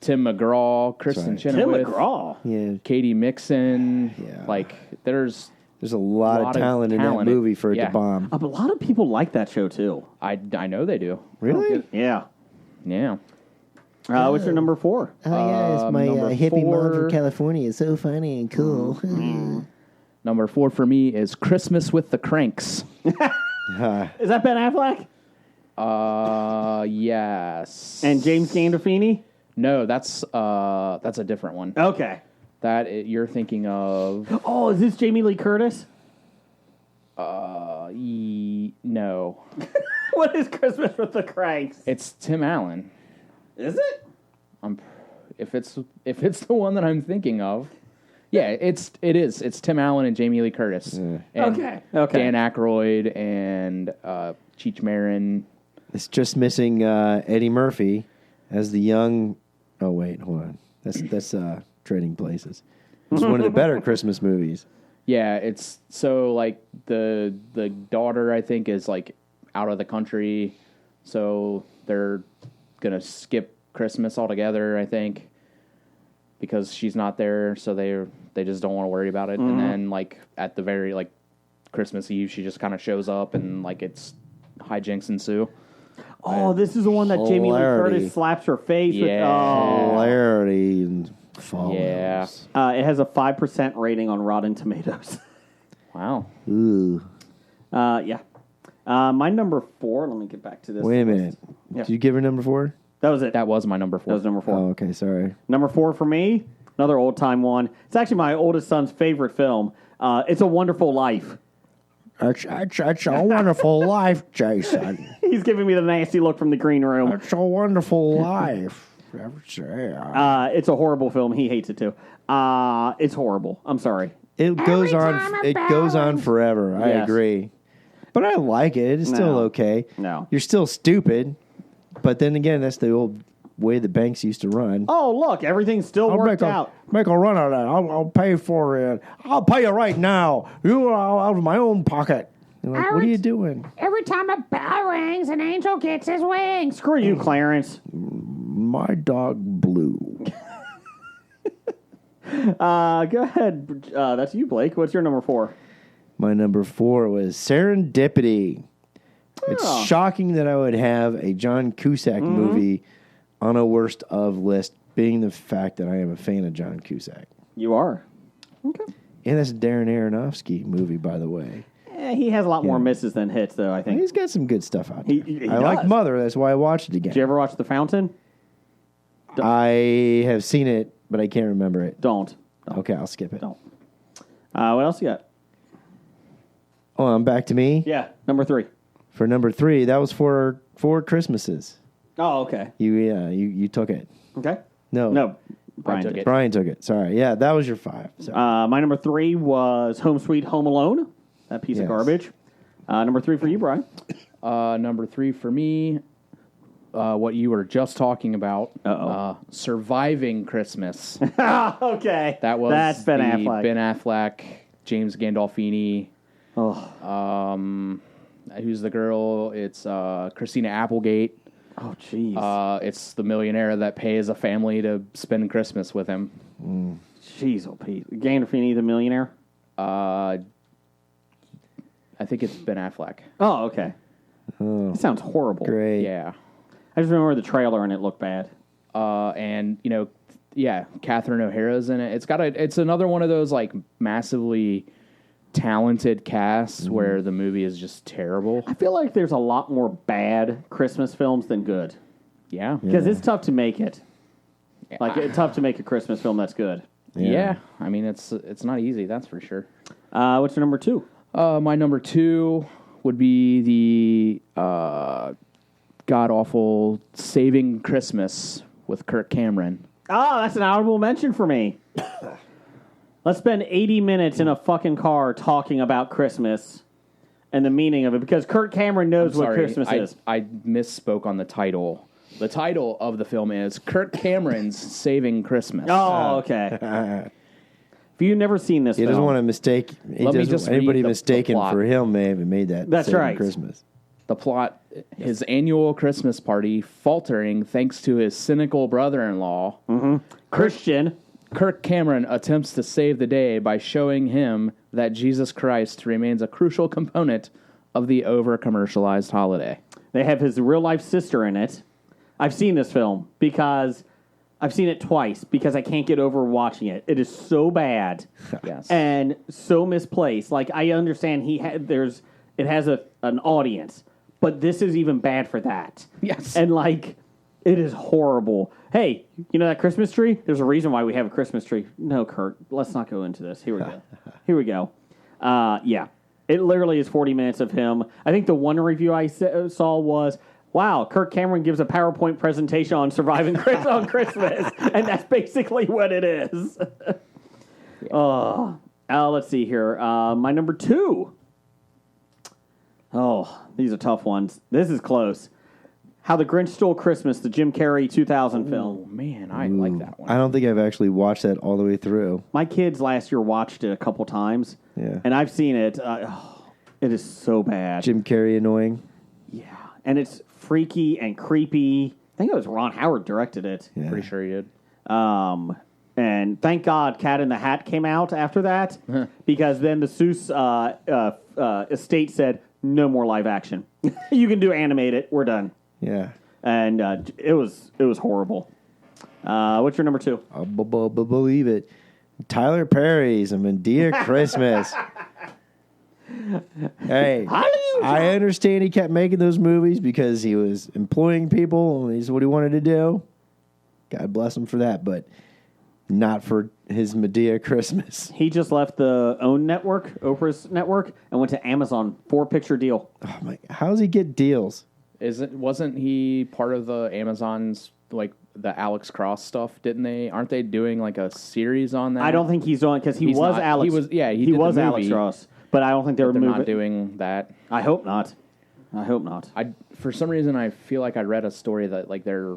Speaker 3: Tim McGraw, Kristen
Speaker 7: right.
Speaker 6: Tim
Speaker 3: Chenoweth,
Speaker 6: McGraw.
Speaker 7: Yeah,
Speaker 3: Katie Mixon.
Speaker 7: Yeah.
Speaker 3: Like there's
Speaker 7: there's a lot of talent in that
Speaker 3: talent.
Speaker 7: movie for it
Speaker 3: Yeah.
Speaker 7: to bomb.
Speaker 6: A lot of people like that show, too.
Speaker 3: I know they do.
Speaker 7: Really?
Speaker 6: Yeah.
Speaker 3: Yeah.
Speaker 6: What's your number 4?
Speaker 7: Oh, yeah, it's my
Speaker 3: number
Speaker 7: hippie mom
Speaker 3: 4.
Speaker 7: from California. It's so funny and cool.
Speaker 3: Number 4 for me is Christmas with the Cranks.
Speaker 6: Is that Ben Affleck?
Speaker 3: Yes.
Speaker 6: And James Gandolfini?
Speaker 3: No, that's a different one.
Speaker 6: Okay.
Speaker 3: You're thinking of
Speaker 6: Oh, is this Jamie Lee Curtis?
Speaker 3: no.
Speaker 6: What is Christmas with the Cranks?
Speaker 3: It's Tim Allen.
Speaker 6: Is it?
Speaker 3: If it's the one that I'm thinking of. Yeah, it is. It's Tim Allen and Jamie Lee Curtis. And
Speaker 6: Okay.
Speaker 3: Dan Aykroyd and Cheech Marin.
Speaker 7: It's just missing Eddie Murphy as the young. Oh wait, hold on. That's Trading Places. It's one of the better Christmas movies.
Speaker 3: Yeah, it's so like the daughter I think is like out of the country, so they're gonna skip Christmas altogether. I think because she's not there, so they just don't want to worry about it. And then like at the very like Christmas Eve, she just kind of shows up and like it's hijinks ensue.
Speaker 6: Oh, this is the one that Jamie Lee
Speaker 7: Hilarity.
Speaker 6: Curtis slaps her face with.
Speaker 3: Yeah.
Speaker 6: Oh.
Speaker 7: Hilarity and follows.
Speaker 3: Yeah.
Speaker 6: It has a 5% rating on Rotten Tomatoes.
Speaker 3: Wow.
Speaker 7: Ooh.
Speaker 6: Yeah. My number 4, let me get back to this.
Speaker 7: Wait a minute.
Speaker 6: Yeah.
Speaker 7: Did you give her number 4?
Speaker 6: That was it.
Speaker 3: That was my number 4.
Speaker 6: That was number 4.
Speaker 7: Oh, okay. Sorry.
Speaker 6: Number 4 for me, another old time one. It's actually my oldest son's favorite film. It's A Wonderful Life.
Speaker 7: It's a wonderful life, Jason.
Speaker 6: He's giving me the nasty look from the green room.
Speaker 7: It's a wonderful life.
Speaker 6: It's a horrible film. He hates it too. It's horrible. I'm sorry.
Speaker 7: It goes on. It goes on forever. I
Speaker 6: Yes.
Speaker 7: agree, but I like it. It's still
Speaker 6: No.
Speaker 7: okay.
Speaker 6: No.
Speaker 7: You're still stupid, but then again, that's the old way the banks used to run.
Speaker 6: Oh, look, everything's still worked out.
Speaker 1: Make a run of that. I'll pay for it. I'll pay you right now. You are out of my own pocket.
Speaker 7: You're like, what are you doing?
Speaker 8: Every time a bell rings, an angel gets his wings.
Speaker 6: Screw you, Clarence.
Speaker 7: My dog Blue.
Speaker 6: Go ahead. That's you, Blake. What's your number 4?
Speaker 7: My number 4 was Serendipity.
Speaker 6: Oh.
Speaker 7: It's shocking that I would have a John Cusack movie on a worst of list, being the fact that I am a fan of John Cusack.
Speaker 6: You are. Okay.
Speaker 7: And that's a Darren Aronofsky movie, by the way.
Speaker 6: He has a lot more misses than hits, though, I think.
Speaker 7: He's got some good stuff out there.
Speaker 6: He
Speaker 7: I like
Speaker 6: does.
Speaker 7: Mother. That's why I watched it again.
Speaker 6: Did you ever watch The Fountain?
Speaker 7: I have seen it, but I can't remember it.
Speaker 6: Don't.
Speaker 7: Okay, I'll skip it.
Speaker 6: Don't. What else you got?
Speaker 7: Oh, I'm back to me.
Speaker 6: Yeah, number 3.
Speaker 7: For number 3, that was for 4 Christmases.
Speaker 6: Oh, okay.
Speaker 7: You took it.
Speaker 6: Okay.
Speaker 7: No.
Speaker 6: No, Brian
Speaker 3: took
Speaker 6: did.
Speaker 3: it.
Speaker 7: Brian took it. Sorry. Yeah, that was your 5. So.
Speaker 6: My number 3 was Home Sweet Home Alone. That piece of
Speaker 7: Yes.
Speaker 6: garbage. Number 3 for you, Brian.
Speaker 3: Number 3 for me, what you were just talking about, Surviving Christmas.
Speaker 6: Okay.
Speaker 3: That's
Speaker 6: Ben
Speaker 3: the
Speaker 6: Affleck.
Speaker 3: Ben Affleck, James Gandolfini.
Speaker 6: Oh,
Speaker 3: Who's the girl? It's Christina Applegate.
Speaker 6: oh, jeez.
Speaker 3: It's the millionaire that pays a family to spend Christmas with him.
Speaker 6: Jeez, oh, Pete. Gandolfini, the millionaire?
Speaker 3: I think it's Ben Affleck.
Speaker 6: Oh, okay. That sounds horrible.
Speaker 7: Great.
Speaker 3: Yeah.
Speaker 6: I just remember the trailer and it looked bad.
Speaker 3: And Catherine O'Hara's in it. It's another one of those like massively talented casts where the movie is just terrible.
Speaker 6: I feel like there's a lot more bad Christmas films than good.
Speaker 3: Yeah.
Speaker 6: Because it's tough to make it. Like, it's tough to make a Christmas film that's good.
Speaker 3: Yeah. I mean, it's not easy, that's for sure.
Speaker 6: What's your number 2?
Speaker 3: My number 2 would be the god-awful Saving Christmas with Kirk Cameron.
Speaker 6: Oh, that's an honorable mention for me. Let's spend 80 minutes in a fucking car talking about Christmas and the meaning of it, because Kirk Cameron knows what Christmas is.
Speaker 3: I misspoke on the title. The title of the film is Kirk Cameron's Saving Christmas.
Speaker 6: Oh, okay. If you've never seen this
Speaker 7: He
Speaker 6: film,
Speaker 7: doesn't want to mistake. He
Speaker 3: Let me
Speaker 7: doesn't
Speaker 3: just
Speaker 7: want anybody
Speaker 3: read the
Speaker 7: mistaken
Speaker 3: plot.
Speaker 7: for him may have made that.
Speaker 6: That's
Speaker 7: Saving
Speaker 6: right.
Speaker 7: Christmas.
Speaker 3: The plot, his annual Christmas party faltering thanks to his cynical brother-in-law,
Speaker 6: Christian.
Speaker 3: Kirk Cameron attempts to save the day by showing him that Jesus Christ remains a crucial component of the over-commercialized holiday.
Speaker 6: They have his real-life sister in it. I've seen this film because I've seen it twice because I can't get over watching it. It is so bad
Speaker 3: Yes.
Speaker 6: and so misplaced. Like, I understand it has an audience, but this is even bad for that.
Speaker 3: Yes.
Speaker 6: And like, it is horrible. Hey, you know that Christmas tree? There's a reason why we have a Christmas tree. No, Kurt, let's not go into this. Here we go. Yeah. It literally is 40 minutes of him. I think the one review I saw was, wow, Kirk Cameron gives a PowerPoint presentation on surviving on Christmas. And that's basically what it is. Let's see here. My number 2. Oh, these are tough ones. This is close. How the Grinch Stole Christmas, the Jim Carrey 2000 film.
Speaker 3: Oh, man, I like that one.
Speaker 7: I don't think I've actually watched that all the way through.
Speaker 6: My kids last year watched it a couple times.
Speaker 7: Yeah.
Speaker 6: And I've seen it. It is so bad.
Speaker 7: Jim Carrey annoying.
Speaker 6: Yeah. And it's freaky and creepy. I think it was Ron Howard directed it.
Speaker 7: Yeah.
Speaker 3: Pretty sure he did.
Speaker 6: And thank God Cat in the Hat came out after that, because then the Seuss estate said, no more live action. You can do animated. We're done.
Speaker 7: Yeah.
Speaker 6: And it was horrible. What's your number 2?
Speaker 7: I'll believe it. Tyler Perry's A Medea Christmas. Hey, I understand he kept making those movies because he was employing people and he's what he wanted to do. God bless him for that, but not for his Medea Christmas.
Speaker 6: He just left the OWN network, Oprah's network, and went to Amazon. 4-picture deal.
Speaker 7: Oh my, how does he get deals?
Speaker 3: Wasn't he part of the Amazon's, like, the Alex Cross stuff, didn't they? Aren't they doing like a series on that?
Speaker 6: I don't think he's on because he
Speaker 3: He's
Speaker 6: was
Speaker 3: not-
Speaker 6: Alex.
Speaker 3: he was- yeah, he
Speaker 6: he
Speaker 3: did
Speaker 6: was
Speaker 3: the
Speaker 6: Alex
Speaker 3: movie,
Speaker 6: Ross, but I don't think they're
Speaker 3: They're
Speaker 6: moving.
Speaker 3: not doing that.
Speaker 6: I hope not. I hope not.
Speaker 3: For some reason, I feel like I read a story that like they're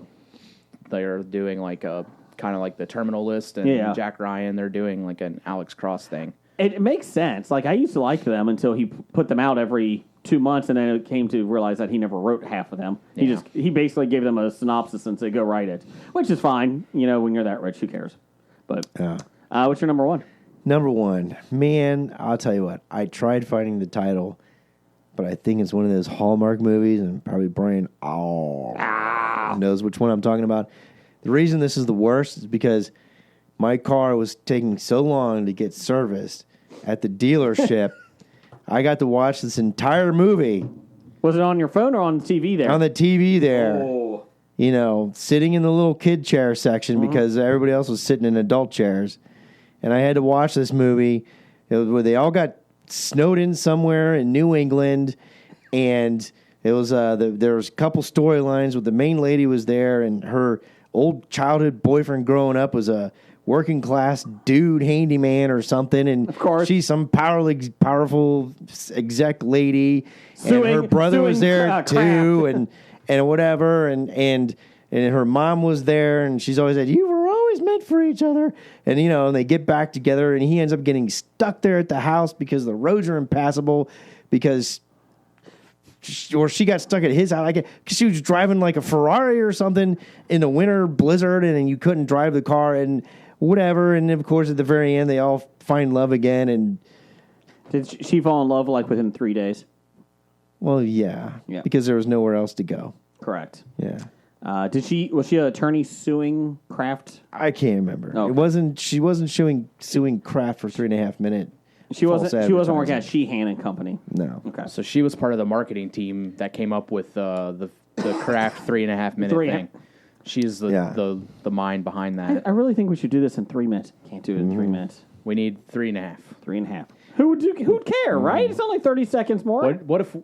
Speaker 3: doing like a kind of like the Terminal List and
Speaker 6: Yeah.
Speaker 3: Jack Ryan. They're doing like an Alex Cross thing.
Speaker 6: It makes sense. Like I used to like them until he put them out every 2 months, and then it came to realize that he never wrote half of them.
Speaker 3: Yeah.
Speaker 6: He basically gave them a synopsis and said, "Go write it," which is fine. You know, when you're that rich, who cares? But what's your number one?
Speaker 7: Number one, man, I'll tell you what. I tried finding the title, but I think it's one of those Hallmark movies, and probably Brian knows which one I'm talking about. The reason this is the worst is because my car was taking so long to get serviced at the dealership. I got to watch this entire movie
Speaker 6: Was it on your phone or on the TV there?
Speaker 7: on the TV there.
Speaker 6: Oh.
Speaker 7: You know, sitting in the little kid chair section because everybody else was sitting in adult chairs. And I had to watch this movie where they all got snowed in somewhere in New England. And it was there was a couple storylines where the main lady was there and her old childhood boyfriend growing up was a working class dude handyman or something, and
Speaker 6: of course
Speaker 7: she's some powerful exec lady, and her brother was there too, and whatever, and her mom was there, and she's always said, "You were always meant for each other," and and they get back together, and he ends up getting stuck there at the house because the roads are impassable because. Or she got stuck at his house because she was driving like a Ferrari or something in the winter blizzard, and you couldn't drive the car and whatever. And of course, at the very end, they all find love again. And
Speaker 6: did she fall in love like within 3 days?
Speaker 7: Well, yeah, because there was nowhere else to go.
Speaker 6: Correct.
Speaker 7: Yeah.
Speaker 6: Was she an attorney suing Kraft?
Speaker 7: I can't remember.
Speaker 6: Okay.
Speaker 7: It wasn't. She wasn't suing Kraft for 3.5 minutes.
Speaker 6: She wasn't working at Sheehan and Company.
Speaker 7: No.
Speaker 6: Okay.
Speaker 3: So she was part of the marketing team that came up with the Kraft 3.5 minute thing. She's the mind behind that.
Speaker 6: I really think we should do this in 3 minutes. Can't do it in 3 minutes.
Speaker 3: We need 3.5.
Speaker 6: 3.5. Who'd care, right? It's only 30 seconds more.
Speaker 3: What if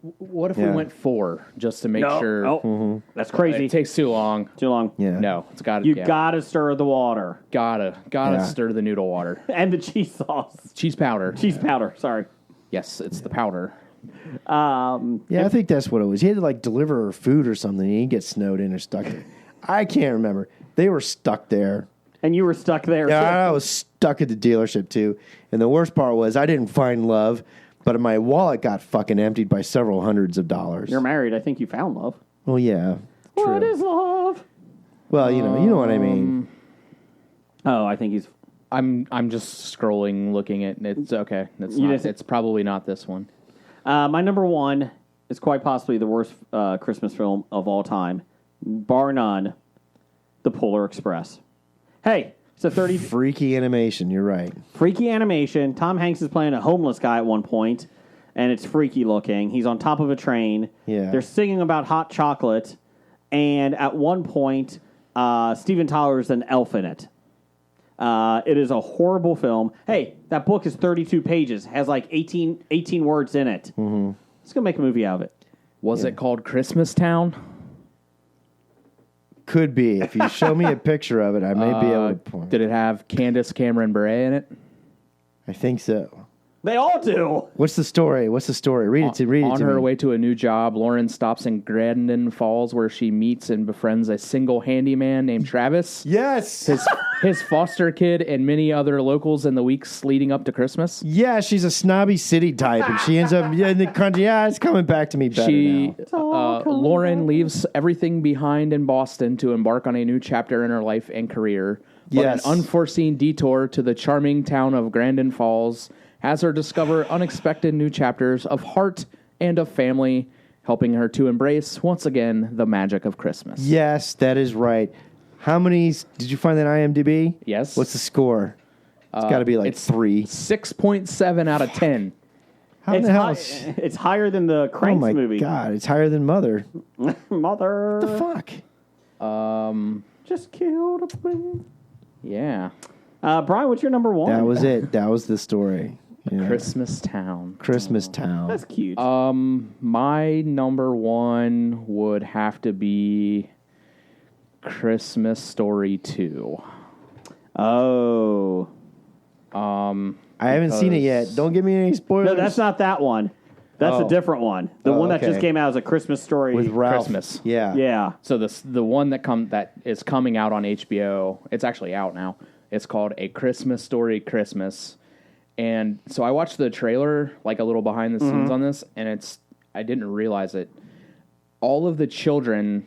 Speaker 3: we went 4 just to make sure?
Speaker 6: Oh, that's crazy.
Speaker 3: It takes too long.
Speaker 6: Too long.
Speaker 7: Yeah.
Speaker 3: No, it's got
Speaker 6: You gotta stir the water
Speaker 3: gotta stir the noodle water.
Speaker 6: and the cheese sauce,
Speaker 3: Cheese powder.
Speaker 6: cheese powder. Sorry.
Speaker 3: Yes, it's the powder.
Speaker 7: Yeah, I think that's what it was. He had to like deliver her food or something. And he'd get snowed in or stuck there. I can't remember. They were stuck there.
Speaker 6: And you were stuck there.
Speaker 7: Yeah, I was stuck at the dealership too. And the worst part was I didn't find love, but my wallet got fucking emptied by several hundreds of dollars.
Speaker 6: You're married. I think you found love.
Speaker 7: Well, yeah. True.
Speaker 6: What is love?
Speaker 7: Well, you know what I mean.
Speaker 6: Oh, I think he's.
Speaker 3: I'm just scrolling, looking at it's okay. It's probably not this one.
Speaker 6: My number one is quite possibly the worst Christmas film of all time, bar none. The Polar Express. Hey, it's a 30
Speaker 7: Freaky animation. You're right.
Speaker 6: freaky animation. Tom Hanks is playing a homeless guy at one point, and it's freaky looking. He's on top of a train.
Speaker 7: Yeah.
Speaker 6: They're singing about hot chocolate, and at one point, Steven Tyler's an elf in it. It is a horrible film. Hey, that book is 32 pages, has like 18 words in it. Mm-hmm. Let's go make a movie out of it.
Speaker 3: Was it called Christmas Town?
Speaker 7: Could be. If you show me a picture of it, I may be able to point.
Speaker 3: Did it have Candace Cameron Bure in it?
Speaker 7: I think so.
Speaker 6: They all do.
Speaker 7: What's the story? Read it to me.
Speaker 3: On her way to a new job, Lauren stops in Grandin Falls where she meets and befriends a single handyman named Travis.
Speaker 7: Yes.
Speaker 3: His foster kid and many other locals in the weeks leading up to Christmas.
Speaker 7: Yeah, she's a snobby city type, and she ends up in the country. Yeah, it's coming back to me better now.
Speaker 3: Lauren leaves everything behind in Boston to embark on a new chapter in her life and career. But
Speaker 7: Yes.
Speaker 3: an unforeseen detour to the charming town of Grandin Falls has her discover unexpected new chapters of heart and of family, helping her to embrace, once again, the magic of Christmas.
Speaker 7: Yes, that is right. How many? Did you find that IMDb?
Speaker 3: Yes.
Speaker 7: What's the score? It's got to be like 3.
Speaker 3: 6.7 out of 10.
Speaker 7: How the hell?
Speaker 6: It's higher than the
Speaker 7: Oh
Speaker 6: Cranks
Speaker 7: my
Speaker 6: movie.
Speaker 7: god! It's higher than Mother.
Speaker 6: Mother.
Speaker 7: The fuck?
Speaker 6: Just killed a plane.
Speaker 3: Yeah.
Speaker 6: Brian, what's your number one?
Speaker 7: That was it. That was the story. Yeah.
Speaker 3: Christmas Town.
Speaker 7: Christmas Town.
Speaker 6: That's cute.
Speaker 3: My number one would have to be Christmas Story 2.
Speaker 6: Oh.
Speaker 7: I haven't seen it yet. Don't give me any spoilers.
Speaker 6: No, that's not that one. That's a different one. The one that just came out is A Christmas Story.
Speaker 7: with Ralph.
Speaker 3: Christmas.
Speaker 7: Yeah.
Speaker 6: Yeah.
Speaker 3: So the one that is coming out on HBO, it's actually out now. It's called A Christmas Story Christmas. And so I watched the trailer, like a little behind the scenes on this, and I didn't realize it. All of the children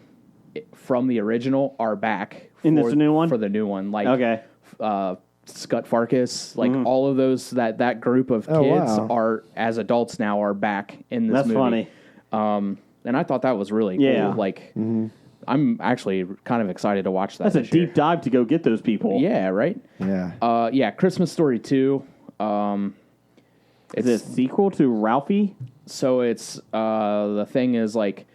Speaker 3: from the original are back
Speaker 6: In this new one?
Speaker 3: for the new one. Like
Speaker 6: Okay.
Speaker 3: Scott Farkas, like all of those that group of kids
Speaker 7: wow.
Speaker 3: are as adults now are back in this
Speaker 6: That's
Speaker 3: movie.
Speaker 6: funny.
Speaker 3: And I thought that was really
Speaker 6: Yeah.
Speaker 3: cool. Like I'm actually kind of excited to watch that.
Speaker 6: That's a
Speaker 3: this year.
Speaker 6: deep dive to go get those people.
Speaker 3: Yeah, right.
Speaker 7: Yeah.
Speaker 3: Yeah, Christmas Story 2.
Speaker 6: Is it a sequel to Ralphie?
Speaker 3: So it's the thing is like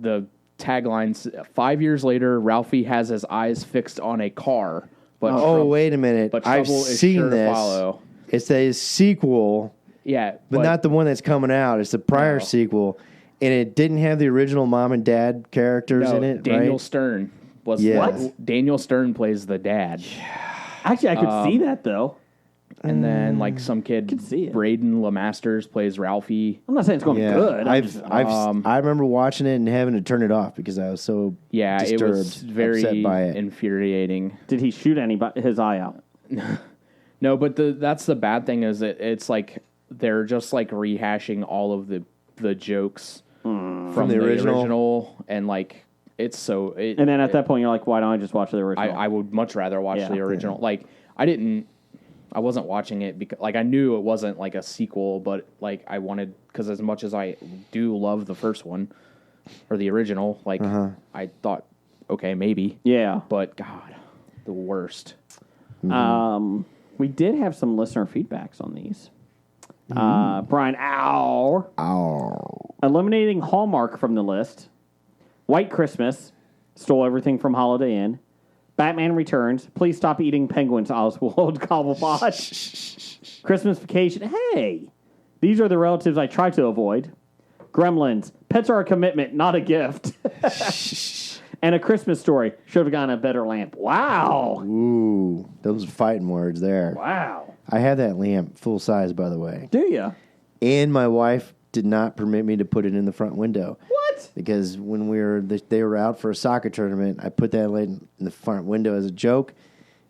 Speaker 3: the taglines 5 years later, Ralphie has his eyes fixed on a car. But
Speaker 7: Wait a minute.
Speaker 3: but
Speaker 7: I've
Speaker 3: trouble is
Speaker 7: seen
Speaker 3: sure to
Speaker 7: this.
Speaker 3: follow.
Speaker 7: It's a sequel,
Speaker 3: Yeah,
Speaker 7: but not the one that's coming out. It's the prior
Speaker 3: No.
Speaker 7: sequel, and it didn't have the original mom and dad characters
Speaker 3: no,
Speaker 7: in it.
Speaker 3: Daniel
Speaker 7: right?
Speaker 3: Stern was
Speaker 7: Yeah.
Speaker 6: What?
Speaker 3: Daniel Stern plays the dad.
Speaker 6: Actually, I could see that, though.
Speaker 3: And then like some kid,
Speaker 6: see it.
Speaker 3: Braden LeMasters plays Ralphie.
Speaker 6: I'm not saying it's going to
Speaker 7: Yeah,
Speaker 6: be good.
Speaker 7: I remember watching it and having to turn it off because I was so
Speaker 3: Yeah,
Speaker 7: disturbed,
Speaker 3: it was very
Speaker 7: upset by it.
Speaker 3: infuriating.
Speaker 6: Did he shoot his eye out?
Speaker 3: No, but that's the bad thing is that it's like they're just like rehashing all of the jokes from
Speaker 7: the
Speaker 3: the
Speaker 7: original?
Speaker 3: original, and like it's so.
Speaker 6: And then at that point, you're like, why don't I just watch the original?
Speaker 3: I would much rather watch
Speaker 6: Yeah.
Speaker 3: the original. Like I wasn't watching it because like I knew it wasn't like a sequel, but like I wanted because as much as I do love the first one or the original, like I thought, okay, maybe,
Speaker 6: Yeah.
Speaker 3: but God, the worst.
Speaker 6: We did have some listener feedbacks on these. Brian, eliminating Hallmark from the list. White Christmas, stole everything from Holiday Inn. Batman Returns, please stop eating penguins, Oswald Cobblepot. Christmas Vacation, hey, these are the relatives I try to avoid. Gremlins, pets are a commitment, not a gift. And A Christmas Story, should have gotten a better lamp. Wow.
Speaker 7: Ooh, those are fighting words there.
Speaker 6: Wow.
Speaker 7: I have that lamp full size, by the way,
Speaker 6: Do you?
Speaker 7: and my wife did not permit me to put it in the front window.
Speaker 6: What?
Speaker 7: Because when they were out for a soccer tournament, I put that light in the front window as a joke,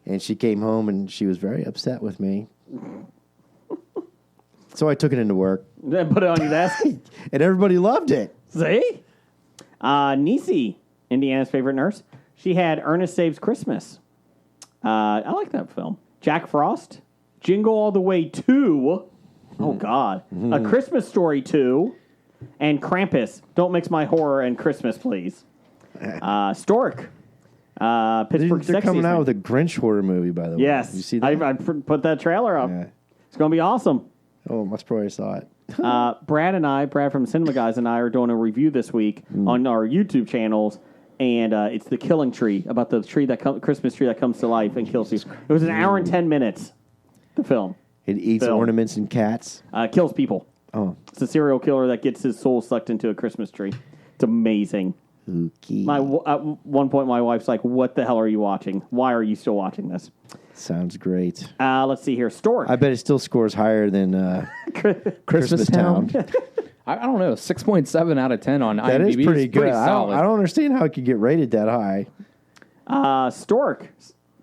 Speaker 7: and she came home and she was very upset with me. So I took it into work,
Speaker 6: Then put it on your desk.
Speaker 7: and everybody loved it.
Speaker 6: See? Nisi, Indiana's favorite nurse. She had Ernest Saves Christmas. I like that film. Jack Frost, Jingle All the Way 2. Oh, God. A Christmas Story 2. And Krampus. Don't mix my horror and Christmas, please. Stork. Pittsburgh
Speaker 7: They're coming
Speaker 6: Sexiest
Speaker 7: out
Speaker 6: Man.
Speaker 7: with a Grinch horror movie, by the way.
Speaker 6: Yes.
Speaker 7: You see that?
Speaker 6: I put that trailer up.
Speaker 7: Yeah.
Speaker 6: It's going to be awesome.
Speaker 7: Oh, much probably saw it.
Speaker 6: Brad from Cinema Guys and I are doing a review this week on our YouTube channels, and it's The Killing Tree, about the tree Christmas tree that comes to life and kills you. It was an hour and 10 minutes, the film.
Speaker 7: It eats
Speaker 6: Film.
Speaker 7: ornaments and cats.
Speaker 6: Kills people.
Speaker 7: Oh,
Speaker 6: It's a serial killer that gets his soul sucked into a Christmas tree. It's amazing.
Speaker 7: ookie.
Speaker 6: At one point, my wife's like, what the hell are you watching? Why are you still watching this?
Speaker 7: Sounds great.
Speaker 6: Let's see here. Stork.
Speaker 7: I bet it still scores higher than Christmas Town.
Speaker 3: I don't know, 6.7 out of 10 on IMDb.
Speaker 7: That is pretty good.
Speaker 3: Solid.
Speaker 7: I don't understand how it could get rated that high.
Speaker 6: Stork,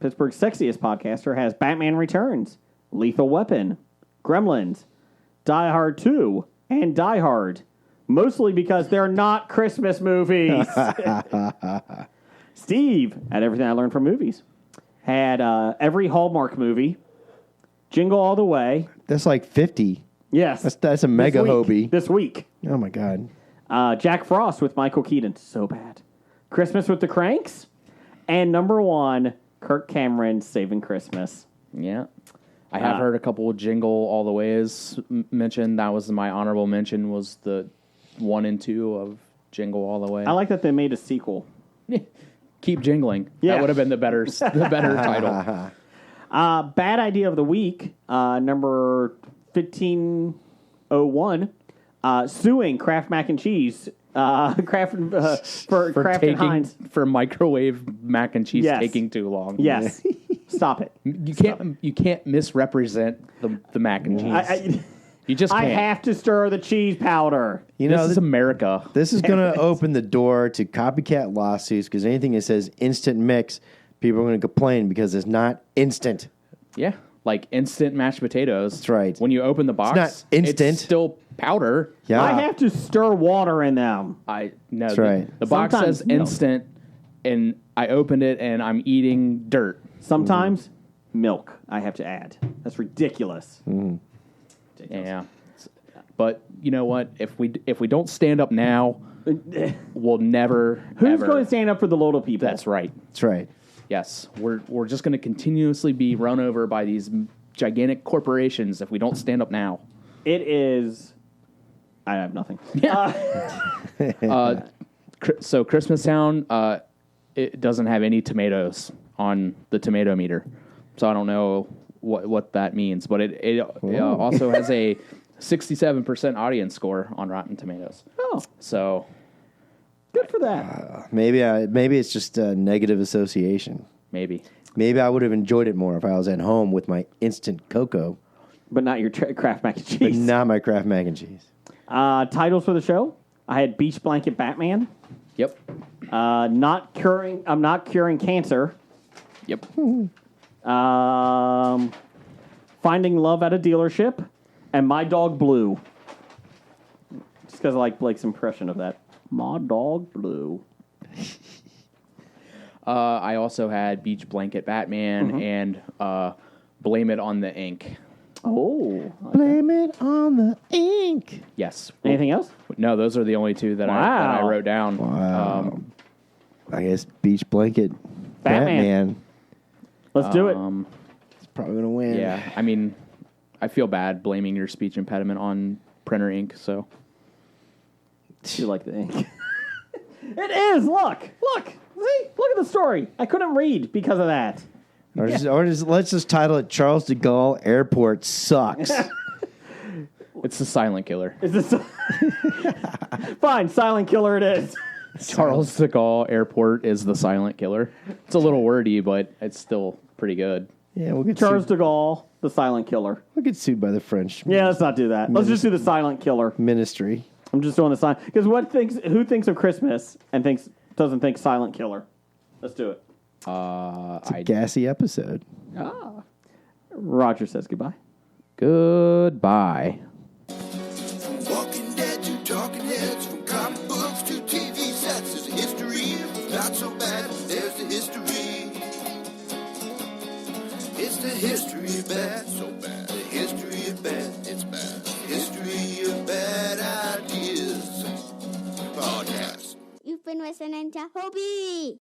Speaker 6: Pittsburgh's sexiest podcaster, has Batman Returns, Lethal Weapon, Gremlins, Die Hard 2, and Die Hard. Mostly because they're not Christmas movies. Steve, at Everything I Learned from Movies, had every Hallmark movie, Jingle All the Way.
Speaker 7: That's like 50.
Speaker 6: Yes.
Speaker 7: That's a mega hobie.
Speaker 6: This week.
Speaker 7: Oh, my God.
Speaker 6: Jack Frost with Michael Keaton. So bad. Christmas with the Cranks. And number one, Kirk Cameron, Saving Christmas.
Speaker 3: Yeah. I have heard a couple of Jingle All the Ways mentioned. That was my honorable mention, was the 1 and 2 of Jingle All the Way.
Speaker 6: I like that they made a sequel.
Speaker 3: Keep Jingling.
Speaker 6: Yeah.
Speaker 3: That would have been the better title.
Speaker 6: Bad idea of the week, number 1501. suing Kraft Mac and Cheese, Kraft for Kraft and Heinz.
Speaker 3: For microwave mac and cheese
Speaker 6: Yes.
Speaker 3: taking too long.
Speaker 6: Yes, stop it.
Speaker 3: You can't misrepresent the mac and cheese. You just
Speaker 6: I
Speaker 3: can't.
Speaker 6: have to stir the cheese powder.
Speaker 7: You know,
Speaker 3: This is America.
Speaker 7: this is going to open the door to copycat lawsuits because anything that says instant mix, people are going to complain because it's not instant.
Speaker 3: Yeah, like instant mashed potatoes.
Speaker 7: That's right.
Speaker 3: When you open the box,
Speaker 7: not instant.
Speaker 3: It's still powder.
Speaker 7: Yeah.
Speaker 6: I have to stir water in them.
Speaker 3: No.
Speaker 7: That's right.
Speaker 3: The box
Speaker 6: Sometimes
Speaker 3: says
Speaker 6: milk.
Speaker 3: instant, and I opened it and I'm eating dirt.
Speaker 6: Sometimes milk. I have to add. That's ridiculous.
Speaker 3: Yeah. But you know what? If we don't stand up now, we'll never.
Speaker 6: Who's
Speaker 3: ever.
Speaker 6: going to stand up for the little people?
Speaker 3: That's right.
Speaker 7: That's right.
Speaker 3: Yes, we're just going to continuously be run over by these gigantic corporations if we don't stand up now.
Speaker 6: It is. I have nothing.
Speaker 3: So Christmas Town, it doesn't have any tomatoes on the tomato meter, so I don't know what that means. But it also has a 67% audience score on Rotten Tomatoes.
Speaker 6: Oh,
Speaker 3: So
Speaker 6: good for that.
Speaker 7: Maybe it's just a negative association.
Speaker 3: maybe.
Speaker 7: Maybe I would have enjoyed it more if I was at home with my instant cocoa,
Speaker 6: But not your Kraft Mac and
Speaker 7: but
Speaker 6: Cheese.
Speaker 7: not my Kraft mac and cheese.
Speaker 6: Titles for the show. I had Beach Blanket Batman.
Speaker 3: Yep.
Speaker 6: I'm not curing cancer.
Speaker 3: Yep.
Speaker 6: Finding Love at a Dealership, and My Dog Blue. Just because I like Blake's impression of that. My Dog Blue.
Speaker 3: I also had Beach Blanket Batman and Blame It on the Ink.
Speaker 6: Oh.
Speaker 7: Blame it on the ink.
Speaker 3: Yes.
Speaker 6: Anything else?
Speaker 3: No, those are the only two that I
Speaker 6: Wow.
Speaker 3: wrote down.
Speaker 7: Wow. I guess beach blanket
Speaker 6: Batman. Let's do it.
Speaker 7: It's probably gonna win.
Speaker 3: Yeah, I mean, I feel bad blaming your speech impediment on printer ink. So
Speaker 6: You like the ink. It is. Look. See? Look at the story. I couldn't read because of that.
Speaker 7: Or just let's just title it Charles de Gaulle Airport sucks.
Speaker 3: it's the silent killer.
Speaker 6: Is this fine? Silent killer. It is.
Speaker 3: Charles de Gaulle Airport is the silent killer. It's a little wordy, but it's still pretty good.
Speaker 7: Yeah, we'll get
Speaker 6: Charles
Speaker 7: sued.
Speaker 6: de Gaulle, the silent killer.
Speaker 7: We'll get sued by the French
Speaker 6: Yeah, let's not do that. Let's just do the silent killer.
Speaker 7: ministry.
Speaker 6: I'm just doing the silent because who thinks of Christmas and doesn't think silent killer? Let's do it.
Speaker 7: It's a gassy episode.
Speaker 6: Roger says goodbye.
Speaker 3: Goodbye.
Speaker 2: Walking Dead to Talking Heads, from comic books to TV sets. There's a history, not so bad. There's the history. It's the history of bad, so bad. The history of bad, it's bad. History of bad ideas. Podcast.
Speaker 9: You've been listening to Hobie.